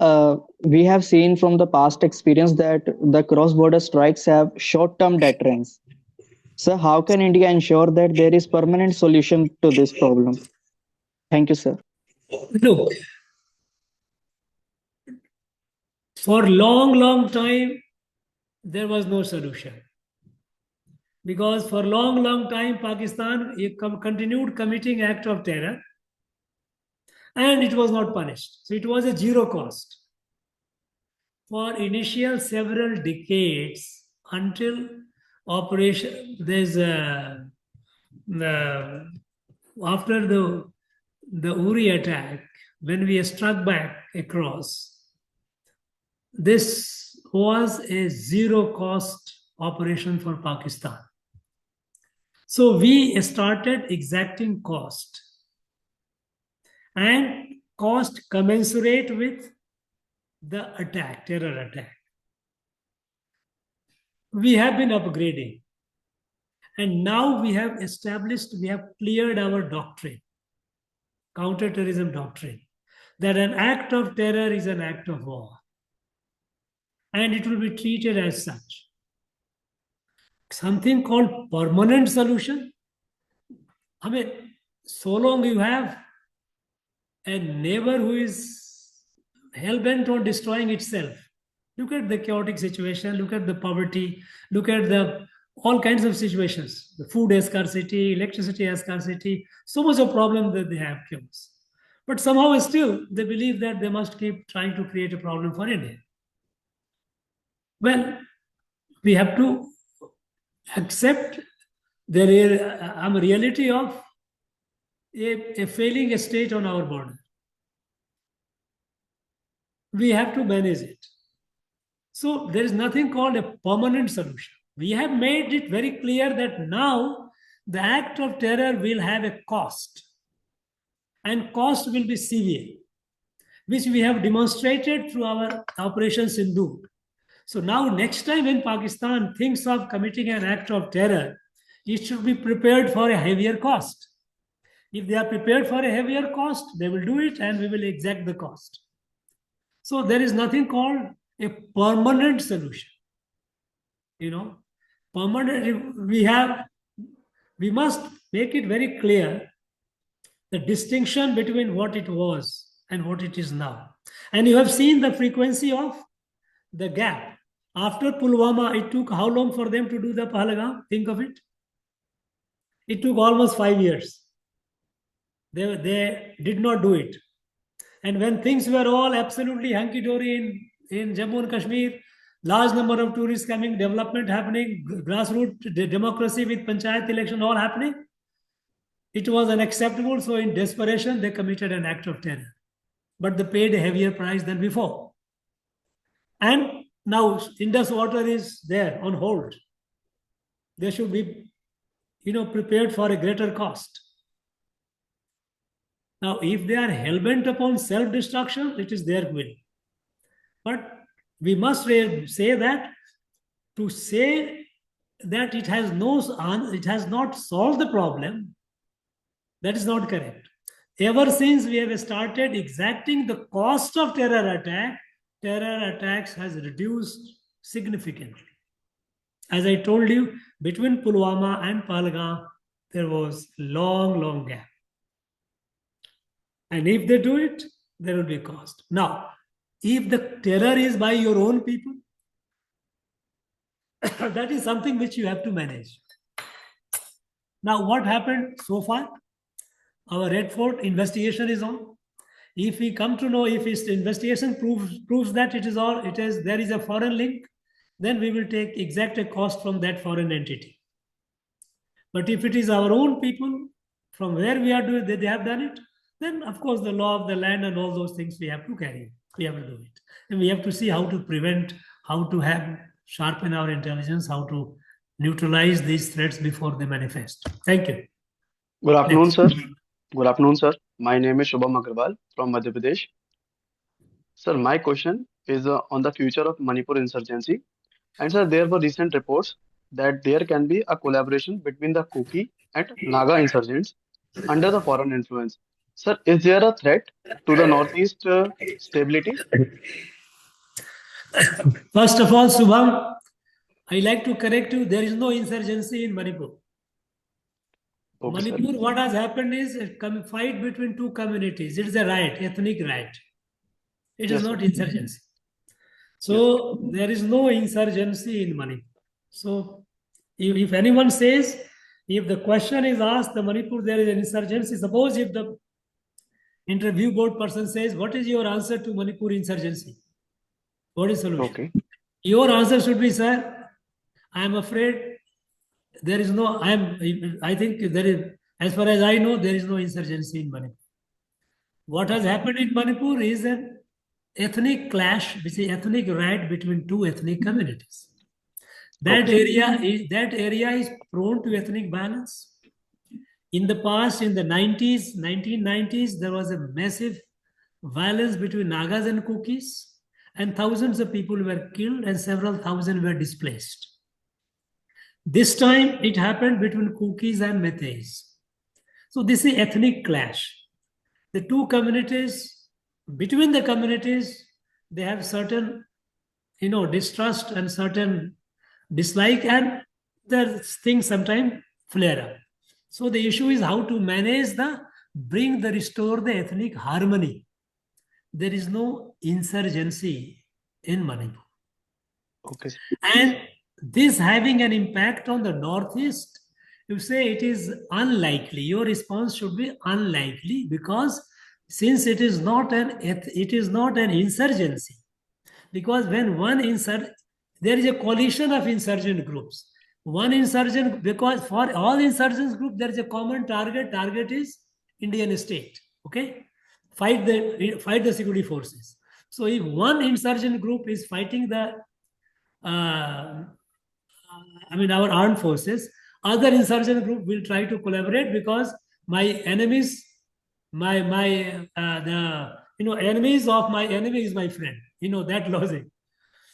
we have seen from the past experience that the cross-border strikes have short-term deterrence. Sir, how can India ensure that there is permanent solution to this problem? Thank you, sir. Look, for long time, there was no solution. Because for long time, Pakistan continued committing act of terror, and it was not punished. So it was a zero cost. For initial several decades, until operation, after the Uri attack, when we struck back across, this was a zero cost operation for Pakistan. So we started exacting cost, and cost commensurate with the attack, terror attack. We have been upgrading, and now we have cleared our doctrine, counterterrorism doctrine, that an act of terror is an act of war, and it will be treated as such. Something called permanent solution. I mean, so long you have a neighbor who is hell-bent on destroying itself. Look at the chaotic situation, look at the poverty, look at all kinds of situations. The food scarcity, electricity scarcity, so much of problem that they have chaos. But somehow still they believe that they must keep trying to create a problem for India. Well, we have to accept the reality of a failing state on our border. We have to manage it. So there is nothing called a permanent solution. We have made it very clear that now the act of terror will have a cost, and cost will be severe, which we have demonstrated through our Operation Sindoor. So now next time when Pakistan thinks of committing an act of terror, it should be prepared for a heavier cost. If they are prepared for a heavier cost, they will do it and we will exact the cost. So there is nothing called a permanent solution. Permanent, we must make it very clear the distinction between what it was and what it is now. And you have seen the frequency of the gap. After Pulwama, it took how long for them to do the Pahalgam? Think of it. It took almost 5 years. They did not do it. And when things were all absolutely hunky-dory in Jammu and Kashmir, large number of tourists coming, development happening, grassroots democracy with panchayat election all happening, it was unacceptable. So in desperation, they committed an act of terror. But they paid a heavier price than before. And now Indus water is there on hold. They should be, prepared for a greater cost. Now, if they are hell-bent upon self-destruction, it is their will. But we must say that to say that it has not solved the problem, that is not correct. Ever since we have started exacting the cost of terror attacks has reduced significantly. As I told you, between Pulwama and Pahalgam, there was long gap. And if they do it, there will be cost. Now, if the terror is by your own people, that is something which you have to manage. Now, what happened so far? Our Red Fort investigation is on. If we come to know, if this investigation proves that there is a foreign link, then we will take exact cost from that foreign entity. But if it is our own people, from where we are doing, they have done it, then of course the law of the land and all those things we have to carry. We have to do it. And we have to see how to prevent, how to sharpen our intelligence, how to neutralize these threats before they manifest. Thank you. Good afternoon, sir. Good afternoon, sir. My name is Shubham Agarwal from Madhya Pradesh. Sir, my question is on the future of Manipur insurgency. And sir, there were recent reports that there can be a collaboration between the Kuki and Naga insurgents under the foreign influence. Sir, is there a threat to the Northeast stability? First of all, Subham, I like to correct you. There is no insurgency in Manipur. Okay, Manipur, sir. what has happened is a fight between two communities. It is a riot, ethnic riot. It is Yes, not sir. insurgency. So there is no insurgency in Manipur. So if anyone says, if the question is asked, the Manipur, there is an insurgency, suppose if the interview board person says, what is your answer to Manipur insurgency? What is solution? Okay. Your answer should be, sir, I am afraid there is no, I think there is, as far as I know, there is no insurgency in Manipur. What has happened in Manipur is an ethnic clash, which is ethnic riot between two ethnic communities. That area is prone to ethnic violence. In the past, in the 1990s, there was a massive violence between Nagas and Kukis, and thousands of people were killed and several thousand were displaced. This time, it happened between Kukis and Meiteis. So this is ethnic clash. The two communities, between the communities, they have certain, distrust and certain dislike, and the things sometimes flare up. So the issue is how to manage restore the ethnic harmony. There is no insurgency in Manipur. Okay. And this having an impact on the Northeast, you say it is unlikely. Your response should be unlikely, because since it is not an insurgency, because when there is a coalition of insurgent groups. One insurgent, because for all insurgent groups, there is a common target. Target is Indian state. Okay, fight the security forces. So if one insurgent group is fighting our armed forces, other insurgent group will try to collaborate, because my enemies, enemies of my enemy is my friend. That logic.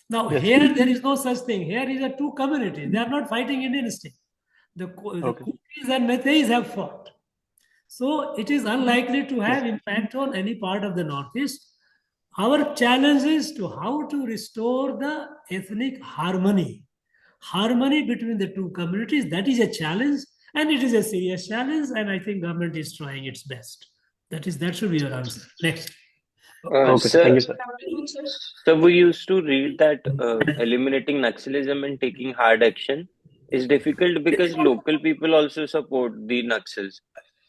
Now, here there is no such thing. Here is a two communities. They are not fighting Indian state. The Kukis and Meiteis have fought. So it is unlikely to have impact on any part of the Northeast. Our challenge is to how to restore the ethnic harmony between the two communities. That is a challenge, and it is a serious challenge, and I think government is trying its best. That should be your answer. Next. Okay, sir. Thank you, Sir, sir. so we used to read that eliminating Naxalism and taking hard action is difficult because local people also support the Naxals.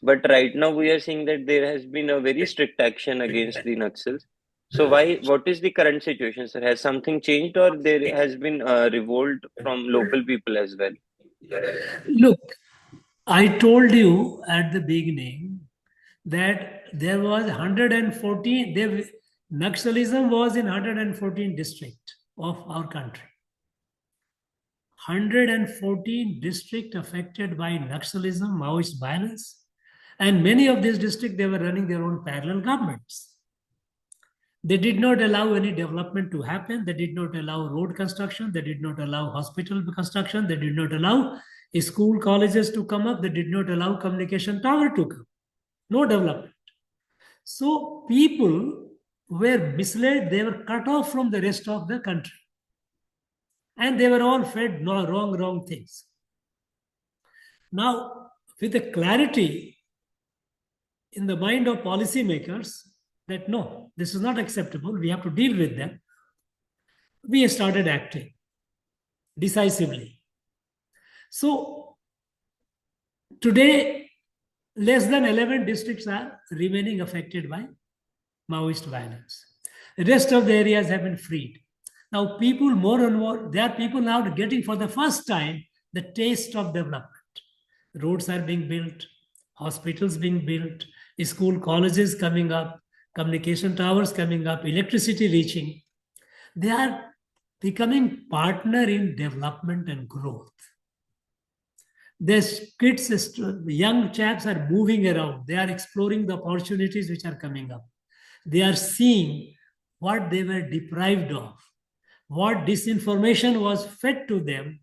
But right now we are seeing that there has been a very strict action against the Naxals. So why? What is the current situation, sir? Has something changed, or there has been a revolt from local people as well? Look, I told you at the beginning that there was 114, Naxalism was in 114 districts of our country. 114 districts affected by Naxalism, Maoist violence, and many of these districts, they were running their own parallel governments. They did not allow any development to happen. They did not allow road construction. They did not allow hospital construction. They did not allow school colleges to come up. They did not allow communication tower to come. No development. So people were misled. They were cut off from the rest of the country. And they were all fed wrong things. Now, with the clarity in the mind of policymakers that no, this is not acceptable, we have to deal with them, we started acting decisively. So today, less than 11 districts are remaining affected by Maoist violence. The rest of the areas have been freed. Now, people more and more, there are people now getting for the first time the taste of development. Roads are being built, hospitals being built, school colleges coming up, communication towers coming up, electricity reaching. They are becoming partner in development and growth. There's kids, young chaps are moving around. They are exploring the opportunities which are coming up. They are seeing what they were deprived of, what disinformation was fed to them,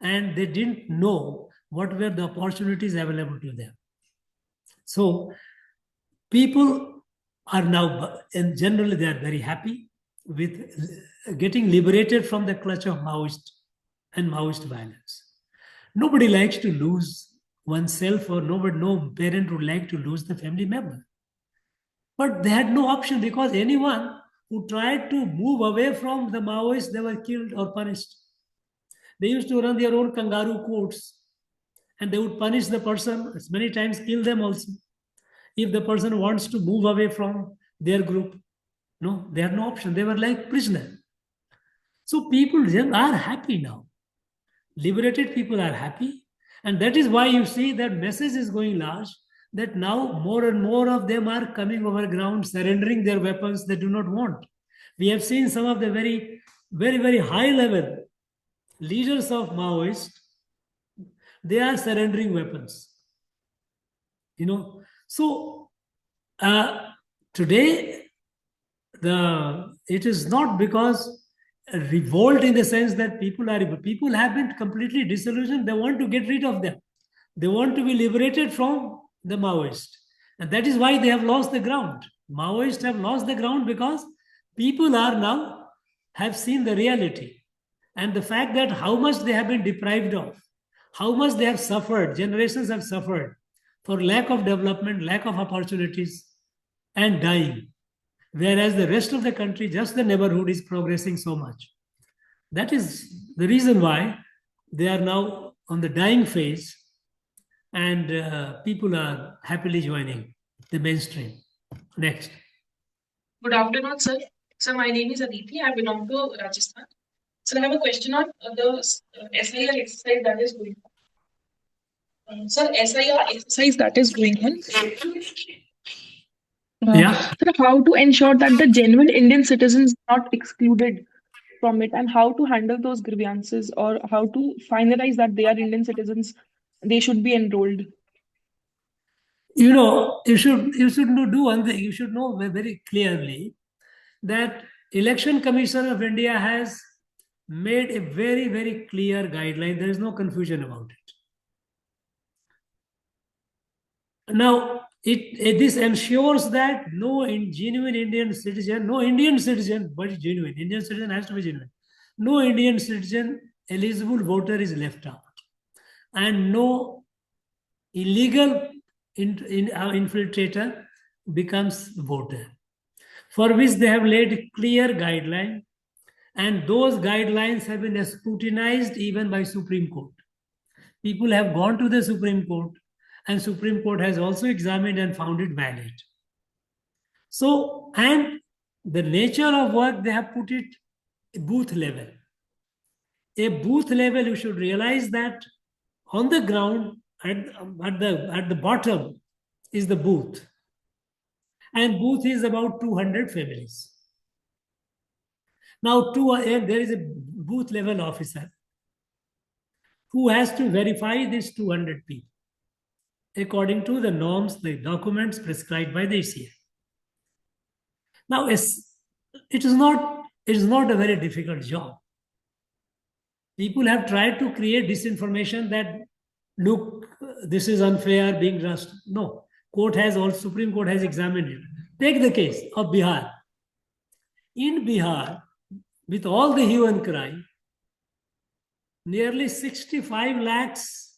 and they didn't know what were the opportunities available to them. So people are now, and generally they are very happy with getting liberated from the clutch of Maoist and Maoist violence. Nobody likes to lose oneself, or no parent would like to lose the family member. But they had no option, because anyone who tried to move away from the Maoists, they were killed or punished. They used to run their own kangaroo courts, and they would punish the person, many times kill them also, if the person wants to move away from their group. No, they had no option. They were like prisoners. So people are happy now. Liberated people are happy. And that is why you see that message is going large, that now more and more of them are coming over ground, surrendering their weapons they do not want. We have seen some of the very high level leaders of Maoists, they are surrendering weapons. So today, it is not because a revolt in the sense that people have been completely disillusioned. They want to get rid of them. They want to be liberated from the Maoists. And that is why they have lost the ground. Maoists have lost the ground because people are now have seen the reality. And the fact that how much they have been deprived of, how much they have suffered, generations have suffered for lack of development, lack of opportunities, and dying. Whereas the rest of the country, just the neighborhood, is progressing so much. That is the reason why they are now on the dying phase, and people are happily joining the mainstream. Next. Good afternoon, sir. So my name is Aditi. I belong to Rajasthan. So I have a question on the SIR exercise that is going on. Sir, SIR exercise that is going on. Sir, how to ensure that the genuine Indian citizens are not excluded from it, and how to handle those grievances, or how to finalize that they are Indian citizens, they should be enrolled. You should know, do one thing. You should know very clearly that Election Commission of India has made a very clear guideline. There is no confusion about it. Now, This ensures that no genuine Indian citizen, no Indian citizen, but genuine Indian citizen has to be genuine. No Indian citizen eligible voter is left out, and no illegal infiltrator becomes voter, for which they have laid clear guidelines, and those guidelines have been scrutinized even by Supreme Court. People have gone to the Supreme Court, and Supreme Court has also examined and found it valid. So, and the nature of work, they have put it booth level. A booth level, you should realize that on the ground, at the bottom is the booth. And booth is about 200 families. Now, there is a booth level officer who has to verify these 200 people according to the norms, the documents prescribed by the ACA. Now, it is not a very difficult job. People have tried to create disinformation that, look, this is unfair, being rushed. No, Supreme Court has examined it. Take the case of Bihar. In Bihar, with all the hue and cry, nearly 65 lakhs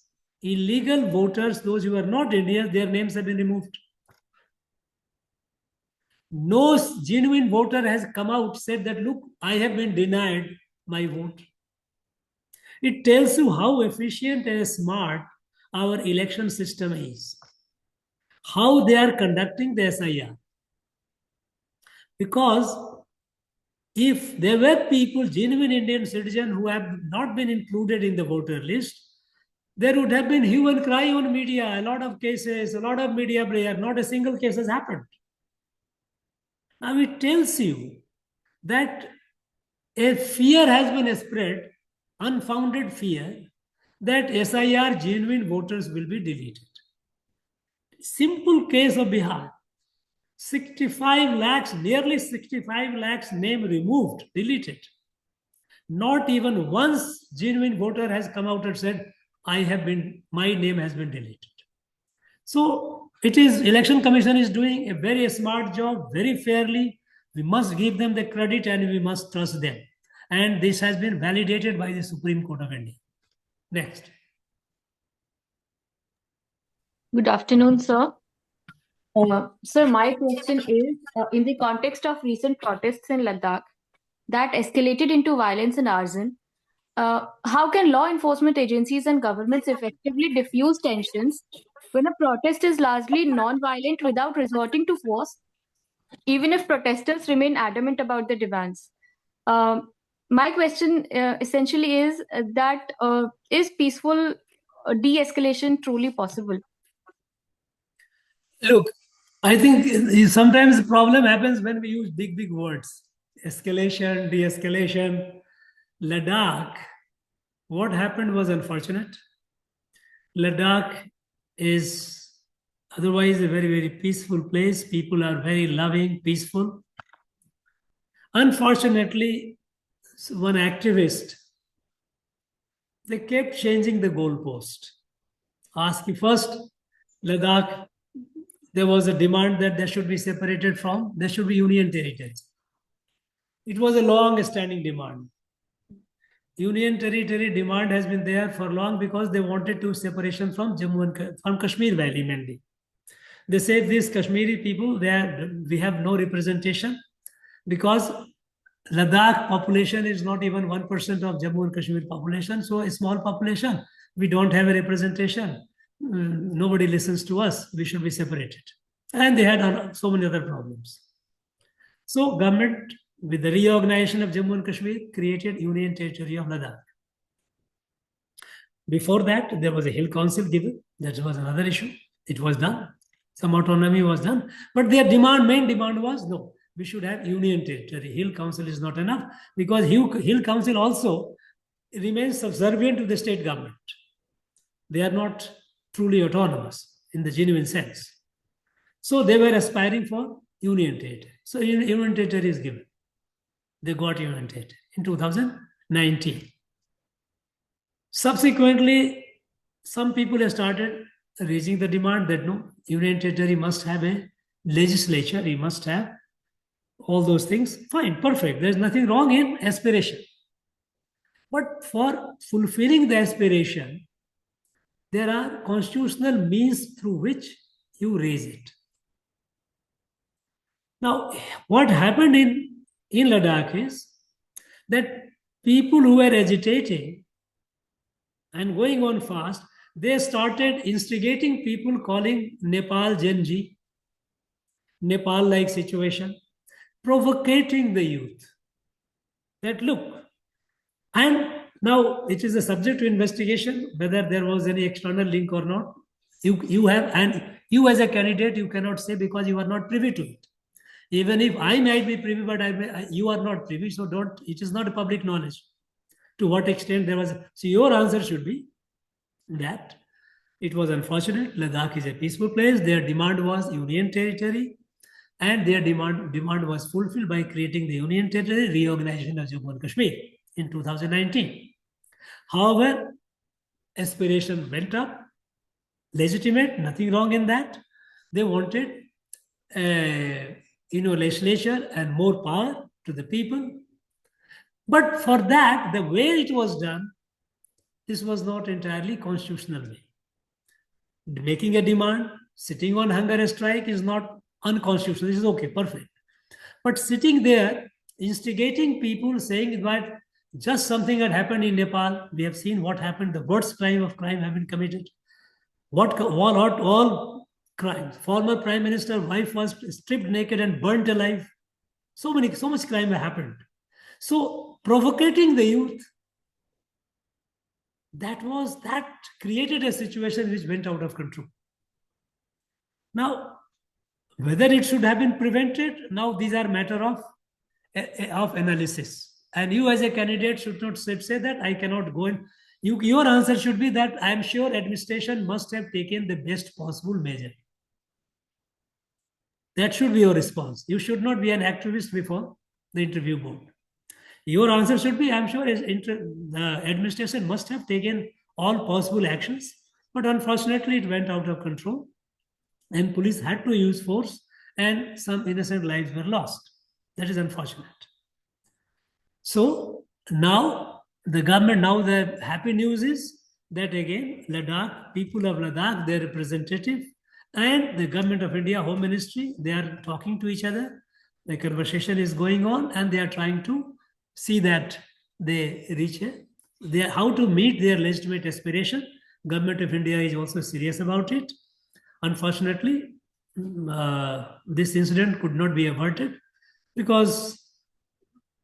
illegal voters, those who are not Indians, their names have been removed. No genuine voter has come out, said that, look, I have been denied my vote. It tells you how efficient and smart our election system is, how they are conducting the SIR. Because if there were people, genuine Indian citizens, who have not been included in the voter list, there would have been hue and cry on media, a lot of cases, a lot of media prayer, not a single case has happened. Now it tells you that a fear has been spread, unfounded fear, that SIR genuine voters will be deleted. Simple case of Bihar, 65 lakhs, nearly 65 lakhs name removed, deleted. Not even once genuine voter has come out and said, my name has been deleted. So Election Commission is doing a very smart job, very fairly. We must give them the credit and we must trust them. And this has been validated by the Supreme Court of India. Next. Good afternoon, sir. Sir, my question is, in the context of recent protests in Ladakh that escalated into violence and arson, how can law enforcement agencies and governments effectively diffuse tensions when a protest is largely non-violent without resorting to force, even if protesters remain adamant about their demands? My question essentially is that is peaceful de-escalation truly possible? Look, I think sometimes the problem happens when we use big words. Escalation, de-escalation. Ladakh, what happened was unfortunate. Ladakh is otherwise a very peaceful place. People are very loving, peaceful. Unfortunately, one activist, they kept changing the goalpost. Asking first, Ladakh, there was a demand that there should be separated from, there should be union territory. It was a long-standing demand. Union territory demand has been there for long because they wanted to separation from from Kashmir Valley mainly. They say these Kashmiri people, we have no representation because Ladakh population is not even 1% of Jammu and Kashmir population. So a small population, we don't have a representation. Nobody listens to us. We should be separated. And they had so many other problems. So government, with the reorganization of Jammu and Kashmir, created Union Territory of Ladakh. Before that, there was a Hill Council given. That was another issue. It was done. Some autonomy was done. But their main demand was, no, we should have Union Territory. Hill Council is not enough because Hill Council also remains subservient to the state government. They are not truly autonomous in the genuine sense. So they were aspiring for Union Territory. So Union Territory is given. They got Union Territory in 2019. Subsequently, some people have started raising the demand that no, Union Territory must have a legislature, he must have all those things. Fine, perfect. There's nothing wrong in aspiration. But for fulfilling the aspiration, there are constitutional means through which you raise it. Now, what happened in Ladakh is that people who were agitating and going on fast, they started instigating people calling Nepal Genji, Nepal-like situation, provocating the youth. That look, and now it is a subject to investigation whether there was any external link or not. You have, and you as a candidate, you cannot say because you are not privy to it. Even if I might be privy, but you are not privy, so don't. It is not a public knowledge. To what extent there was? So your answer should be that it was unfortunate. Ladakh is a peaceful place. Their demand was Union Territory, and their demand was fulfilled by creating the Union Territory, reorganization of Jammu and Kashmir in 2019. However, aspiration went up, legitimate, nothing wrong in that. They wanted legislature and more power to the people. But for that, the way it was done, this was not entirely constitutional way. Making a demand, sitting on hunger strike is not unconstitutional. This is okay, perfect. But sitting there, instigating people, saying that just something had happened in Nepal, we have seen what happened, the worst crime of crime have been committed. All crimes. Former Prime Minister wife was stripped naked and burnt alive. So much crime happened. So provocating the youth, that created a situation which went out of control. Now, whether it should have been prevented, now these are matter of analysis. And you as a candidate should not say that I cannot go in. Your answer should be that I am sure administration must have taken the best possible measure. That should be your response. You should not be an activist before the interview board. Your answer should be, I'm sure the administration must have taken all possible actions, but unfortunately it went out of control and police had to use force and some innocent lives were lost. That is unfortunate. So now the happy news is that again, Ladakh, people of Ladakh, their representative and the government of India, Home Ministry, they are talking to each other. The conversation is going on and they are trying to see that they reach how to meet their legitimate aspiration. Government of India is also serious about it. Unfortunately, this incident could not be averted because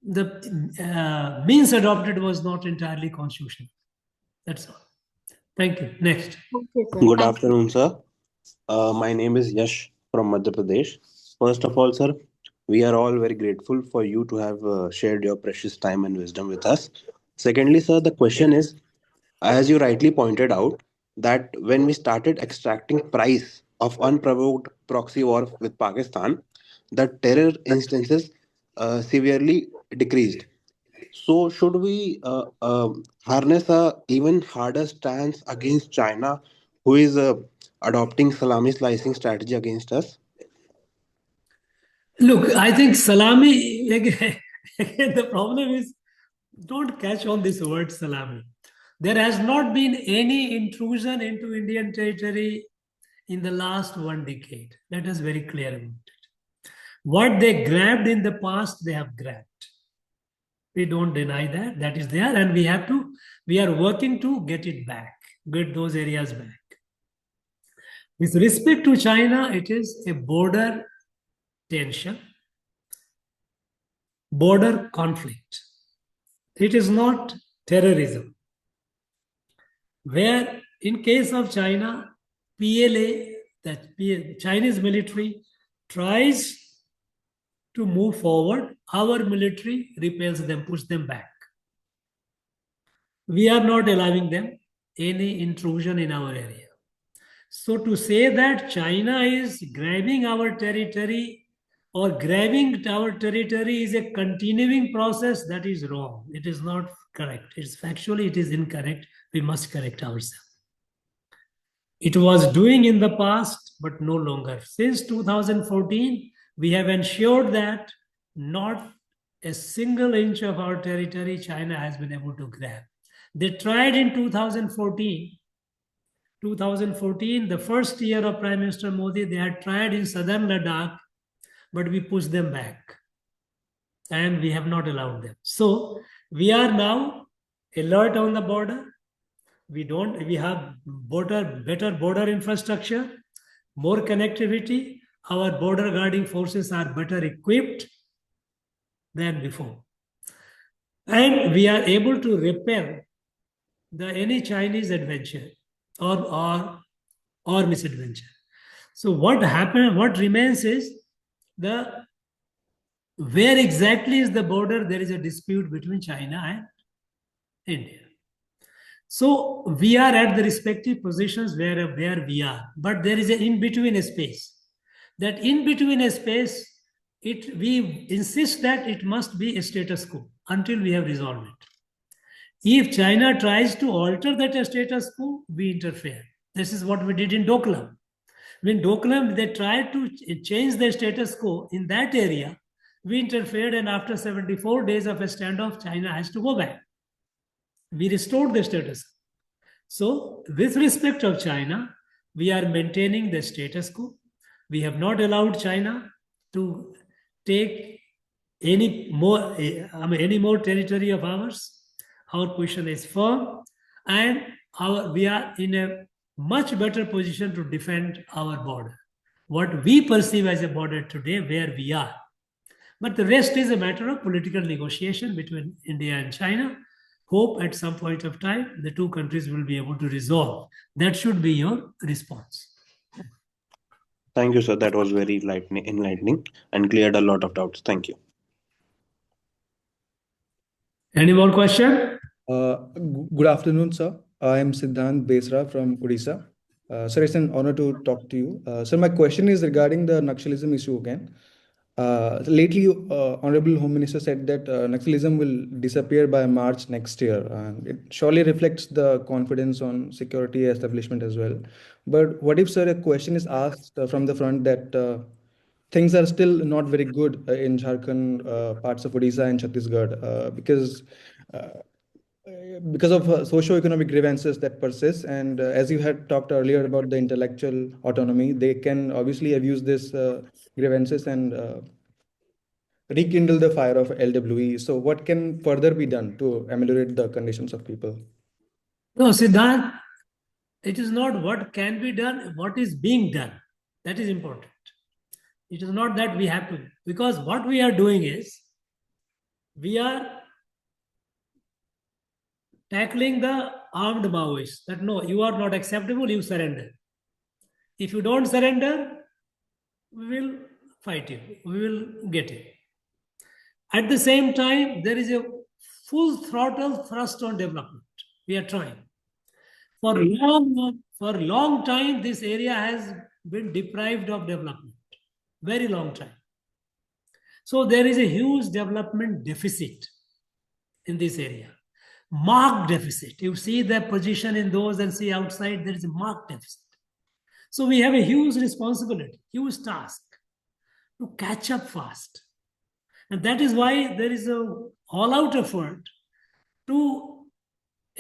the means adopted was not entirely constitutional. That's all. Thank you. Next. Okay, sir. Good afternoon, sir. My name is Yash from Madhya Pradesh. First of all, sir, we are all very grateful for you to have shared your precious time and wisdom with us. Secondly, sir, the question is, as you rightly pointed out, that when we started extracting price of unprovoked proxy war with Pakistan, the terror instances severely decreased. So, should we harness a even harder stance against China, who is adopting salami slicing strategy against us? Look, I think salami, again, the problem is, don't catch on this word salami. There has not been any intrusion into Indian territory in the last 1 decade. That is very clear about it. What they grabbed in the past, they have grabbed. We don't deny that. That is there, and we are working to get it back, get those areas back. With respect to China, it is a border tension, border conflict. It is not terrorism. Where in case of China, PLA, that Chinese military tries to move forward, our military repels them, push them back. We are not allowing them any intrusion in our area. So to say that China is grabbing our territory or grabbing our territory is a continuing process, that is wrong. It is not correct. It's factually, it is incorrect. We must correct ourselves. It was doing in the past, but no longer. Since 2014, we have ensured that not a single inch of our territory China has been able to grab. They tried in 2014. 2014, the first year of Prime Minister Modi, they had tried in southern Ladakh, but we pushed them back and we have not allowed them. So we are now alert on the border. We have better border infrastructure, more connectivity. Our border guarding forces are better equipped than before. And we are able to repel any Chinese adventure or misadventure. So what remains is where exactly is the border? There is a dispute between China and India. So we are at the respective positions where we are, but there is an in-between space. That in-between space, we insist that it must be a status quo until we have resolved it. If China tries to alter that status quo, we interfere. This is what we did in Doklam. When Doklam, they tried to change the status quo in that area, we interfered, and after 74 days of a standoff, China has to go back. We restored the status quo. So, with respect of China, we are maintaining the status quo. We have not allowed China to take any more territory of ours. Our position is firm, and we are in a much better position to defend our border. What we perceive as a border today, where we are. But the rest is a matter of political negotiation between India and China. Hope at some point of time the two countries will be able to resolve. That should be your response. Thank you, sir. That was very enlightening and cleared a lot of doubts. Thank you. Any more question? Good afternoon, sir. I am Siddhant Besra from Odisha. Sir, it's an honor to talk to you. Sir, my question is regarding the Naxalism issue again. Lately, Honorable Home Minister said that Naxalism will disappear by March next year, and it surely reflects the confidence on security establishment as well. But what if, sir, a question is asked from the front that things are still not very good in Jharkhand, parts of Odisha and Chhattisgarh, because of socio-economic grievances that persist, and as you had talked earlier about the intellectual autonomy, they can obviously abuse this grievances and rekindle the fire of LWE. So what can further be done to ameliorate the conditions of people? No, Siddhant, it is not what can be done, what is being done. That is important. It is not that we have to, because what we are doing is, we are tackling the armed Maoists, that no, you are not acceptable, you surrender. If you don't surrender, we will fight you, we will get you. At the same time, there is a full throttle thrust on development. We are trying. For a long time, this area has been deprived of development. Very long time. So there is a huge development deficit in this area. Marked deficit. You see the position in those and see outside, there is a marked deficit. So we have a huge responsibility, huge task to catch up fast. And that is why there is a all-out effort to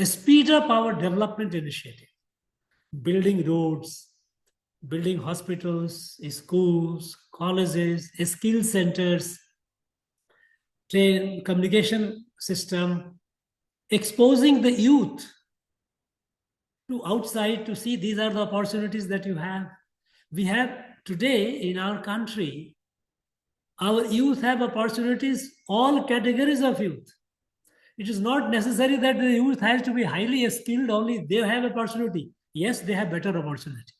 speed up our development initiative. Building roads, building hospitals, schools, colleges, skill centers, communication system, exposing the youth to outside to see these are the opportunities that you have. We have today in our country, our youth have opportunities, all categories of youth. It is not necessary that the youth has to be highly skilled only. They have opportunity. Yes, they have better opportunity.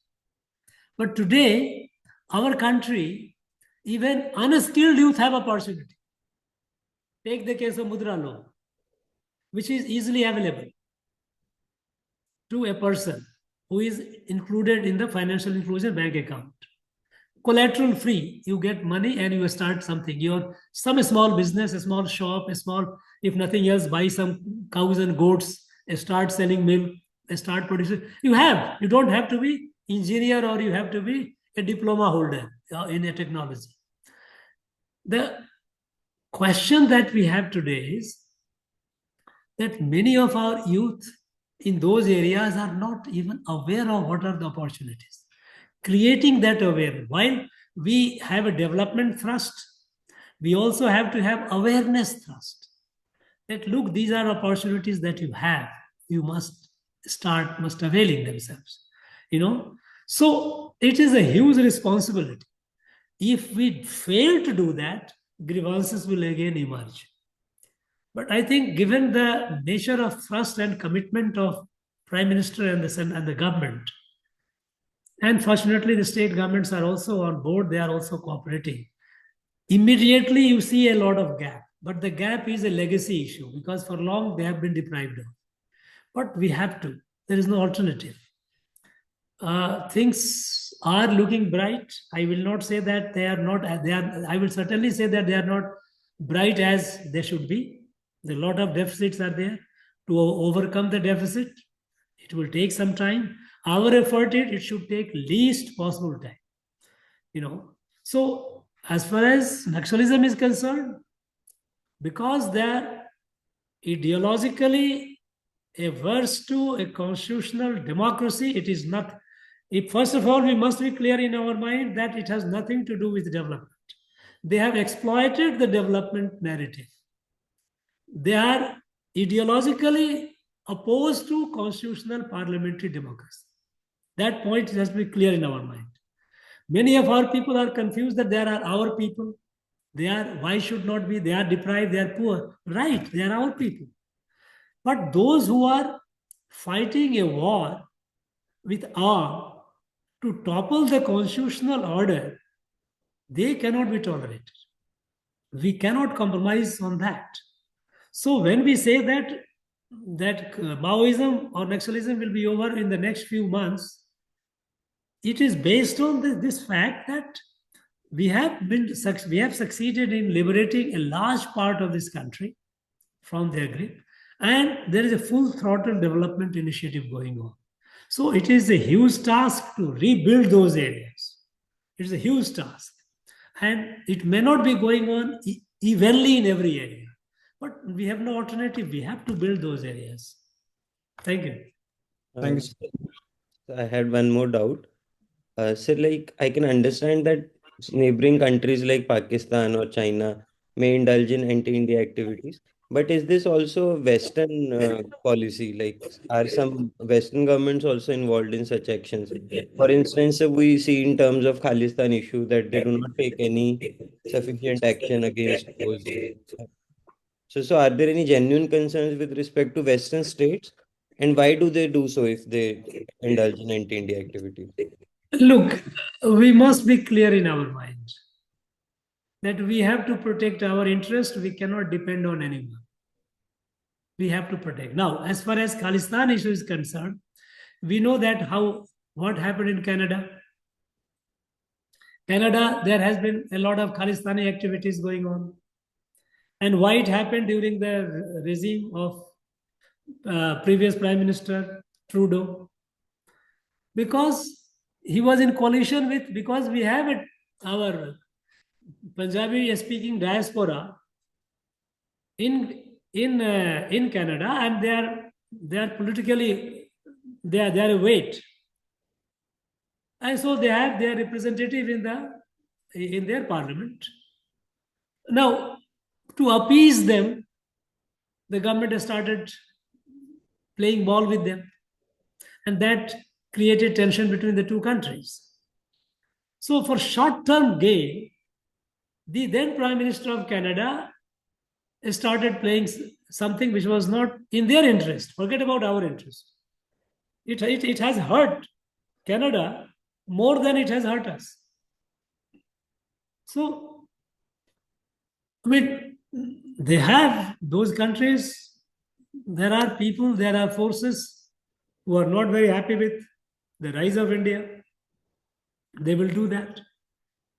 But today, our country, even unskilled youth have opportunity. Take the case of Mudra loan, which is easily available to a person who is included in the financial inclusion bank account. Collateral free, you get money and you start something. Some small business, a small shop, if nothing else, buy some cows and goats, start selling milk, start producing. You don't have to be engineer or you have to be a diploma holder in a technology. The question that we have today is that many of our youth in those areas are not even aware of what are the opportunities. Creating that awareness. While we have a development thrust, we also have to have awareness thrust. That look, these are opportunities that you have. You must availing themselves. So it is a huge responsibility. If we fail to do that, grievances will again emerge. But I think given the nature of trust and commitment of Prime Minister and the government, and fortunately the state governments are also on board, they are also cooperating. Immediately you see a lot of gap, but the gap is a legacy issue because for long they have been deprived of. But we have to. There is no alternative. Things are looking bright. I will not say that they are not. I will certainly say that they are not bright as they should be. A lot of deficits are there. To overcome the deficit, it will take some time. Our effort, it should take least possible time. So as far as Naxalism is concerned, because they are ideologically averse to a constitutional democracy, it is not. First of all, we must be clear in our mind that it has nothing to do with development. They have exploited the development narrative. They are ideologically opposed to constitutional parliamentary democracy. That point has to be clear in our mind. Many of our people are confused that they are our people. Why should not be? They are deprived, they are poor. Right, they are our people. But those who are fighting a war with arms to topple the constitutional order, they cannot be tolerated. We cannot compromise on that. So when we say that Maoism or Naxalism will be over in the next few months, it is based on this fact that we have succeeded in liberating a large part of this country from their grip, and there is a full throttle development initiative going on. So it is a huge task to rebuild those areas. It is a huge task. And it may not be going on evenly in every area. But we have no alternative. We have to build those areas. Thank you. Thank you. I had one more doubt. So, I can understand that neighboring countries like Pakistan or China may indulge in anti-India activities. But is this also a Western policy? Are some Western governments also involved in such actions? For instance, we see in terms of Khalistan issue that they do not take any sufficient action against those. So are there any genuine concerns with respect to Western states? And why do they do so if they indulge in anti-India activities? Look, we must be clear in our mind that we have to protect our interest. We cannot depend on anyone. We have to protect. Now, as far as Khalistan issue is concerned, we know that what happened in Canada. Canada, there has been a lot of Khalistani activities going on. And why it happened during the regime of previous Prime Minister Trudeau? Because he was in coalition because we have our Punjabi speaking diaspora in Canada, and they are politically they are a weight, and so they have their representative in their parliament. Now, to appease them, the government has started playing ball with them, and that created tension between the two countries. So for short-term gain, the then Prime Minister of Canada started playing something which was not in their interest. Forget about our interest. It has hurt Canada more than it has hurt us. So, I mean, they have those countries, there are people, there are forces who are not very happy with the rise of India. They will do that.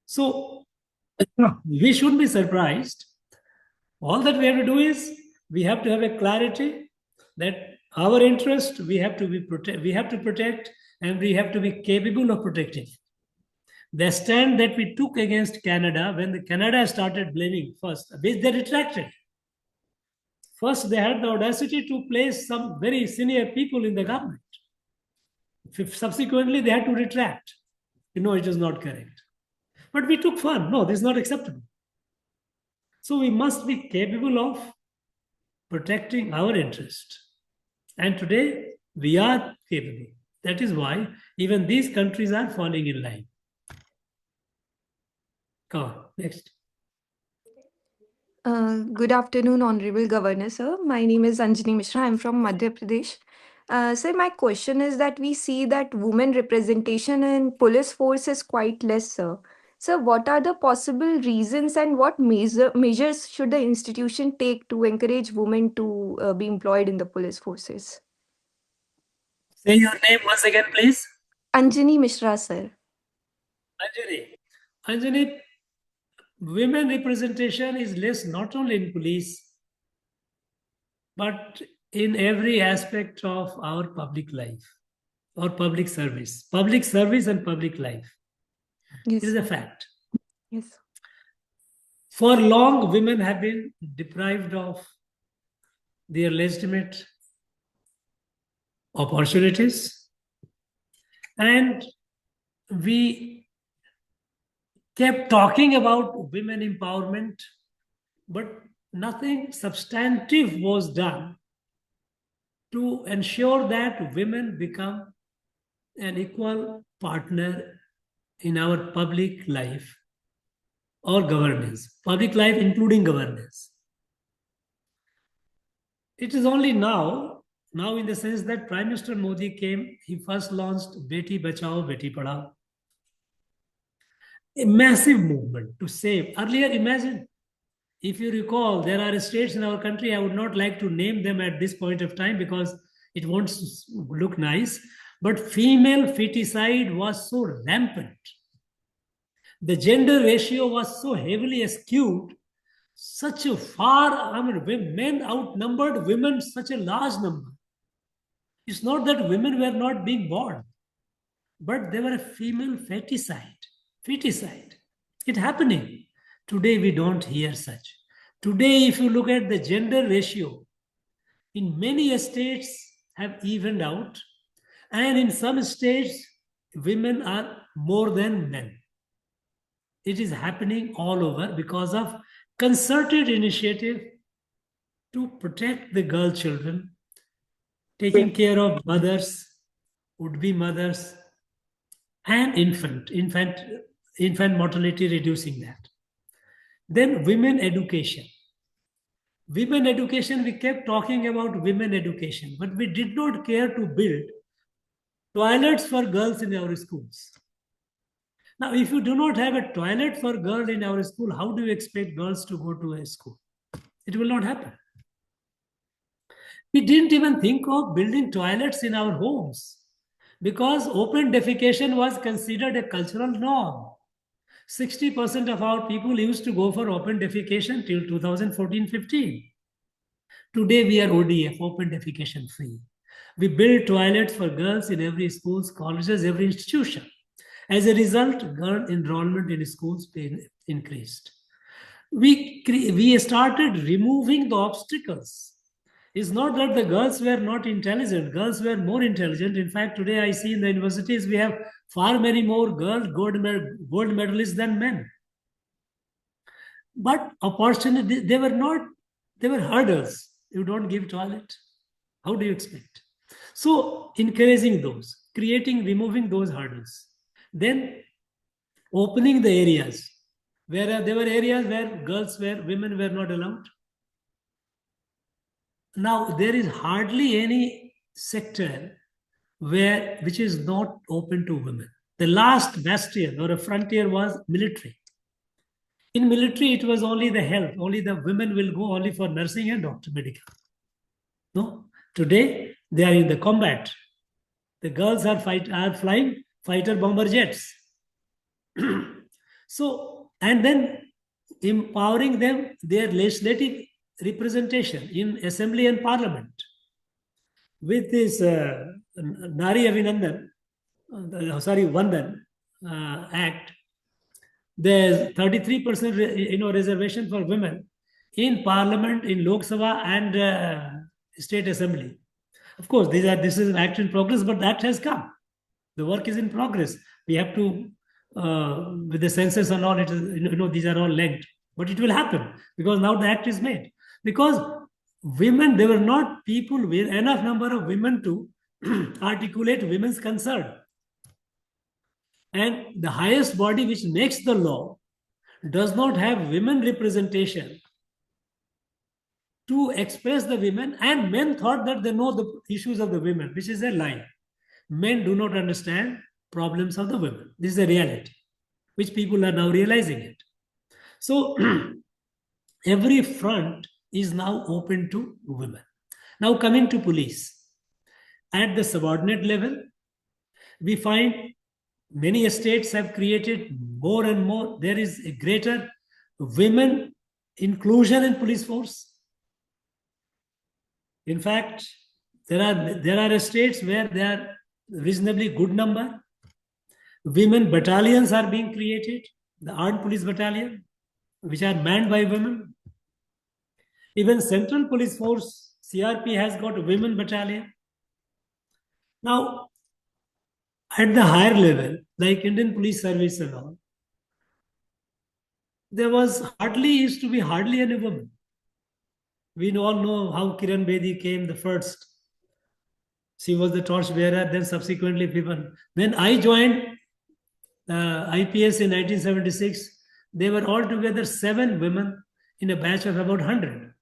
So we shouldn't be surprised. All that we have to do is we have to have a clarity that our interest we have to protect, and we have to be capable of protecting. The stand that we took against Canada, when the Canada started blaming first, which they retracted. First, they had the audacity to place some very senior people in the government. Subsequently, they had to retract. It is not correct. But we took fun. No, this is not acceptable. So we must be capable of protecting our interest. And today, we are capable. That is why even these countries are falling in line. Come on, next. Good afternoon, Honorable Governor, sir. My name is Anjani Mishra. I'm from Madhya Pradesh. Sir, my question is that we see that women representation in police force is quite less, sir. Sir, what are the possible reasons and what measures should the institution take to encourage women to be employed in the police forces? Say your name once again, please. Anjani Mishra, sir. Anjani, women representation is less not only in police, but in every aspect of our public life or public service. Public service and public life. Yes. It is a fact. Yes. For long, women have been deprived of their legitimate opportunities, and we kept talking about women empowerment, but nothing substantive was done to ensure that women become an equal partner in our public life or governance, public life including governance. It is only now in the sense that Prime Minister Modi came, he first launched Beti Bachao, Beti Padhao. A massive movement to save. Earlier, imagine, if you recall, there are states in our country, I would not like to name them at this point of time because it won't look nice, but female feticide was so rampant. The gender ratio was so heavily skewed, such a men outnumbered women such a large number. It's not that women were not being born, but they were a female feticide. It's happening. Today we don't hear such. Today, if you look at the gender ratio, in many states have evened out, and in some states, women are more than men. It is happening all over because of concerted initiative to protect the girl children, taking care of mothers, would-be mothers, and infant mortality, reducing that. Then women education. Women education, we kept talking about women education, but we did not care to build toilets for girls in our schools. Now, if you do not have a toilet for girls in our school, how do you expect girls to go to a school? It will not happen. We didn't even think of building toilets in our homes because open defecation was considered a cultural norm. 60% of our people used to go for open defecation till 2014-15. Today we are ODF, open defecation free. We build toilets for girls in every schools, colleges, every institution. As a result, girl enrollment in schools increased. We started removing the obstacles. It's not that the girls were not intelligent. Girls were more intelligent. In fact, today I see in the universities we have far many more girls gold medalists than men. But opportunity, they were hurdles. You don't give toilet. How do you expect? So encouraging those, removing those hurdles. Then opening the areas where there were areas where women were not allowed. Now, there is hardly any sector which is not open to women. The last bastion or a frontier was military. In military, it was only the health. Only the women will go only for nursing and doctor medical. No, today they are in the combat. The girls are flying fighter bomber jets. So, and then empowering them, their legislative representation in assembly and parliament with this Nari Avinandan, Vandan Act, there's 33% reservation for women in Parliament, in Lok Sabha, and State Assembly. Of course, this is an act in progress, but that has come. The work is in progress. We have to, with the census and all, these are all linked. But it will happen because now the act is made. Because women, there were not people with enough number of women to articulate women's concern. And the highest body which makes the law does not have women representation to express the women, and men thought that they know the issues of the women, which is a lie. Men do not understand problems of the women. This is a reality, which people are now realizing it. So every front is now open to women. Now coming to police. At the subordinate level, we find many states have created more and more. There is a greater women inclusion in police force. In fact, there are states where there are reasonably good number. Women battalions are being created, the armed police battalion, which are manned by women. Even Central Police Force, CRP, has got a women battalion. Now, at the higher level, like Indian Police Service and all, there used to be hardly any woman. We all know how Kiran Bedi came the first. She was the torch bearer, then subsequently people. When I joined IPS in 1976, there were altogether 7 women in a batch of about 100,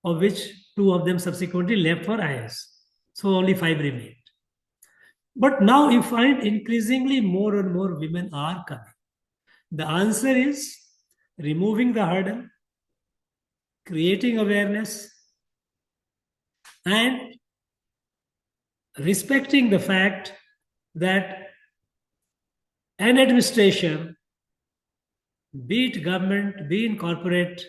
of which 2 of them subsequently left for IS. So only 5 remained. But now you find increasingly more and more women are coming. The answer is removing the hurdle, creating awareness, and respecting the fact that an administration, be it government, be it corporate,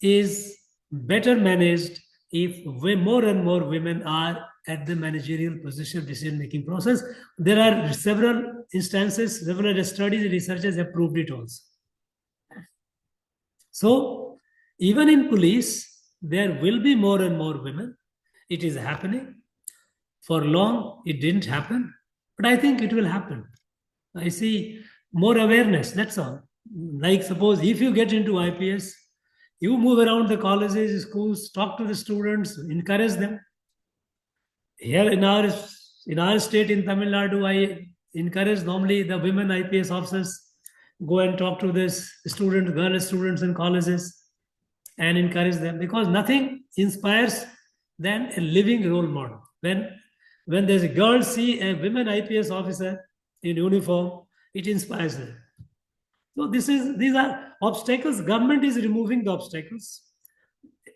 is better managed if more and more women are at the managerial position decision-making process. There are several instances, several studies and researchers have proved it also. So even in police, there will be more and more women. It is happening. For long, it didn't happen, but I think it will happen. I see more awareness, that's all. Like suppose if you get into IPS, you move around the colleges, schools, talk to the students, encourage them. Here in our state in Tamil Nadu, I encourage normally the women IPS officers go and talk to this girl students in colleges and encourage them, because nothing inspires than a living role model. When there's a girl see a women IPS officer in uniform, it inspires her. So these are obstacles. Government is removing the obstacles.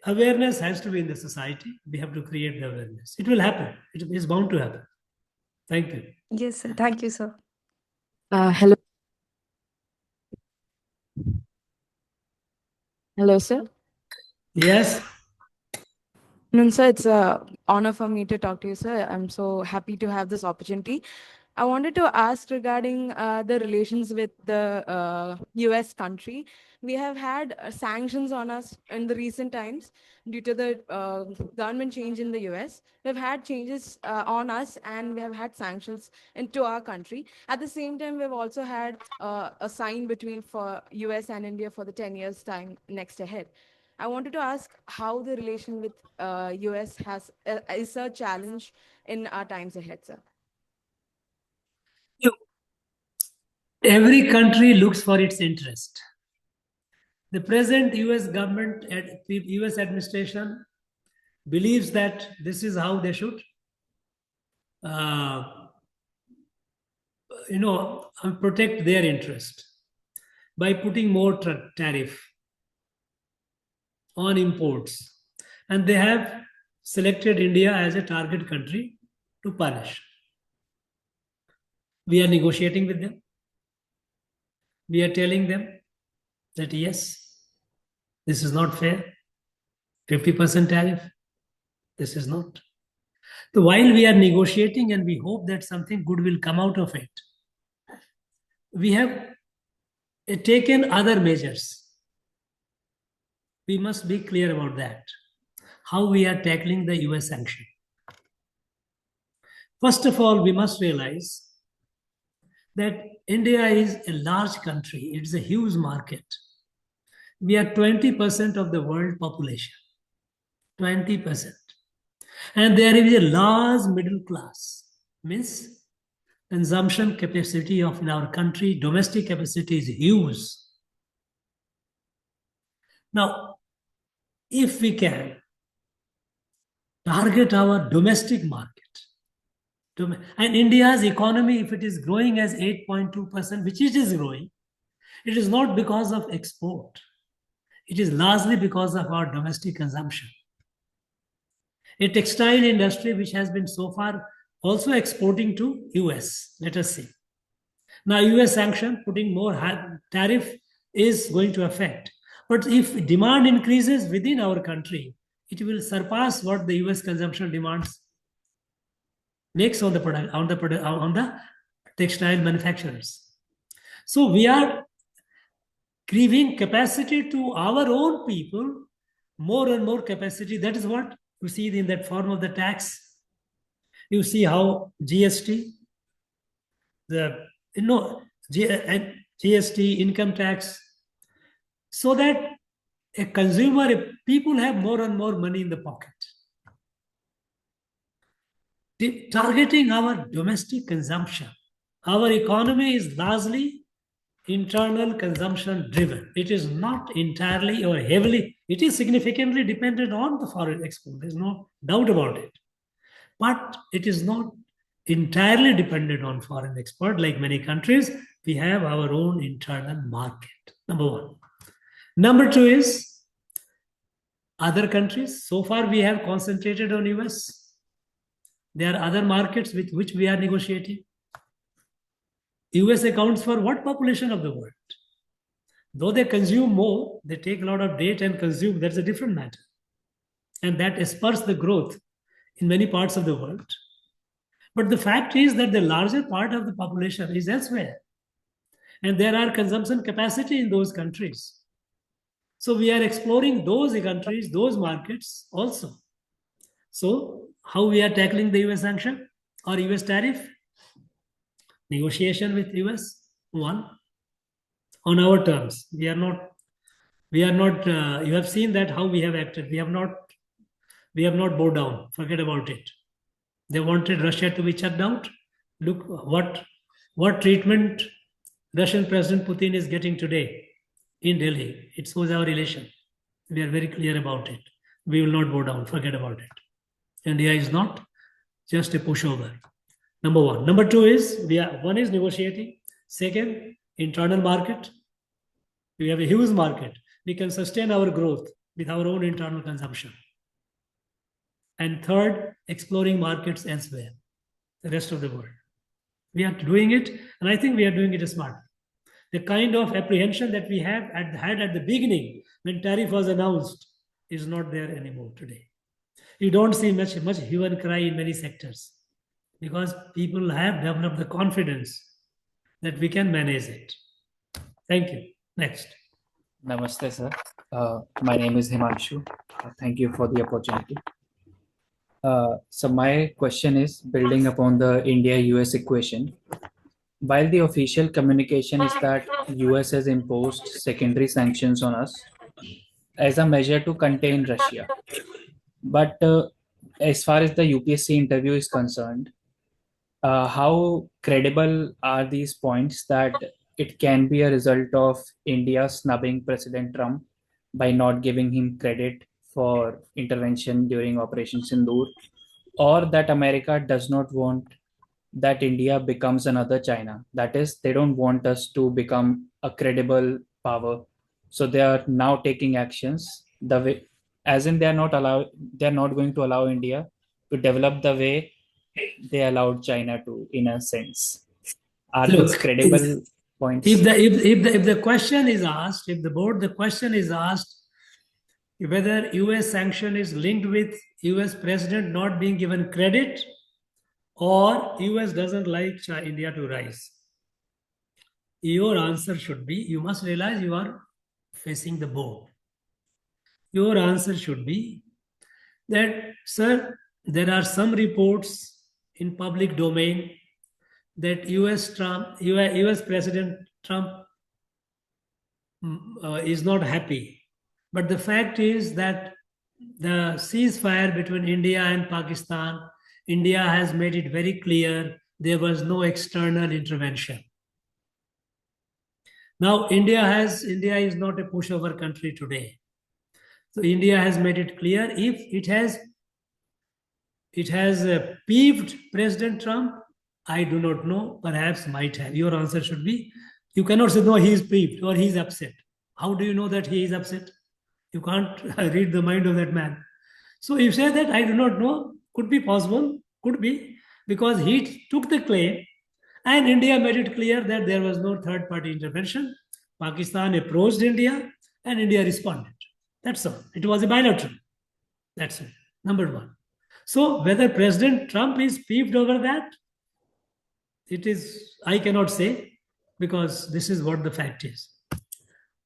Awareness has to be in the society. We have to create the awareness. It will happen. It is bound to happen. Thank you. Yes, sir. Thank you, sir. Hello. Hello, sir. Yes. No, sir, it's an honor for me to talk to you, sir. I'm so happy to have this opportunity. I wanted to ask regarding the relations with the US country. We have had sanctions on us in the recent times due to the government change in the US. We've had changes on us, and we have had sanctions into our country. At the same time, we've also had a sign between for US and India for the 10 years time next ahead. I wanted to ask how the relation with US is a challenge in our times ahead, sir. Every country looks for its interest. The present US government, US administration believes that this is how they should, protect their interest by putting more tariff on imports. And they have selected India as a target country to punish. We are negotiating with them. We are telling them that yes, this is not fair. 50% tariff, this is not. So while we are negotiating and we hope that something good will come out of it, we have taken other measures. We must be clear about that. How we are tackling the US sanction. First of all, we must realize that India is a large country. It's a huge market. We are 20% of the world population. 20%. And there is a large middle class. Means consumption capacity of in our country, domestic capacity is huge. Now, if we can target our domestic market, and India's economy, if it is growing as 8.2%, which it is growing, it is not because of export. It is largely because of our domestic consumption. A textile industry which has been so far also exporting to US, let us see. Now US sanction putting more tariff is going to affect. But if demand increases within our country, it will surpass what the US consumption demands makes on the textile manufacturers. So we are giving capacity to our own people, more and more capacity. That is what you see in that form of the tax. You see how GST, GST, income tax, so that a consumer, people have more and more money in the pocket. Targeting our domestic consumption. Our economy is largely internal consumption driven. It is not entirely or heavily, it is significantly dependent on the foreign export. There's no doubt about it. But it is not entirely dependent on foreign export. Like many countries, we have our own internal market, number one. Number two is other countries. So far, we have concentrated on US. There are other markets with which we are negotiating. US accounts for what population of the world? Though they consume more, they take a lot of data and consume. That's a different matter. And that spurs the growth in many parts of the world. But the fact is that the larger part of the population is elsewhere. And there are consumption capacity in those countries. So we are exploring those countries, those markets also. So how we are tackling the US sanction or US tariff? Negotiation with US, one, on our terms. We are not, you have seen that how we have acted. We have not bowed down. Forget about it. They wanted Russia to be shut down. Look what treatment Russian President Putin is getting today in Delhi. It shows our relation. We are very clear about it. We will not bow down. Forget about it. India is not just a pushover. Number one. Number two is, one is negotiating. Second, internal market. We have a huge market. We can sustain our growth with our own internal consumption. And third, exploring markets elsewhere, the rest of the world. We are doing it, and I think we are doing it smart. The kind of apprehension that we had at the beginning when tariff was announced is not there anymore today. You don't see much hue and cry in many sectors because people have developed the confidence that we can manage it. Thank you. Next. Namaste, sir. My name is Himanshu. Thank you for the opportunity. So my question is building upon the India-US equation. While the official communication is that US has imposed secondary sanctions on us as a measure to contain Russia, but as far as the UPSC interview is concerned, how credible are these points that it can be a result of India snubbing President Trump by not giving him credit for intervention during Operation Sindoor, or that America does not want that India becomes another China? That is, they don't want us to become a credible power. So they are now taking actions the way, as in they're not going to allow India to develop the way they allowed China to, in a sense. Are these credible points? If the question is asked, if the question is asked, whether US sanction is linked with US president not being given credit, or US doesn't like India to rise. Your answer should be, you must realize you are facing the board. Your answer should be that, sir, there are some reports in public domain that US President Trump is not happy. But the fact is that the ceasefire between India and Pakistan, India has made it very clear there was no external intervention. Now, India is not a pushover country today. So India has made it clear. If it has peeved President Trump, I do not know, perhaps might have. Your answer should be, you cannot say, no, he is peeved or he is upset. How do you know that he is upset? You can't read the mind of that man. So you say that, I do not know, could be possible, could be, because he took the claim and India made it clear that there was no third-party intervention. Pakistan approached India and India responded. That's all. It was a bilateral. That's it. Number one. So whether President Trump is peeved over that, I cannot say, because this is what the fact is.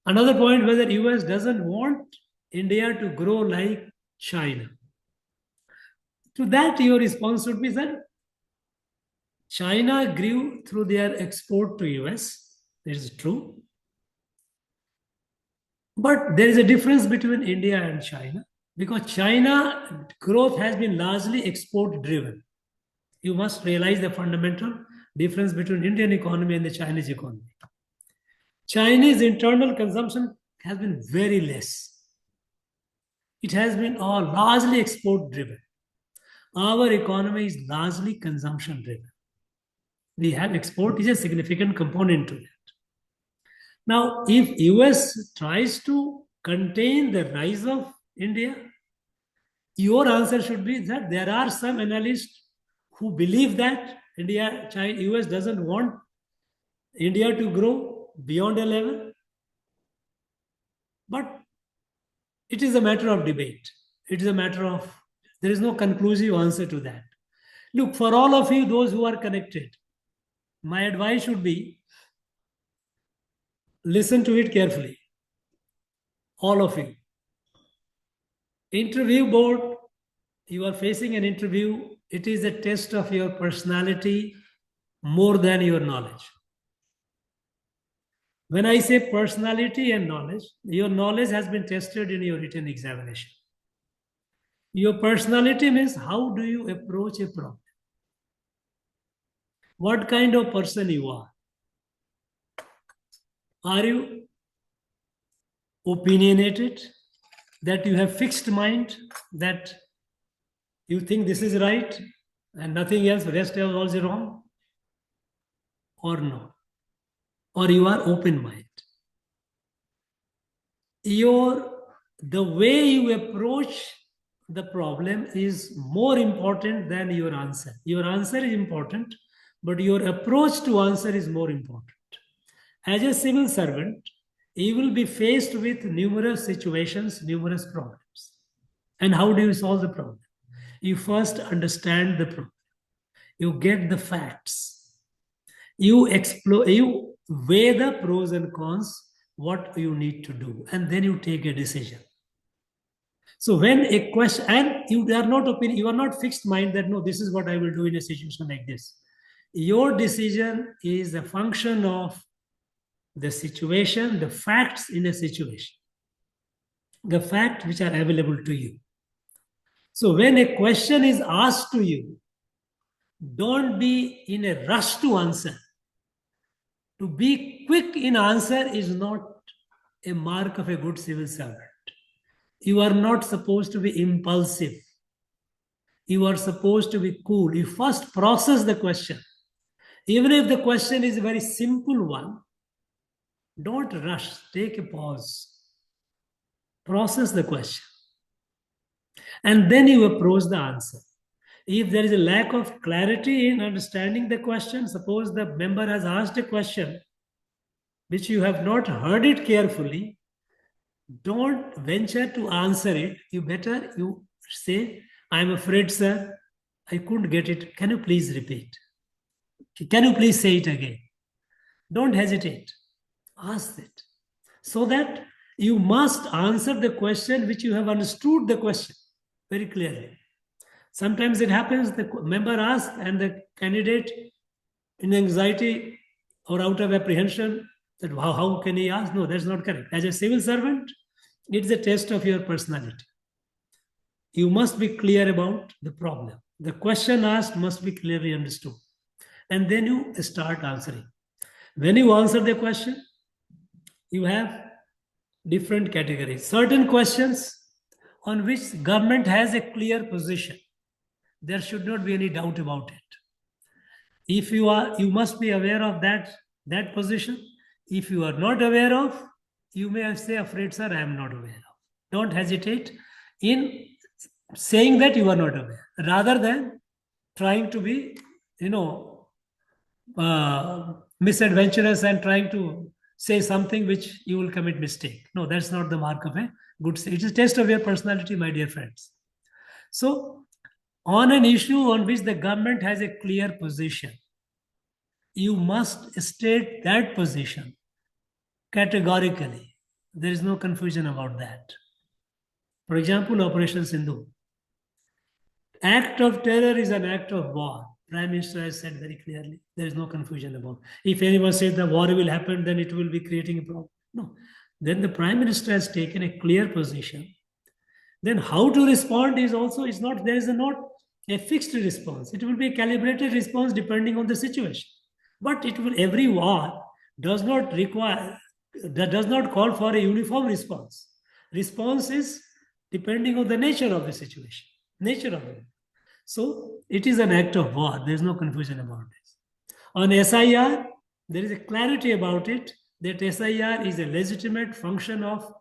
Another point, whether US doesn't want India to grow like China. To that, your response would be that China grew through their export to US. This is true. But there is a difference between India and China, because China growth has been largely export driven. You must realize the fundamental difference between Indian economy and the Chinese economy. Chinese internal consumption has been very less. It has been all largely export driven. Our economy is largely consumption driven. We have export is a significant component to that. Now, if US tries to contain the rise of India, your answer should be that there are some analysts who believe that US doesn't want India to grow beyond a level. But it is a matter of debate. It is a matter of, there is no conclusive answer to that. Look, for all of you, those who are connected, my advice should be, listen to it carefully. All of you. Interview board, you are facing an interview. It is a test of your personality more than your knowledge. When I say personality and knowledge, your knowledge has been tested in your written examination. Your personality means how do you approach a problem? What kind of person you are? Are you opinionated, that you have fixed mind, that you think this is right and nothing else, rest is also wrong? Or no? Or you are open-minded? The way you approach the problem is more important than your answer. Your answer is important, but your approach to answer is more important. As a civil servant, you will be faced with numerous situations, numerous problems. And how do you solve the problem? You first understand the problem. You get the facts. You weigh the pros and cons, what you need to do, and then you take a decision. So when a question, and you are not fixed mind that, no, this is what I will do in a situation like this. Your decision is a function of the situation, the facts in a situation, the facts which are available to you. So when a question is asked to you, don't be in a rush to answer. To be quick in answer is not a mark of a good civil servant. You are not supposed to be impulsive. You are supposed to be cool. You first process the question. Even if the question is a very simple one, don't rush. Take a pause. Process the question. And then you approach the answer. If there is a lack of clarity in understanding the question, suppose the member has asked a question which you have not heard it carefully, Don't venture to answer it. You say, I'm afraid, sir, I couldn't get it. Can you please repeat? Can you please say it again? Don't hesitate. Ask it. So that you must answer the question which you have understood the question very clearly. Sometimes it happens, the member asks and the candidate in anxiety or out of apprehension that how can he ask? No, that's not correct. As a civil servant, it's a test of your personality. You must be clear about the problem. The question asked must be clearly understood. And then you start answering. When you answer the question, you have different categories. Certain questions on which government has a clear position. There should not be any doubt about it. If you are, you must be aware of that position. If you are not aware of, you may say, afraid, sir, I am not aware of. Don't hesitate in saying that you are not aware, rather than trying to be, misadventurous and trying to say something which you will commit mistake. No, that's not the mark of a good state. It is a test of your personality, my dear friends. So, on an issue on which the government has a clear position, you must state that position categorically. There is no confusion about that. For example, Operation Sindhu. Act of terror is an act of war. Prime Minister has said very clearly. There is no confusion about it. If anyone says the war will happen, then it will be creating a problem. No. Then the Prime Minister has taken a clear position. Then how to respond is not, there is not a fixed response. It will be a calibrated response depending on the situation. But every war does not call for a uniform response. Response is depending on the nature of the situation, nature of it. So it is an act of war. There is no confusion about this. On SIR, there is a clarity about it that SIR is a legitimate function of,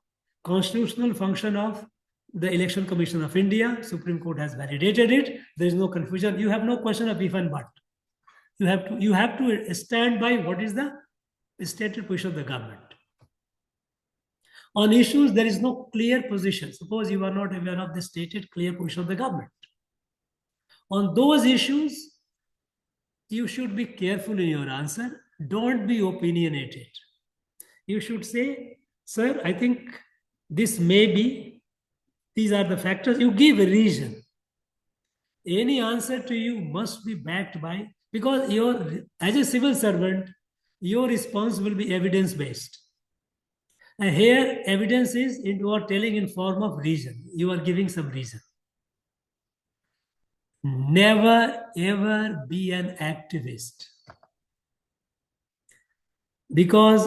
constitutional function of the Election Commission of India. Supreme Court has validated it. There is no confusion. You have no question of if and but. You have to stand by what is the stated position of the government. On issues, there is no clear position. Suppose you are not aware of the stated clear position of the government. On those issues, you should be careful in your answer. Don't be opinionated. You should say, sir, I think this may be, these are the factors. You give a reason. Any answer to you must be backed by, because as a civil servant, your response will be evidence-based. And here, evidence is you are telling in form of reason. You are giving some reason. Never ever be an activist, because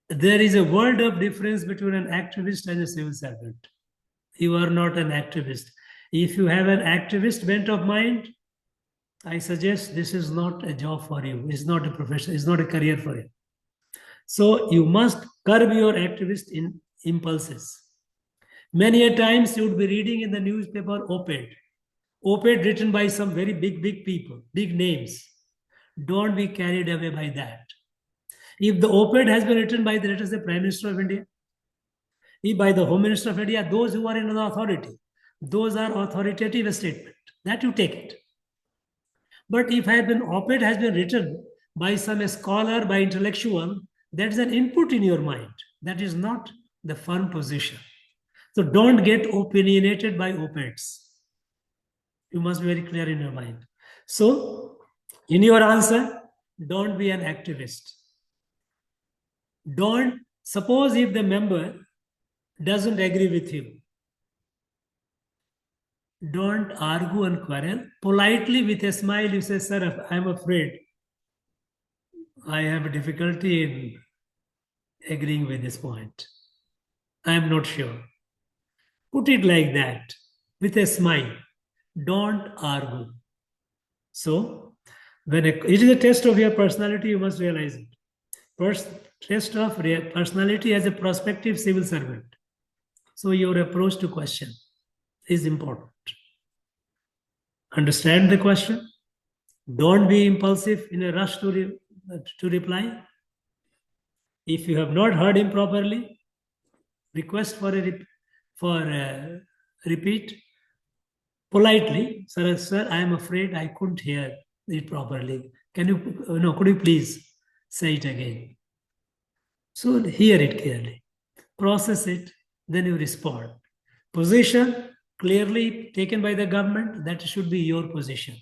there is a world of difference between an activist and a civil servant. You are not an activist. If you have an activist bent of mind, I suggest this is not a job for you. It's not a profession. It's not a career for you. So you must curb your activist impulses. Many a times you would be reading in the newspaper op-ed written by some very big people, big names. Don't be carried away by that. If the op-ed has been written by let us say, Prime Minister of India, if by the Home Minister of India, those who are in the authority, those are authoritative statement, that you take it. But if op-ed has been written by some scholar, by intellectual, that is an input in your mind. That is not the firm position. So don't get opinionated by op-eds. You must be very clear in your mind. So, in your answer, don't be an activist. Don't, suppose if the member doesn't agree with you, don't argue and quarrel. Politely, with a smile, you say, sir, I'm afraid I have a difficulty in agreeing with this point. I'm not sure. Put it like that, with a smile. Don't argue. So, when it is a test of your personality, you must realize it. Test of personality as a prospective civil servant. So, your approach to question is important. Understand the question. Don't be impulsive in a rush to reply. If you have not heard him properly, request for a repeat politely. Sir, I am afraid I couldn't hear it properly. Can you, no, could you please say it again? So hear it clearly, process it, then you respond. Position clearly taken by the government, that should be your position.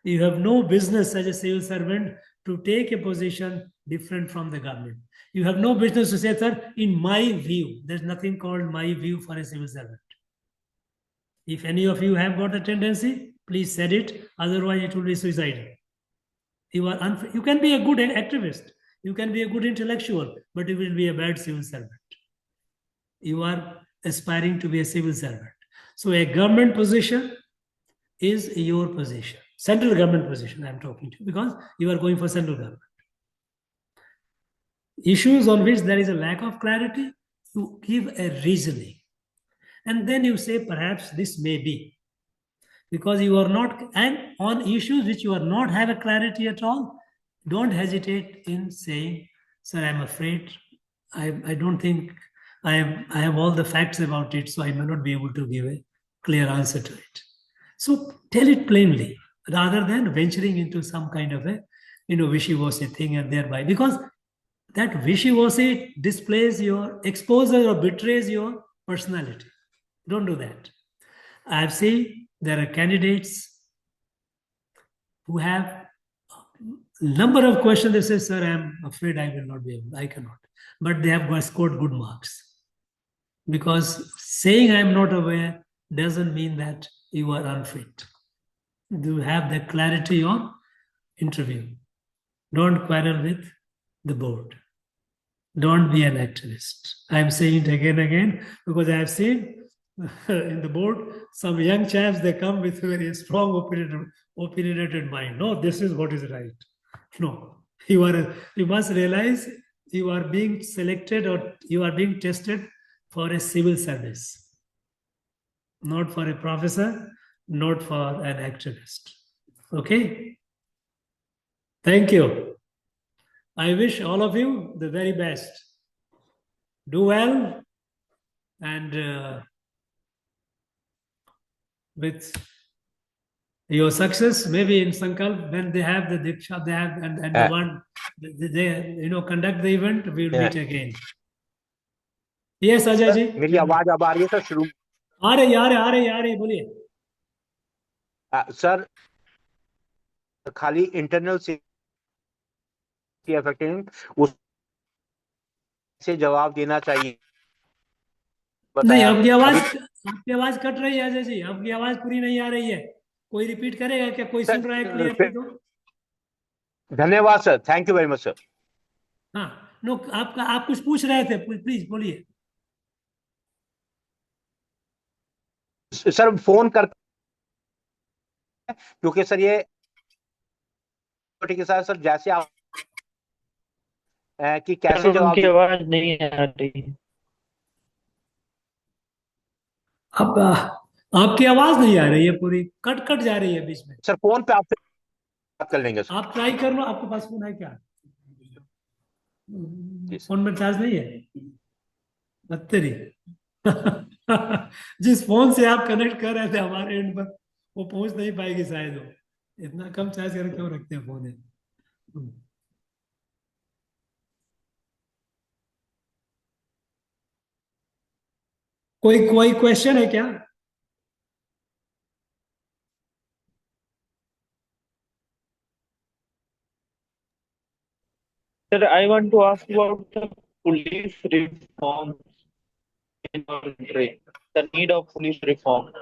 You have no business as a civil servant to take a position different from the government. You have no business to say, sir, in my view. There's nothing called my view for a civil servant. If any of you have got a tendency, please said it, otherwise it will be suicidal. You can be a good activist, you can be a good intellectual, but you will be a bad civil servant. You are aspiring to be a civil servant. So a government position is your position. Central government position I'm talking to, because you are going for central government. Issues on which there is a lack of clarity, you give a reasoning. And then you say, perhaps this may be. Because you are not, and on issues which you are not have a clarity at all, don't hesitate in saying, sir, I'm afraid, I don't think I have all the facts about it, so I may not be able to give a clear answer to it. So tell it plainly, rather than venturing into some kind of a wishy-washy thing, and thereby, because that wishy-washy displays your, exposes or betrays your personality. Don't do that. I have seen there are candidates who have a number of questions. They say, sir, I'm afraid I will not be able, I cannot. But they have scored good marks. Because saying I'm not aware doesn't mean that you are unfit. You have the clarity on interview. Don't quarrel with the board. Don't be an activist. I'm saying it again because I have seen in the board some young chaps, they come with a very strong opinionated mind. No, this is what is right. No, you must realize you are being selected or you are being tested for a civil service, not for a professor, not for an activist. Okay? Thank you. I wish all of you the very best. Do well, and with your success, maybe in Sankalp, when they have the Diksha, they have, and the one, they conduct the event, we will meet again. Yes, Ajay ji. मेरी आवाज अब आ रही है sir? शुरू आ रही बोलिए sir. खाली internal से उससे जवाब देना चाहिए. नहीं, आपकी आवाज कट रही है अजय जी, आपकी आवाज पूरी नहीं आ रही है. कोई रिपीट करेगा क्या? कोई सुन रहा है क्लियरली? तो धन्यवाद sir, thank you very much sir. हाँ, नो, आप कुछ पूछ रहे थे, प्लीज बोलिए. सर फोन कर, क्योंकि सर ये के साथ सर जैसे आप कि कैसे जवाब, उनकी आवाज नहीं आ रही. आपकी आवाज नहीं आ रही है, पूरी कट जा रही है बीच में. सर फोन पे आपसे बात कर लेंगे सर. आप ट्राई कर लो. आपके पास फोन है क्या? फोन में चार्ज नहीं है? बत्तरी. जिस फोन से आप कनेक्ट कर रहे थे हमारे एंड पर, वो पहुंच नहीं पाएगी शायद. वो इतना कम चार्ज करके क्यों रखते हैं फोन है? कोई क्वेश्चन है क्या? Sir, I want to ask about the police reform in our country. The need of police reform.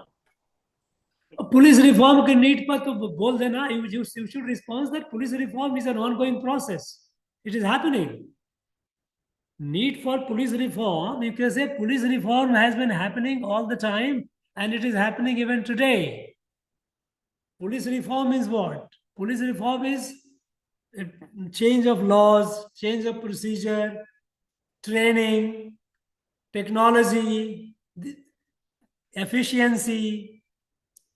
Police reform के नीड पर तो बोल देना. You should respond that police reform is an ongoing process. It is happening. Need for police reform, you can say police reform has been happening all the time, and it is happening even today. Police reform is what? Police reform is a change of laws, change of procedure, training, technology, efficiency.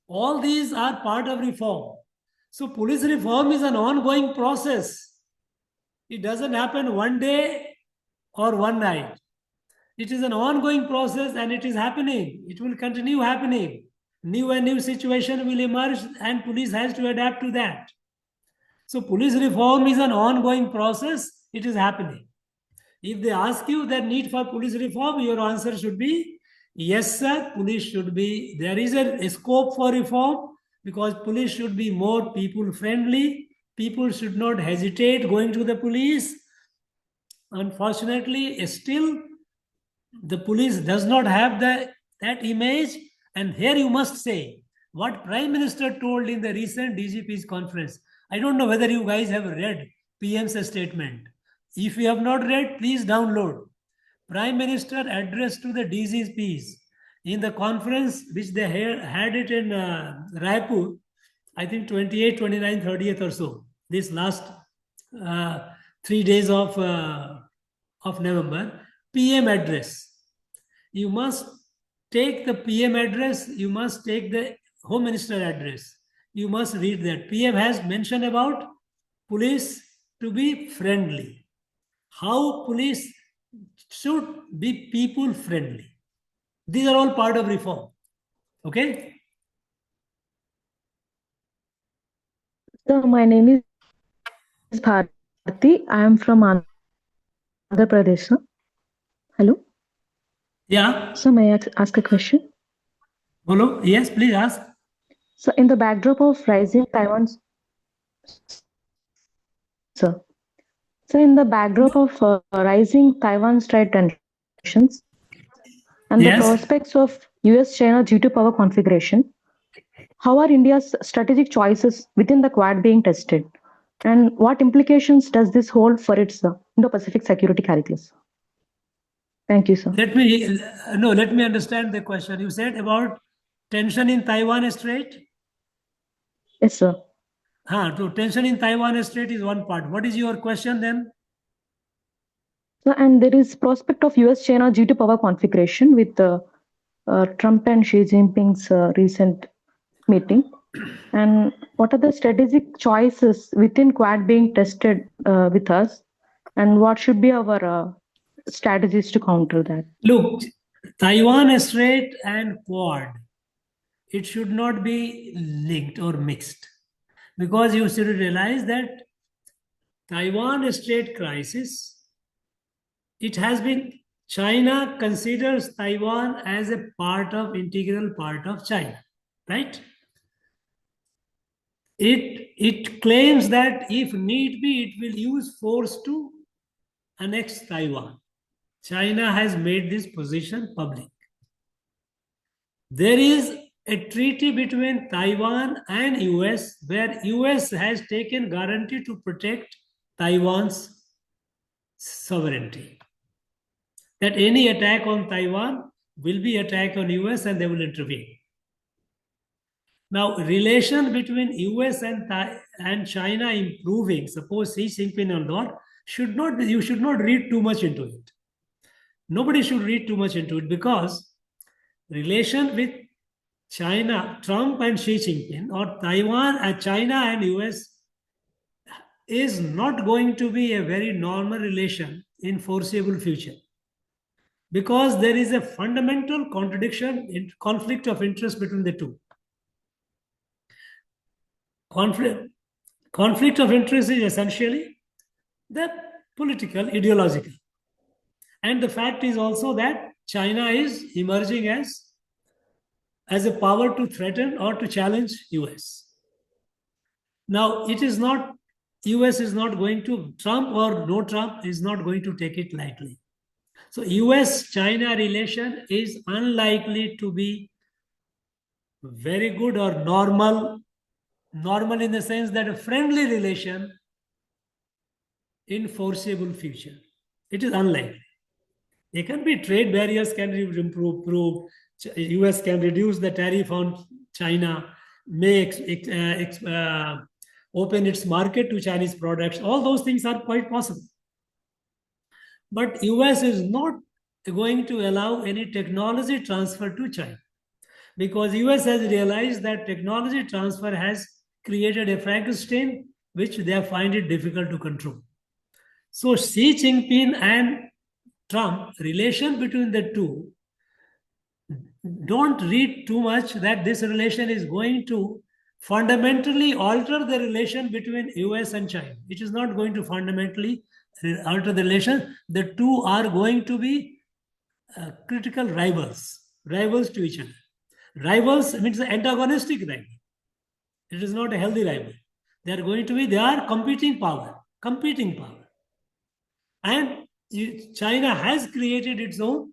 All these are part of reform. So police reform is an ongoing process. It doesn't happen one day or one night. It is an ongoing process and it is happening. It will continue happening. New and new situation will emerge and police has to adapt to that. So police reform is an ongoing process. It is happening. If they ask you the need for police reform, your answer should be yes, sir. Police should be, there is a scope for reform because police should be more people friendly. People should not hesitate going to the police. Unfortunately, still the police does not have that image. And here you must say what Prime Minister told in the recent DGP's conference. I don't know whether you guys have read PM's statement. If you have not read, please download. Prime Minister address to the DGPs in the conference which they had it in Raipur, I think 28, 29, 30th or so, this last 3 days of November, PM address. You must take the PM address, you must take the Home Minister address. You must read that. PM has mentioned about police to be friendly. How police should be people friendly. These are all part of reform. Okay? So my name is Bharati. I am from Andhra Pradesh. Sir. Hello? Yeah. So may I ask a question? Hello? Yes, please ask. So in the backdrop of rising Taiwan's... So in the backdrop of rising Taiwan's trade tensions and the prospects of US-China G2 power configuration, how are India's strategic choices within the Quad being tested? And what implications does this hold for its Indo-Pacific security calculus? Thank you, sir. Let me understand the question. You said about tension in Taiwan Strait? Yes, sir. So tension in Taiwan Strait is one part. What is your question then? So, and there is prospect of US-China G2 power configuration with Trump and Xi Jinping's recent meeting. And what are the strategic choices within Quad being tested with us? And what should be our strategies to counter that? Look, Taiwan Strait and Quad, it should not be linked or mixed. Because you should realize that Taiwan Strait crisis, it has been, China considers Taiwan as a integral part of China, right? It claims that if need be, it will use force to annex Taiwan. China has made this position public. There is a treaty between Taiwan and US where US has taken guarantee to protect Taiwan's sovereignty. That any attack on Taiwan will be attack on US and they will intervene. Now, relation between US and China improving, suppose Xi Jinping or not, you should not read too much into it. Nobody should read too much into it because relation with China, Trump and Xi Jinping, or Taiwan and China and US is not going to be a very normal relation in foreseeable future. Because there is a fundamental conflict of interest between the two. Conflict of interest is essentially the political, ideological. And the fact is also that China is emerging as a power to threaten or to challenge US. Now, it is not, US is not going to, Trump or no Trump is not going to take it lightly. So US-China relation is unlikely to be very good or normal in the sense that a friendly relation in foreseeable future. It is unlikely. There can be trade barriers can be improved. US can reduce the tariff on China, may open its market to Chinese products. All those things are quite possible. But US is not going to allow any technology transfer to China because US has realized that technology transfer has created a Frankenstein which they find it difficult to control. So Xi Jinping and Trump, relation between the two, don't read too much that this relation is going to fundamentally alter the relation between US and China. It is not going to fundamentally alter the relation. The two are going to be critical rivals to each other. Rivals means the antagonistic rival. It is not a healthy rival. They are competing power. And China has created its own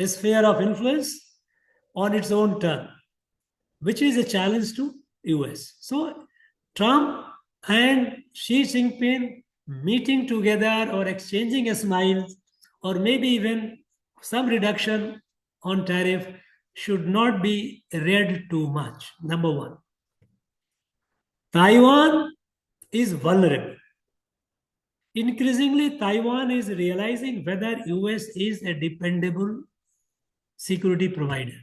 sphere of influence on its own turn, which is a challenge to US. So Trump and Xi Jinping meeting together or exchanging a smile or maybe even some reduction on tariff should not be read too much. Number one. Taiwan is vulnerable. Increasingly, Taiwan is realizing whether US is a dependable security provider.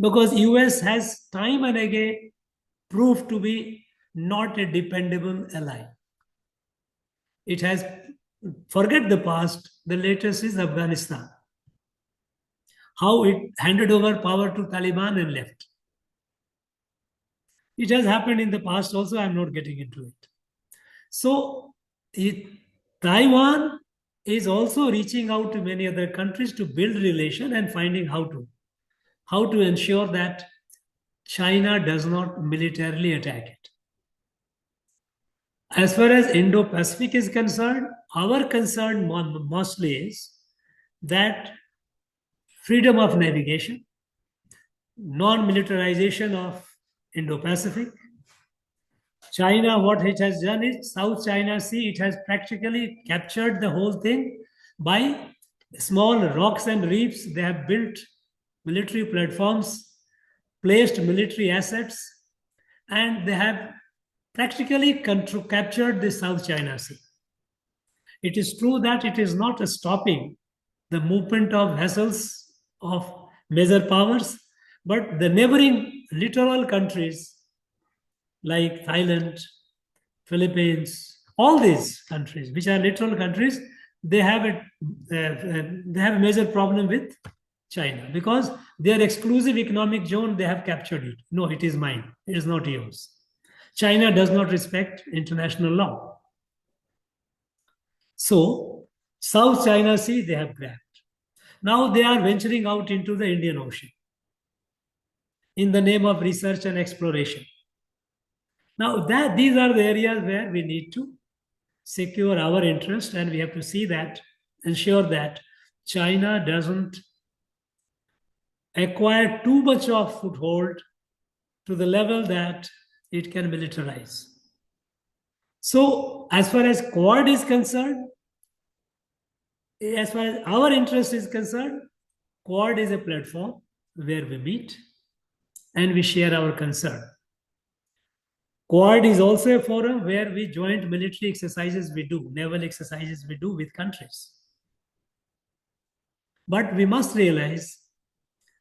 Because US has time and again proved to be not a dependable ally. It has, forget the past, the latest is Afghanistan. How it handed over power to Taliban and left. It has happened in the past also, I'm not getting into it. So Taiwan is also reaching out to many other countries to build relation and finding how to ensure that China does not militarily attack it. As far as Indo-Pacific is concerned, our concern mostly is that freedom of navigation, non-militarization of Indo-Pacific. China, what it has done is South China Sea, it has practically captured the whole thing by small rocks and reefs. They have built military platforms, placed military assets, and they have practically captured the South China Sea. It is true that it is not stopping the movement of vessels of major powers, but the neighboring littoral countries like Thailand, Philippines, all these countries, which are littoral countries, they have a major problem with China because their exclusive economic zone, they have captured it. No, it is mine. It is not yours. China does not respect international law. So, South China Sea, they have grabbed. Now they are venturing out into the Indian Ocean in the name of research and exploration. Now, these are the areas where we need to secure our interest, and we have to see that, ensure that China doesn't acquire too much of foothold to the level that it can militarize. So, as far as Quad is concerned, as far as our interest is concerned, Quad is a platform where we meet and we share our concern. Quad is also a forum where we joint military exercises we do, naval exercises we do with countries. But we must realize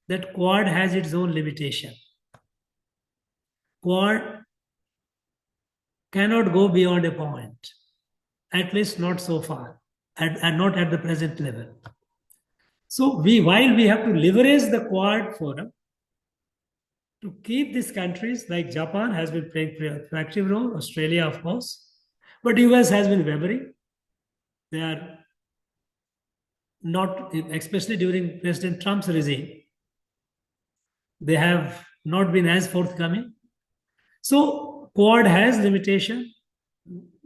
that Quad has its own limitation. Quad cannot go beyond a point, at least not so far, and not at the present level. So while we have to leverage the Quad forum to keep these countries, like Japan has been playing an active role, Australia, of course, but US has been wavering. They are not, especially during President Trump's regime, they have not been as forthcoming. So Quad has limitation.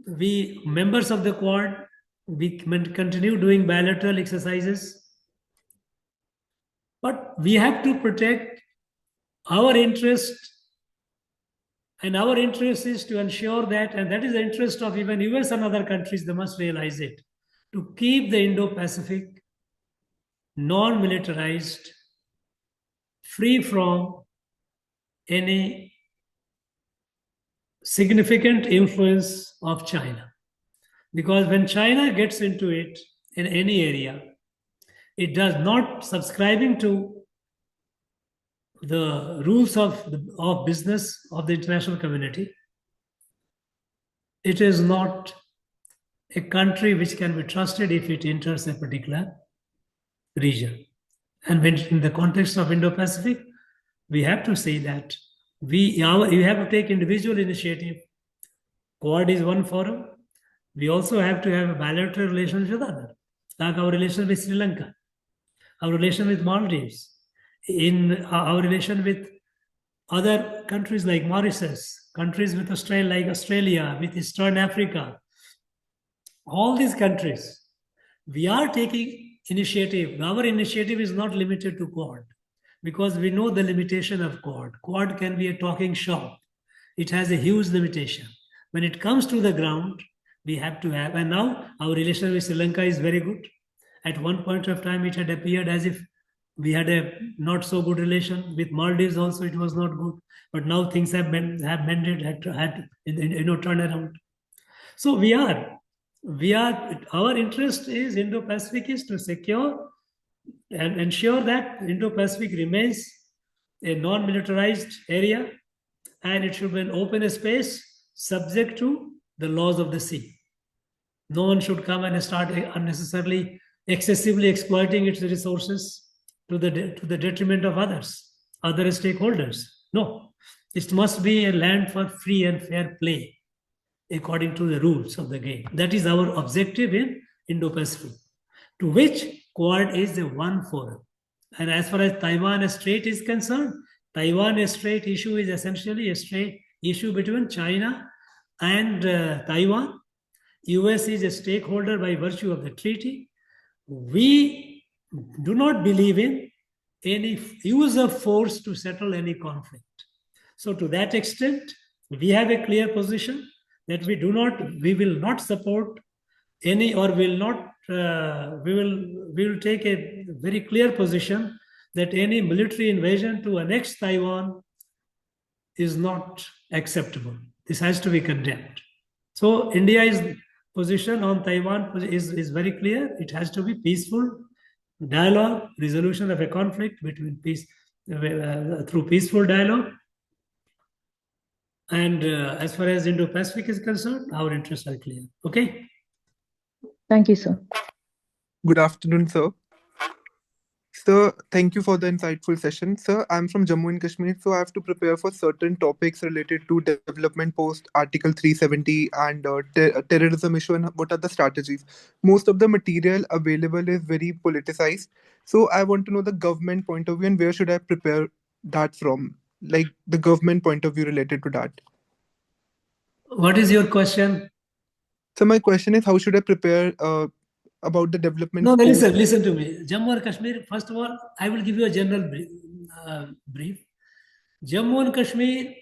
We, members of the Quad, we continue doing bilateral exercises. But we have to protect our interest, and our interest is to ensure that, and that is the interest of even US and other countries, they must realize it, to keep the Indo-Pacific non-militarized, free from any significant influence of China. Because when China gets into it in any area, it does not subscribing to the rules of business of the international community. It is not a country which can be trusted if it enters a particular region. And when in the context of Indo-Pacific, we have to say that you have to take individual initiative. Quad is one forum. We also have to have a bilateral relationship with others, like our relation with Sri Lanka, our relation with Maldives, in our relation with other countries like Mauritius, countries with Australia like Australia, with Eastern Africa. All these countries, we are taking initiative. Our initiative is not limited to Quad because we know the limitation of Quad. Quad can be a talking shop. It has a huge limitation. When it comes to the ground, we have to have, and now our relation with Sri Lanka is very good. At one point of time, it had appeared as if we had a not so good relation with Maldives. Also, it was not good, but now things have mended, had turn around. So our interest is Indo-Pacific is to secure and ensure that Indo-Pacific remains a non-militarized area, and it should be an open space subject to the laws of the sea. No one should come and start unnecessarily, excessively exploiting its resources to the detriment of other stakeholders. No, it must be a land for free and fair play according to the rules of the game. That is our objective in Indo-Pacific, to which Quad is the one forum. And as far as Taiwan Strait is concerned, Taiwan Strait issue is essentially a strait issue between China and Taiwan. US is a stakeholder by virtue of the treaty. We do not believe in any use of force to settle any conflict. So to that extent, we have a clear position that we will not support any, or we will take a very clear position that any military invasion to annex Taiwan is not acceptable. This has to be condemned. So India's position on Taiwan is very clear. It has to be peaceful dialogue, resolution of a conflict between through peaceful dialogue. And as far as Indo-Pacific is concerned, our interests are clear. Okay. Thank you, sir. Good afternoon, sir. Sir, thank you for the insightful session. Sir, I'm from Jammu and Kashmir, so I have to prepare for certain topics related to development post Article 370 and terrorism issue and what are the strategies. Most of the material available is very politicized. So I want to know the government point of view and where should I prepare that from? Like the government point of view related to that. What is your question? So my question is, how should I prepare about the development? No, listen to me. Jammu and Kashmir, first of all, I will give you a general brief. Jammu and Kashmir,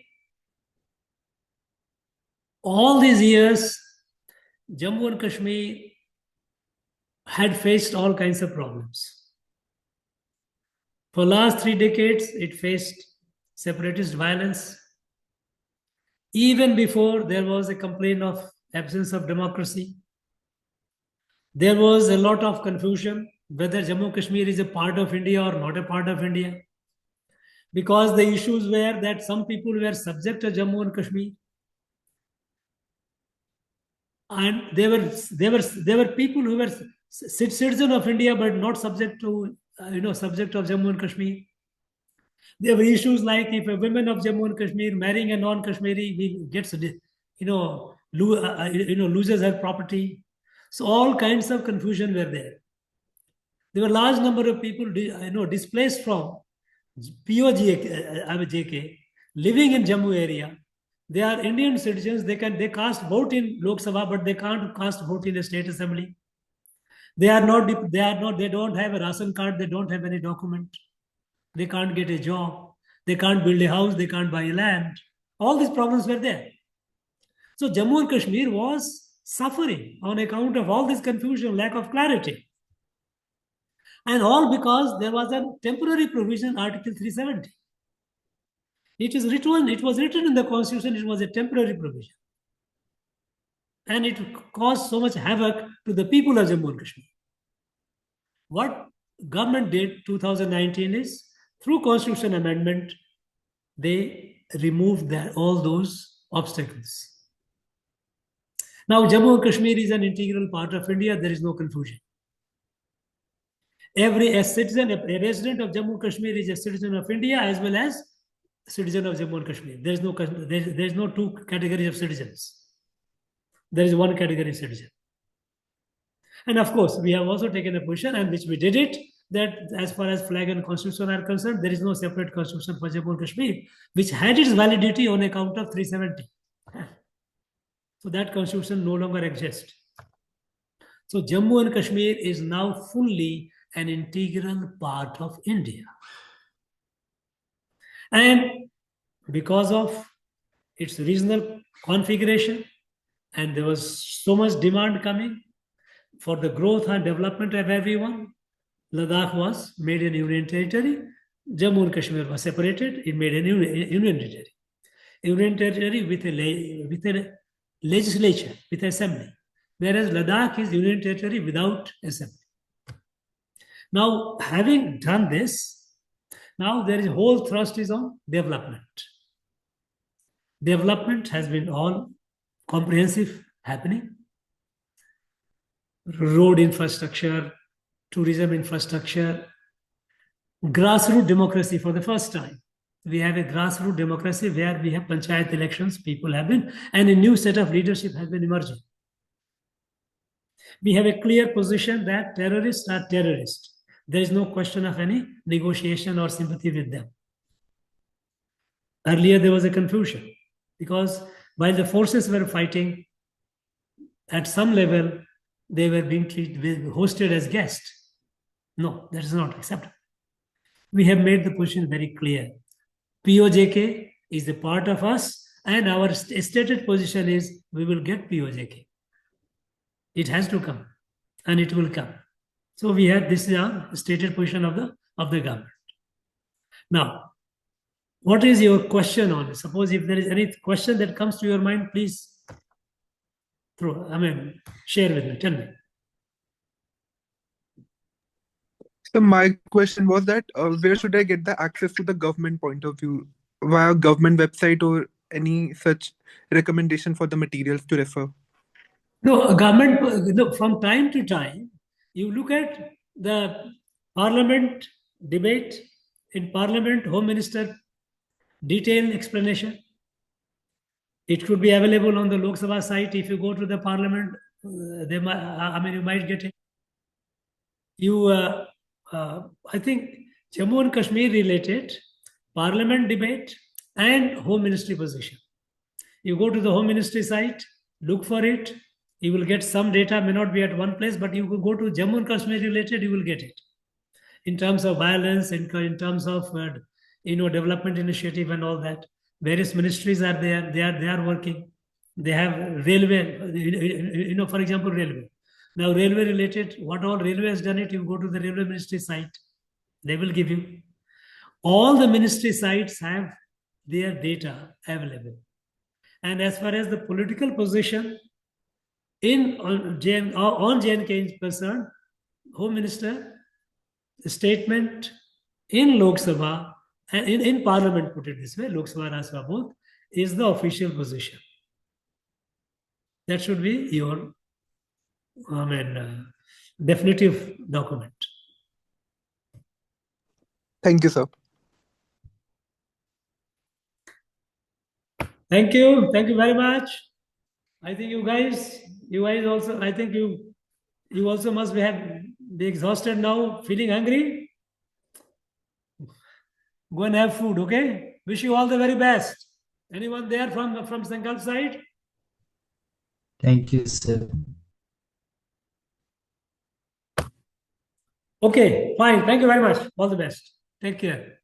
all these years, Jammu and Kashmir had faced all kinds of problems. For last 3 decades, it faced separatist violence. Even before, there was a complaint of absence of democracy. There was a lot of confusion whether Jammu and Kashmir is a part of India or not a part of India, because the issues were that some people were subject to Jammu and Kashmir, and there were people who were citizens of India but not subject to subject of Jammu and Kashmir. There were issues like if a woman of Jammu and Kashmir marrying a non-Kashmiri gets loses her property. So all kinds of confusion were there. There were a large number of people displaced from JK living in Jammu area. They are Indian citizens. They cast vote in Lok Sabha, but they can't cast vote in the state assembly. They don't have a ration card. They don't have any document. They can't get a job. They can't build a house. They can't buy land. All these problems were there. So Jammu and Kashmir was suffering on account of all this confusion, lack of clarity. And all because there was a temporary provision, Article 370. It was written in the Constitution, it was a temporary provision. And it caused so much havoc to the people of Jammu and Kashmir. What government did 2019 is, through Constitution amendment, they removed all those obstacles. Now, Jammu and Kashmir is an integral part of India. There is no confusion. Every citizen, a resident of Jammu and Kashmir is a citizen of India as well as a citizen of Jammu and Kashmir. There is no two categories of citizens. There is one category of citizen. And of course, we have also taken a position, and which we did it, that as far as flag and constitution are concerned, there is no separate constitution for Jammu and Kashmir, which had its validity on account of 370. So that constitution no longer exists. So Jammu and Kashmir is now fully an integral part of India. And because of its regional configuration, and there was so much demand coming for the growth and development of everyone, Ladakh was made a union territory. Jammu and Kashmir was separated, it made a union territory. Union territory with a legislature, with assembly. Whereas Ladakh is union territory without assembly. Now, having done this, now there is whole thrust is on development. Development has been all comprehensive happening. Road infrastructure, tourism infrastructure, grassroots democracy for the first time. We have a grassroots democracy where we have panchayat elections, people have been, and a new set of leadership has been emerging. We have a clear position that terrorists are terrorists. There is no question of any negotiation or sympathy with them. Earlier, there was a confusion because while the forces were fighting, at some level, they were being hosted as guests. No, that is not acceptable. We have made the position very clear. POJK is a part of us, and our stated position is we will get POJK. It has to come, and it will come. So we have this is our stated position of the government. Now, what is your question on it? Suppose if there is any question that comes to your mind, please share with me. Tell me. So my question was that where should I get the access to the government point of view? Via government website or any such recommendation for the materials to refer? No, government, from time to time, you look at the parliament debate. In parliament, Home Minister detailed explanation. It could be available on the Lok Sabha site. If you go to the parliament, you might get it. I think Jammu and Kashmir related parliament debate and Home Ministry position. You go to the Home Ministry site, look for it. You will get some data, may not be at one place, but you will go to Jammu and Kashmir related, you will get it. In terms of violence, in terms of development initiative and all that. Various ministries are there. They are working. They have railway. For example, railway. Now, railway related, what all railway has done it, you go to the railway ministry site. They will give you. All the ministry sites have their data available. And as far as the political position on J&K is concerned, Home Minister statement in Lok Sabha and in Parliament, put it this way, Lok Sabha and Rajya Sabha both, is the official position. That should be your definitive document. Thank you, sir. Thank you. Thank you very much. I think you guys also, I think you also must be exhausted now, feeling hungry. Go and have food, okay? Wish you all the very best. Anyone there from Sankalp side? Thank you, sir. Okay, fine. Thank you very much. All the best. Take care.